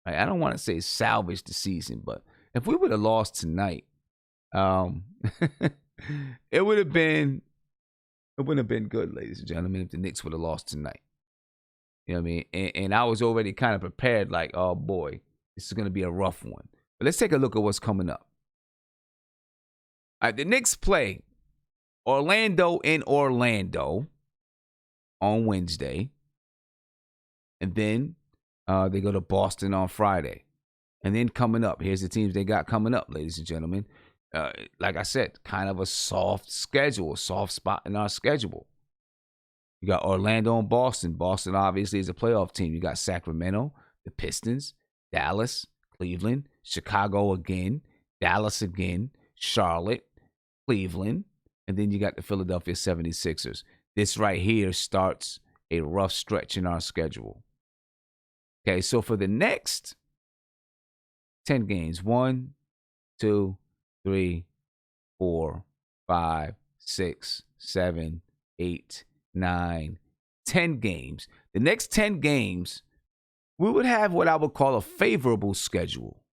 Right? I don't want to say salvage the season, but if we would have lost tonight, it would have been It wouldn't have been good, ladies and gentlemen, if the Knicks would have lost tonight. You know what I mean? And I was already kind of prepared, like, oh boy, this is going to be a rough one. But let's take a look at what's coming up. All right, the Knicks play Orlando in Orlando on Wednesday. And then they go to Boston on Friday. And then coming up, here's the teams they got coming up, ladies and gentlemen. Like I said, kind of a soft schedule, a soft spot in our schedule. You got Orlando and Boston. Boston obviously is a playoff team. You got Sacramento, the Pistons, Dallas, Cleveland, Chicago again, Dallas again, Charlotte, Cleveland, and then you got the Philadelphia 76ers. This right here starts a rough stretch in our schedule. Okay, so for the next 10 games, 1, 2, 3, 4, 5, 6, 7, 8, 9, 10 games. The next 10 games, we would have what I would call a favorable schedule.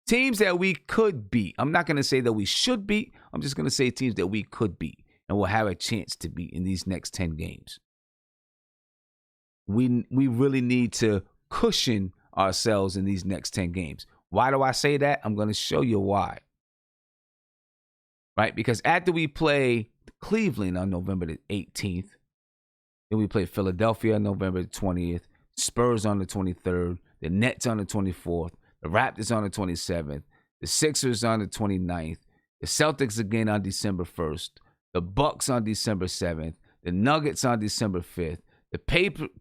Teams that we could beat. I'm not going to say that we should beat. I'm just going to say teams that we could beat and will have a chance to beat in these next 10 games. We really need to cushion ourselves in these next 10 games. Why do I say that? I'm going to show you why. Right? Because after we play Cleveland on November the 18th, then we play Philadelphia on November the 20th, Spurs on the 23rd, the Nets on the 24th, the Raptors on the 27th, the Sixers on the 29th, the Celtics again on December 1st, the Bucks on December 7th, the Nuggets on December 5th, the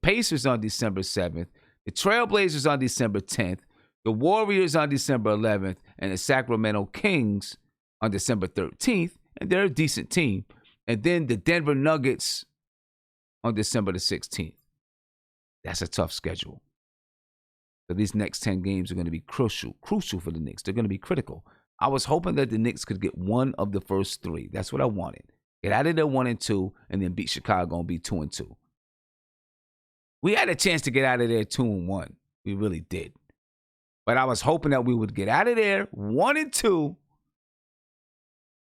Pacers on December 7th, the Trailblazers on December 10th, the Warriors on December 11th, and the Sacramento Kings on December 13th, and they're a decent team. And then the Denver Nuggets on December the 16th. That's a tough schedule. So these next 10 games are going to be crucial for the Knicks. They're going to be critical. I was hoping that the Knicks could get one of the first three. That's what I wanted. Get out of there 1-2, and then beat Chicago and be 2-2. We had a chance to get out of there 2-1. We really did. But I was hoping that we would get out of there 1-2,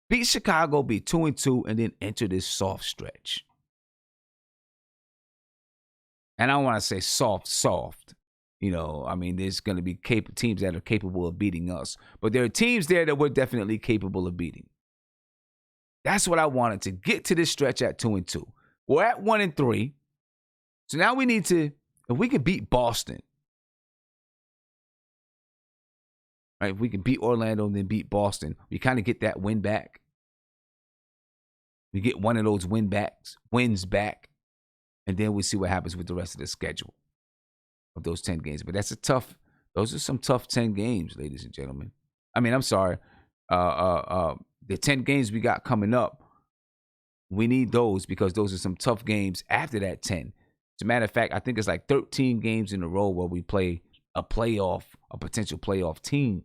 beat Chicago, be 2-2, and then enter this soft stretch. And I don't want to say soft. You know, I mean, there's going to be teams that are capable of beating us. But there are teams there that we're definitely capable of beating. That's what I wanted, to get to this stretch at 2-2. We're at 1-3. So now we need to, if we can beat Boston, right? If we can beat Orlando and then beat Boston, we kind of get that win back. We get one of those wins back. And then we see what happens with the rest of the schedule of those 10 games. But those are some tough 10 games, ladies and gentlemen. I mean, I'm sorry. The 10 games we got coming up, we need those because those are some tough games after that 10. As a matter of fact, I think it's like 13 games in a row where we play a potential playoff team.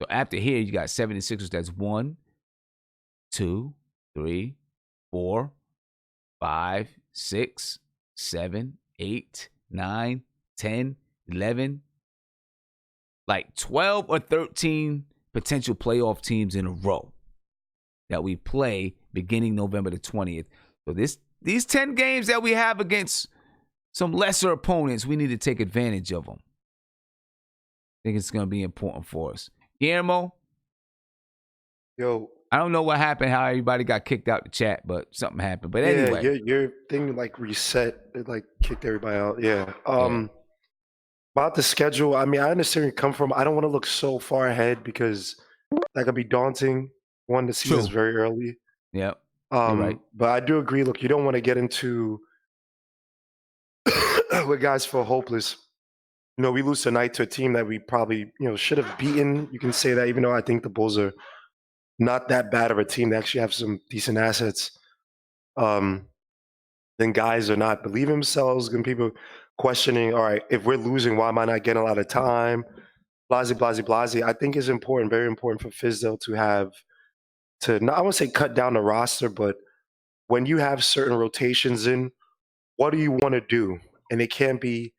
So after here, you got 76ers. That's 1, 2, 3, 4, 5, 6, 7, 8, 9, 10, 11. Like 12 or 13 potential playoff teams in a row that we play beginning November the 20th. So these 10 games that we have against some lesser opponents, we need to take advantage of them. I think it's going to be important for us. Guillermo? Yo. I don't know what happened, how everybody got kicked out the chat, but something happened. But anyway. Yeah, your thing like reset. It like kicked everybody out. Yeah. About the schedule, I mean, I understand where you come from. I don't want to look so far ahead because that could be daunting. One, the season's very early. Yep. You're right. But I do agree. Look, you don't want to get into where guys feel hopeless. You know, we lose tonight to a team that we probably, should have beaten. You can say that, even though I think the Bulls are not that bad of a team. They actually have some decent assets. Then guys are not believing themselves. And people questioning, all right, if we're losing, why am I not getting a lot of time? Blase. I think it's important, very important for Fizdale not, I won't say cut down the roster, but when you have certain rotations in, what do you want to do? And it can't be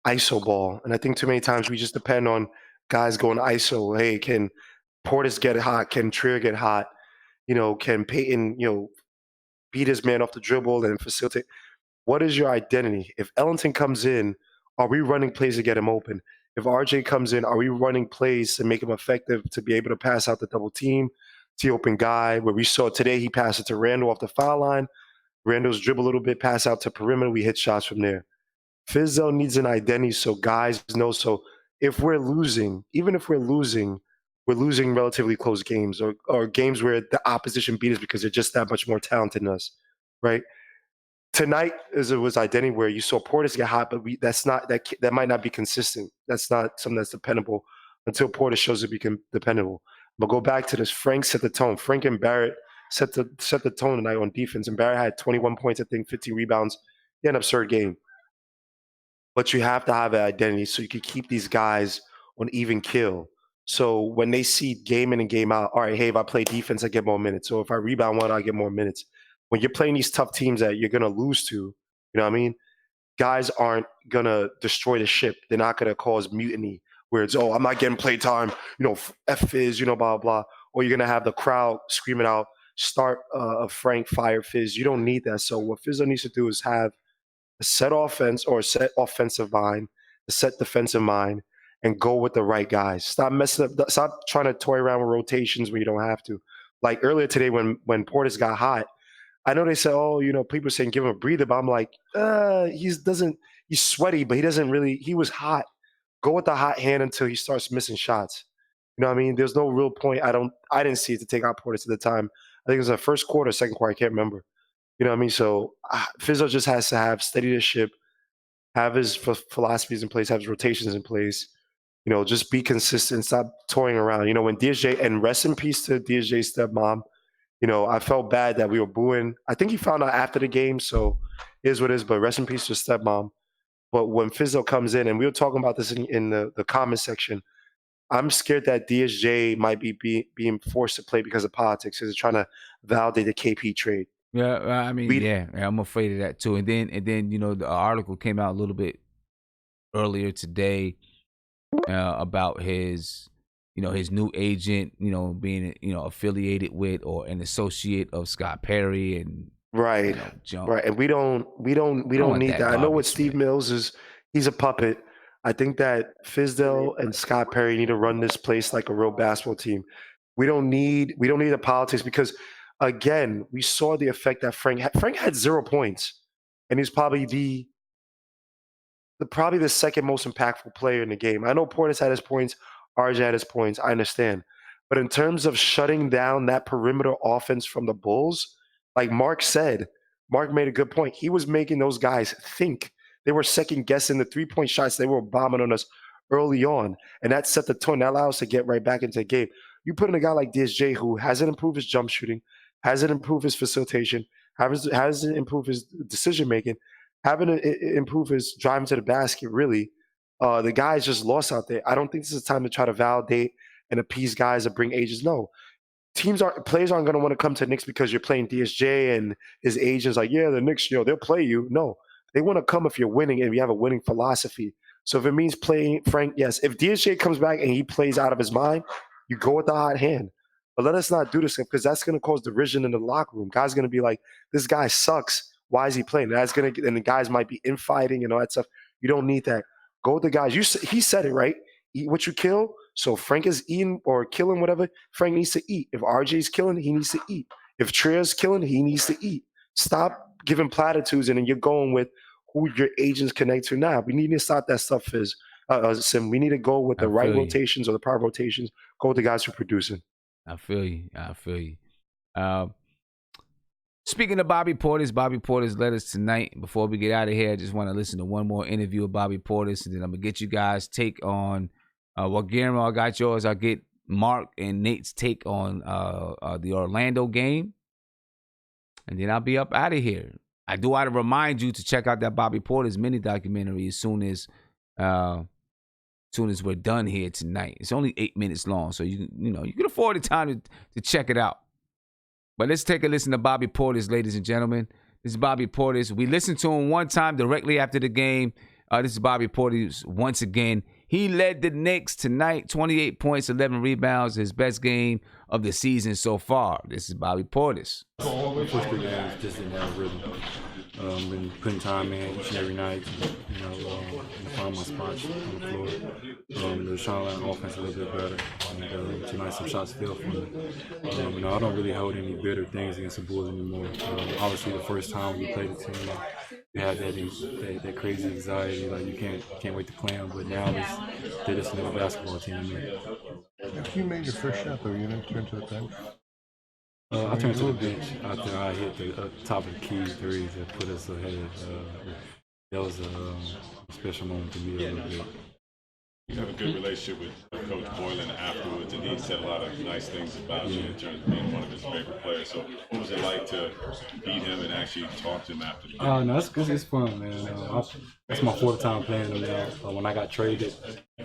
ISO ball. And I think too many times we just depend on guys going ISO. Hey, can Portis get hot? Can Trier get hot? Can Peyton, beat his man off the dribble and facilitate. What is your identity? If Ellington comes in, are we running plays to get him open? If RJ comes in, are we running plays to make him effective to be able to pass out the double team to the open guy? Where we saw today, he passed it to Randle off the foul line. Randle's dribble a little bit, pass out to perimeter. We hit shots from there. Fizdale needs an identity so guys know. So if we're losing, even if we're losing relatively close games or games where the opposition beat us because they're just that much more talented than us, right? Tonight it was identity where you saw Portis get hot, but that might not be consistent. That's not something that's dependable until Portis shows to be dependable. But go back to this. Frank set the tone. Frank and Barrett set the tone tonight on defense. And Barrett had 21 points, I think, 15 rebounds. He had an absurd game. But you have to have an identity so you can keep these guys on even kill. So when they see game in and game out, all right, hey, if I play defense, I get more minutes. So if I rebound one, I get more minutes. When you're playing these tough teams that you're going to lose to, you know what I mean? Guys aren't going to destroy the ship. They're not going to cause mutiny where it's, I'm not getting play time, F Fizz, blah, blah, blah. Or you're going to have the crowd screaming out, start of Frank, fire Fizz. You don't need that. So what Fizdale needs to do is have a set offense or a set offensive mind, a set defensive mind, and go with the right guys. Stop messing up. Stop trying to toy around with rotations when you don't have to. Like earlier today when Portis got hot, I know they said, people saying give him a breather, but I'm like, he's sweaty, but he was hot. Go with the hot hand until he starts missing shots. You know what I mean? There's no real point. I didn't see it to take out Portis at the time. I think it was the first quarter, second quarter, I can't remember. You know what I mean? So Fizdale just has to have steady the ship, have his philosophies in place, have his rotations in place. Just be consistent, stop toying around. When DSJ, and rest in peace to DSJ's stepmom, I felt bad that we were booing. I think he found out after the game, so it is what it is, but rest in peace to his stepmom. But when Fizdale comes in, and we were talking about this in the comment section, I'm scared that DSJ might be being forced to play because of politics, because they're trying to validate the KP trade. Yeah, I mean, I'm afraid of that too. And then the article came out a little bit earlier today about his new agent, being affiliated with or an associate of Scott Perry and right, right. And we don't need that. I know what Steve Mills is. He's a puppet. I think that Fizdale and Scott Perry need to run this place like a real basketball team. We don't need the politics because, again, we saw the effect that Frank had 0 points, and he's probably the second most impactful player in the game. I know Portis had his points, RJ had his points, I understand. But in terms of shutting down that perimeter offense from the Bulls, like Mark made a good point. He was making those guys think. They were second-guessing the three-point shots they were bombing on us early on, and that set the tone. That allowed us to get right back into the game. You put in a guy like DSJ who hasn't improved his jump shooting, hasn't improved his facilitation, hasn't improved his decision-making, haven't improved his driving to the basket, really. The guy's just lost out there. I don't think this is time to try to validate and appease guys that bring agents. No. Players aren't going to want to come to Knicks because you're playing DSJ and his agent's like, yeah, the Knicks, they'll play you. No. They want to come if you're winning and you have a winning philosophy. So if it means playing Frank, yes. If DSJ comes back and he plays out of his mind, you go with the hot hand. But let us not do this because that's going to cause derision in the locker room. Guys going to be like, this guy sucks. Why is he playing? And the guys might be infighting and all that stuff. You don't need that. Go with the guys. He said it, right? Eat what you kill. So Frank is eating or killing whatever. Frank needs to eat. If RJ's killing, he needs to eat. If Tria's killing, he needs to eat. Stop giving platitudes and then you're going with who your agents connect to now. We need to stop that stuff, Fizz. Sim. We need to go with the right rotations or the proper rotations. Go with the guys who are producing. I feel you. Speaking of Bobby Portis led us tonight. Before we get out of here, I just want to listen to one more interview of Bobby Portis, and then I'm going to get you guys' take on Guillermo, I got yours. I'll get Mark and Nate's take on the Orlando game, and then I'll be up out of here. I do want to remind you to check out that Bobby Portis mini documentary as soon as we're done here tonight. It's only 8 minutes long, so you can afford the time to check it out. But let's take a listen to Bobby Portis, ladies and gentlemen. This is Bobby Portis. We listened to him one time directly after the game. This is Bobby Portis once again. He led the Knicks tonight, 28 points, 11 rebounds, his best game of the season so far. This is Bobby Portis. The first 3 games just didn't have a rhythm. Been putting time in each and every night, to find my spots on the floor. They're trying to learn offense a little bit better. And, tonight, some shots fell for me. I don't really hold any bitter things against the Bulls anymore. Obviously, the first time we played the team, we had that crazy anxiety, like you can't wait to play them. But now they're just another basketball team to me. If you made your first shot, though, you didn't turn to the bench. I turned to the bench after I hit the top of the key threes that put us ahead. That was a special moment to me a little bit. You have a good relationship with Coach Boylan afterwards, and he said a lot of nice things about you in terms of being one of his favorite players. So what was it like to beat him and actually talk to him after the game? No, it's fun, man. That's my 4th time playing him now. When I got traded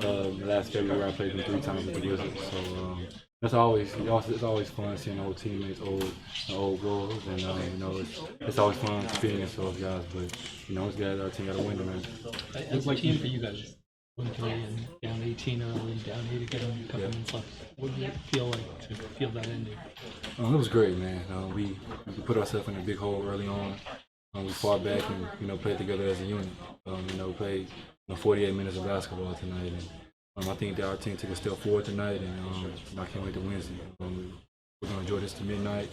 last February, I played him 3 times with the Wizards. So it's always fun seeing old teammates, old goals, and it's always fun competing against those guys. But it's glad our team got a win tonight. It's like team for you guys. 1-3 and down 18 early, down 8 again, a couple minutes left. What did it feel like to feel that ending? It was great, man. We put ourselves in a big hole early on. We fought back and played together as a unit. Played 48 minutes of basketball tonight, and I think that our team took a step forward tonight, and I can't wait to Wednesday. We're gonna enjoy this to midnight.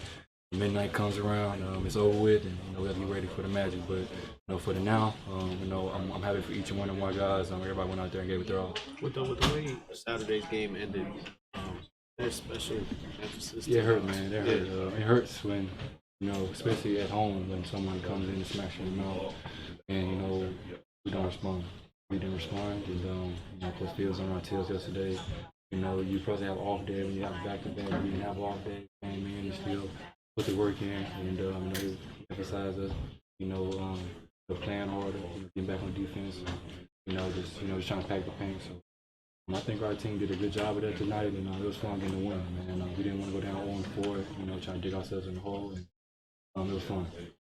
When midnight comes around, it's over with, and we have to get ready for the Magic. But for the now, I'm happy for each and one of my guys. Everybody went out there and gave it their all. With the way Saturday's game ended, there's special emphasis. Yeah, it hurt, man. It hurt. It hurts when especially at home when someone comes in and smacks you in the mouth, and we don't respond. We didn't respond, and Coach Fields on our tails yesterday. You probably have off day when you have back-to-back. We didn't have off day. Came in and still put the work in, and he emphasized us. Playing harder, getting back on defense, and just trying to pack the paint. So I think our team did a good job of that tonight, and it was fun getting the win, man. We didn't want to go down 0-4, trying to dig ourselves in the hole, and it was fun.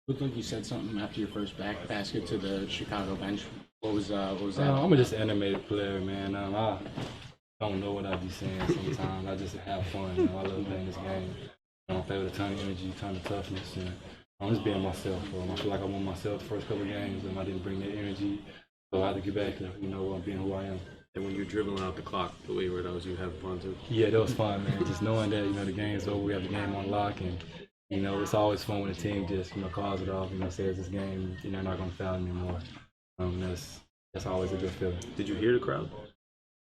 Looked like you said something after your first basket to the Chicago bench. What was that? I'm just an animated player, man. I don't know what I be saying sometimes. I just have fun. I love playing this game. I play with a ton of energy, a ton of toughness, and I'm just being myself. I feel like I won myself the first couple of games, and I didn't bring that energy, so I had to get back to being who I am. And when you're dribbling out the clock, the way where those, you have fun too. Yeah, that was fun, man. Just knowing that the game's over, we have the game on lock, and it's always fun when the team just calls it off. Says this game, not gonna foul anymore. That's always a good feeling. Did you hear the crowd?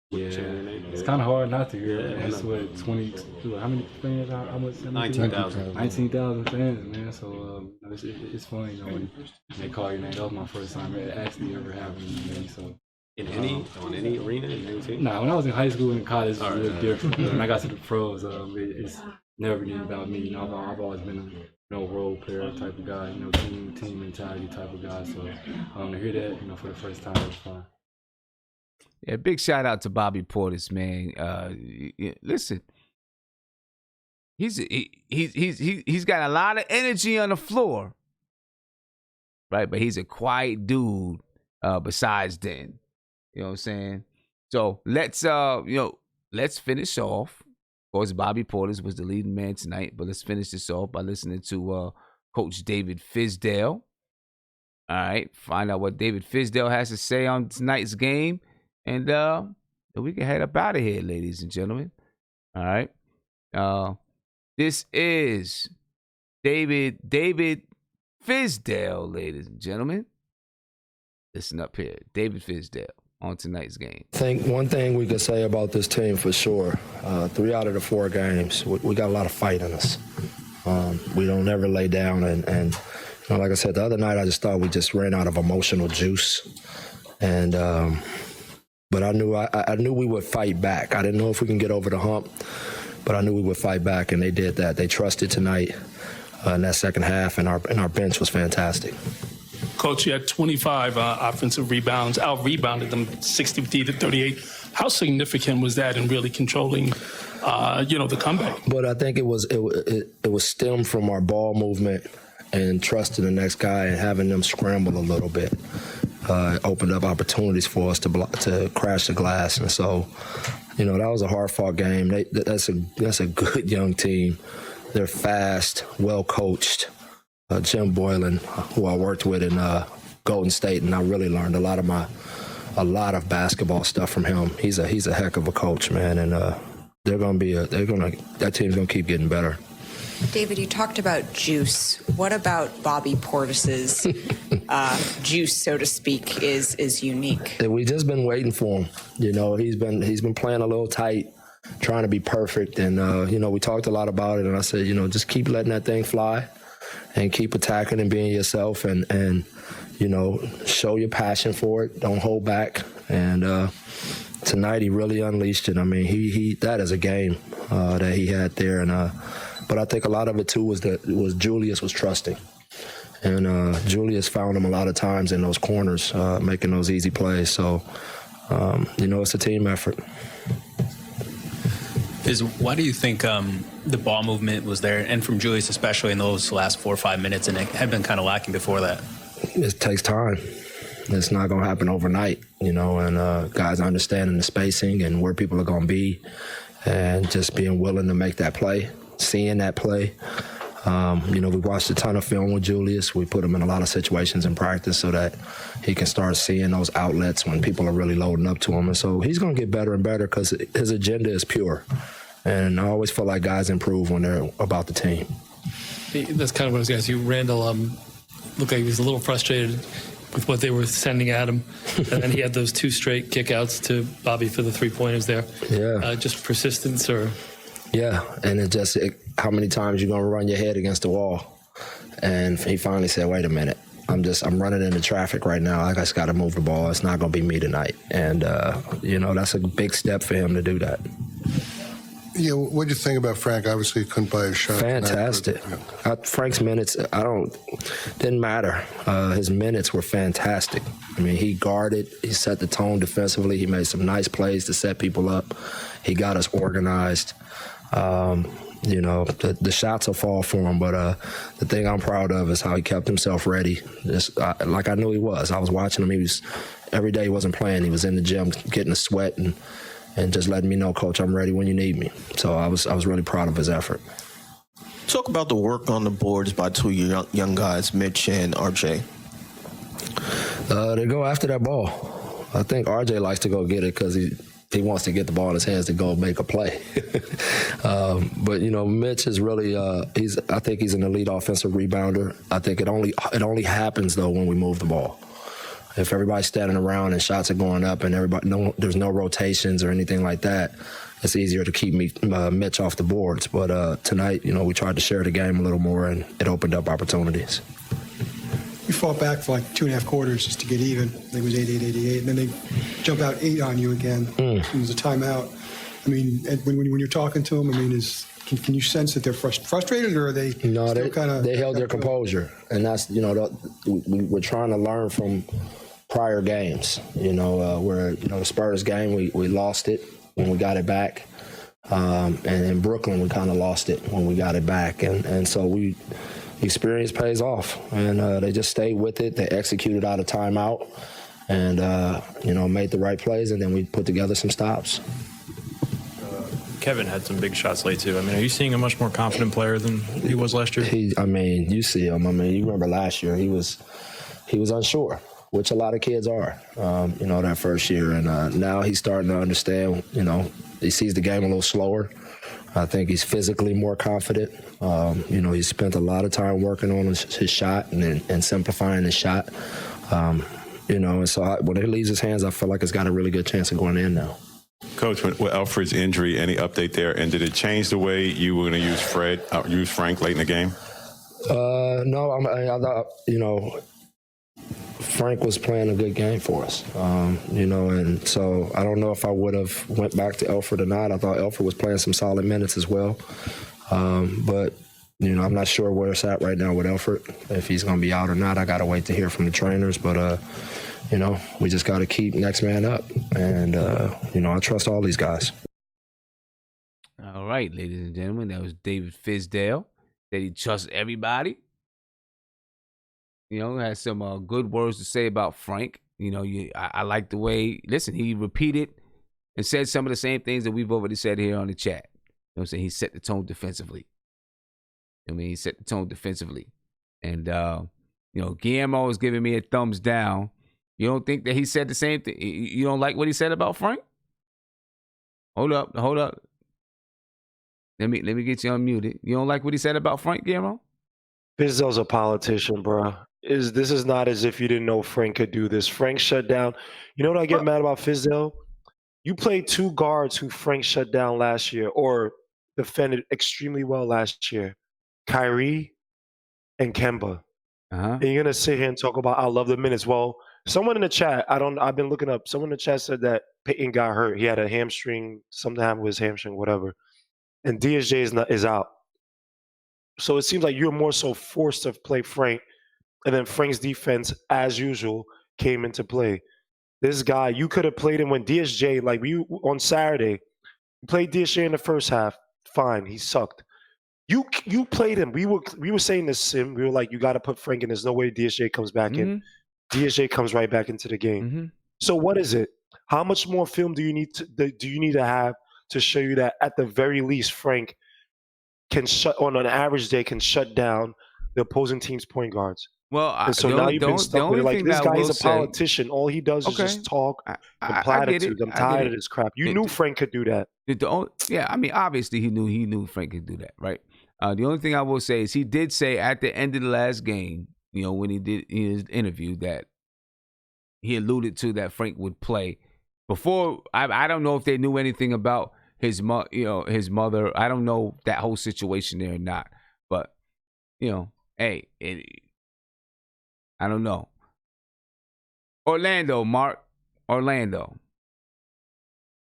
Yeah, it's kind of hard not to hear. Yeah, it's what 20. How many fans? How much? 19,000. 19,000 fans, man. So it's funny, when they call your name. That was my first time actually ever having me. So on any arena, in any team? Nah, when I was in high school and college, it was a little different. When I got to the pros, it's never been about me. I've always been a role player type of guy. Team mentality type of guy. So to hear that, for the first time, it was fun. Yeah, big shout out to Bobby Portis, man. Listen, he's got a lot of energy on the floor, right? But he's a quiet dude. Besides then, you know what I'm saying. So let's finish off. Of course, Bobby Portis was the leading man tonight, but let's finish this off by listening to Coach David Fizdale. All right, find out what David Fizdale has to say on tonight's game. And we can head up out of here, ladies and gentlemen. All right. This is David Fizdale, ladies and gentlemen. Listen up here. David Fizdale on tonight's game. I think one thing we can say about this team for sure, 3 out of the 4 games, we got a lot of fight in us. We don't ever lay down. And like I said, the other night I just thought we just ran out of emotional juice. And but I knew we would fight back. I didn't know if we can get over the hump, but I knew we would fight back, and they did that. They trusted tonight in that second half, and our bench was fantastic. Coach, you had 25 offensive rebounds, out-rebounded them 60-38. How significant was that in really controlling, the comeback? But I think it was stemmed from our ball movement and trusting the next guy and having them scramble a little bit. It opened up opportunities for us to crash the glass. And so, you know, that was a hard-fought game. That's a good young team. They're fast, well-coached. Jim Boylan, who I worked with in Golden State, and I really learned a lot of basketball stuff from him. He's a heck of a coach, man, and that team's gonna keep getting better. David, you talked about juice. What about Bobby Portis's juice, so to speak, is unique? We just been waiting for him. You know, he's been playing a little tight, trying to be perfect, and you know, we talked a lot about it. And I said, you know, just keep letting that thing fly, and keep attacking and being yourself, and you know, show your passion for it. Don't hold back. And tonight he really unleashed it. I mean, he that is a game that he had there, and. But I think a lot of it, too, was Julius was trusting. And Julius found him a lot of times in those corners, making those easy plays. So, you know, it's a team effort. Why do you think the ball movement was there, and from Julius especially in those last 4 or 5 minutes, and it had been kind of lacking before that? It takes time. It's not going to happen overnight, you know, and guys understanding the spacing and where people are going to be and just being willing to make that play. Seeing that play. You know, we watched a ton of film with Julius. We put him in a lot of situations in practice so that he can start seeing those outlets when people are really loading up to him. And so he's going to get better and better because his agenda is pure. And I always feel like guys improve when they're about the team. That's kind of what I was going to ask you. Randle looked like he was a little frustrated with what they were sending at him. And then he had those 2 straight kickouts to Bobby for the 3-pointers there. Yeah. Just persistence or... Yeah, and how many times you gonna run your head against the wall? And he finally said, "Wait a minute, I'm running into traffic right now. I just got to move the ball. It's not gonna be me tonight." And you know, that's a big step for him to do that. Yeah, what do you think about Frank? Obviously, he couldn't buy a shot. Fantastic. Frank's minutes, didn't matter. His minutes were fantastic. I mean, he guarded, he set the tone defensively. He made some nice plays to set people up. He got us organized. You know, the shots will fall for him, but the thing I'm proud of is how he kept himself ready. Just like I knew he was. I was watching him. Every day he wasn't playing. He was in the gym getting a sweat and just letting me know, Coach, I'm ready when you need me. So I was really proud of his effort. Talk about the work on the boards by 2 young guys, Mitch and RJ. They go after that ball. I think RJ likes to go get it because he wants to get the ball in his hands to go make a play. But, you know, Mitch is really, I think he's an elite offensive rebounder. I think it only happens, though, when we move the ball. If everybody's standing around and shots are going up and there's no rotations or anything like that, it's easier to keep Mitch off the boards. But tonight, you know, we tried to share the game a little more, and it opened up opportunities. You fought back for like 2.5 quarters just to get even. I think it was 88-88, and then they jump out 8 on you again. It was a timeout. I mean, when you're talking to them, I mean, can you sense that they're frustrated, or are they? No, they held their composure, and that's, you know, we're trying to learn from prior games. You know, where, you know, the Spurs game we lost it when we got it back, and in Brooklyn we kind of lost it when we got it back, and so experience pays off, and they just stayed with it. They executed out of timeout, and you know, made the right plays, and then we put together some stops. Kevin had some big shots late too. I mean, are you seeing a much more confident player than he was last year? I mean, you see him. I mean, you remember last year he was unsure, which a lot of kids are. You know, that first year, and now he's starting to understand. You know, he sees the game a little slower. I think he's physically more confident. You know, he spent a lot of time working on his shot and simplifying his shot. You know, and so when it leaves his hands, I feel like it's got a really good chance of going in now. Coach, with Alfred's injury, any update there? And did it change the way you were going to use Frank late in the game? No, I thought, you know, Frank was playing a good game for us, you know, and so I don't know if I would have went back to Alfred or not. I thought Alfred was playing some solid minutes as well, but, you know, I'm not sure where it's at right now with Alfred, if he's going to be out or not. I got to wait to hear from the trainers, but, you know, we just got to keep next man up, and, you know, I trust all these guys. All right, ladies and gentlemen, that was David Fizdale. That he trusts everybody. You know, has some good words to say about Frank. You know, I like the way, listen, he repeated and said some of the same things that we've already said here on the chat. You know what I'm saying? He set the tone defensively. I mean, he set the tone defensively. And, you know, Guillermo is giving me a thumbs down. You don't think that he said the same thing? You don't like what he said about Frank? Hold up. Let me get you unmuted. You don't like what he said about Frank, Guillermo? Fizdale's a politician, bro. This is not as if you didn't know Frank could do this. Frank shut down. You know what I get mad about Fizdale? You played 2 guards who Frank shut down last year or defended extremely well last year. Kyrie and Kemba. And you're gonna sit here and talk about I love the minutes. Well, someone in the chat, I've been looking up. Someone in the chat said that Peyton got hurt. He had a hamstring, something happened with his hamstring, whatever. And DSJ is out. So it seems like you're more so forced to play Frank, and then Frank's defense, as usual, came into play. This guy, you could have played him when DSJ, like on Saturday, you played DSJ in the first half. Fine, he sucked. You played him. We were saying this, Sim. We were like, you got to put Frank in. There's no way DSJ comes back in. DSJ comes right back into the game. So what is it? How much more film do you need to have to show you that at the very least Frank can on an average day can shut down the opposing team's point guards? Well, and so now you've been stuck with it. Like, this guy is a politician. All he does is just talk and platitudes. I'm tired of this crap. You knew Frank could do that. Yeah, I mean, obviously he knew Frank could do that, right? The only thing I will say is he did say at the end of the last game, you know, when he did his interview, that he alluded to that Frank would play. Before, I don't know if they knew anything about his mother. I don't know that whole situation there or not. But, you know, hey, I don't know. Orlando, Mark. Orlando.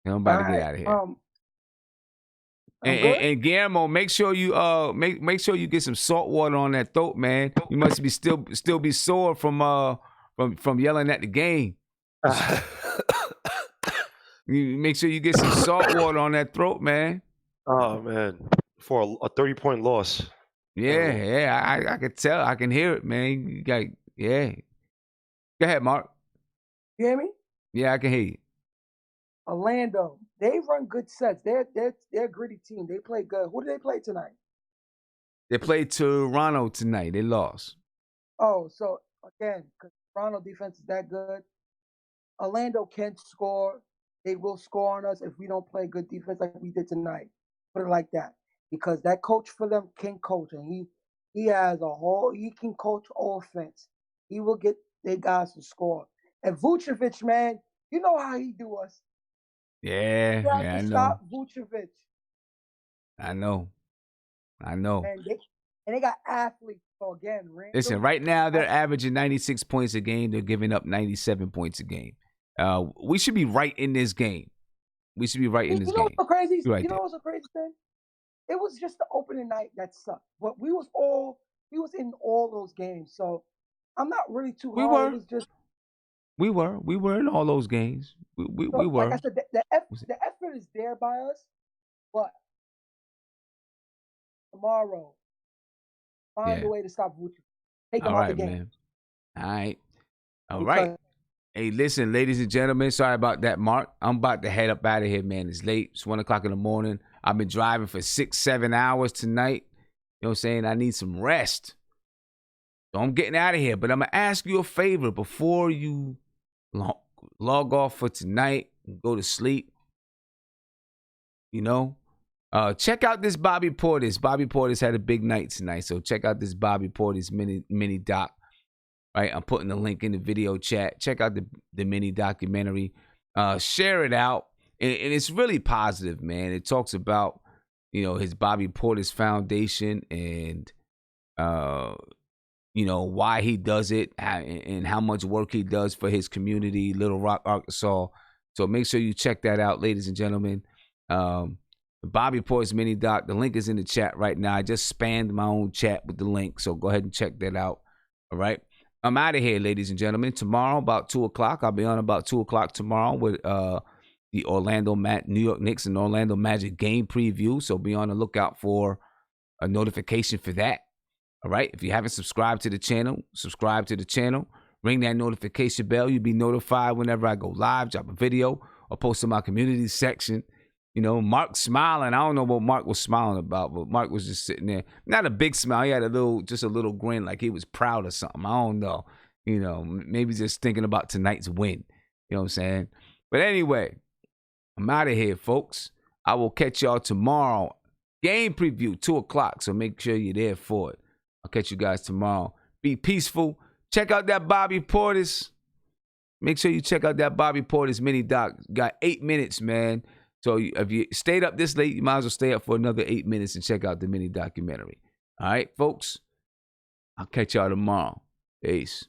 I'm about to get out of here. And Guillermo, make sure you make sure you get some salt water on that throat, man. You must be still be sore from yelling at the game. You make sure you get some salt water on that throat, man. Oh man, for a 30-point loss. Yeah, I can tell. I can hear it, man. You got, yeah. Go ahead, Mark. You hear me? Yeah, I can hear you. Orlando, they run good sets. They're a gritty team. They play good. Who do they play tonight? They played Toronto tonight. They lost. Oh, so again, because Toronto defense is that good, Orlando can score. They will score on us if we don't play good defense like we did tonight. Put it like that. Because that coach for them can coach, and he can coach offense. He will get their guys to score. And Vucevic, man, you know how he do us. Yeah, I know. Stop Vucevic. I know. And they got athletes. So again, Randle, listen, right now they're averaging 96 points a game. They're giving up 97 points a game. We should be right in this game. We should be right in this game. What's so crazy? Right, you know what's a crazy thing? It was just the opening night that sucked. But we was in all those games. So I'm not really too hard. It was just we were in all those games. We were. Like I said, the effort is there by us, but tomorrow, find a way to stop Vucevic. Take him out the game. Man. All right. All right. Hey, listen, ladies and gentlemen, sorry about that, Mark. I'm about to head up out of here, man. It's late. It's 1 o'clock in the morning. I've been driving for 6-7 hours tonight. You know what I'm saying? I need some rest. So I'm getting out of here. But I'm going to ask you a favor before you log off for tonight and go to sleep. You know? Check out this Bobby Portis. Bobby Portis had a big night tonight. So check out this Bobby Portis mini doc. Right, I'm putting the link in the video chat. Check out the mini documentary. Share it out, and it's really positive, man. It talks about, you know, his Bobby Portis Foundation and, you know, why he does it and how much work he does for his community, Little Rock, Arkansas. So make sure you check that out, ladies and gentlemen. The Bobby Portis mini doc. The link is in the chat right now. I just spammed my own chat with the link, so go ahead and check that out. All right. I'm out of here, ladies and gentlemen. Tomorrow, about 2 o'clock, I'll be on about 2 o'clock tomorrow with the New York Knicks and Orlando Magic game preview. So be on the lookout for a notification for that. All right. If you haven't subscribed to the channel, subscribe to the channel. Ring that notification bell. You'll be notified whenever I go live, drop a video, or post in my community section. You know, Mark smiling. I don't know what Mark was smiling about, but Mark was just sitting there. Not a big smile. He had just a little grin like he was proud of something. I don't know. You know, maybe just thinking about tonight's win. You know what I'm saying? But anyway, I'm out of here, folks. I will catch y'all tomorrow. Game preview, 2 o'clock, so make sure you're there for it. I'll catch you guys tomorrow. Be peaceful. Check out that Bobby Portis. Make sure you check out that Bobby Portis mini doc. Got 8 minutes, man. So if you stayed up this late, you might as well stay up for another 8 minutes and check out the mini documentary. All right, folks? I'll catch y'all tomorrow. Peace.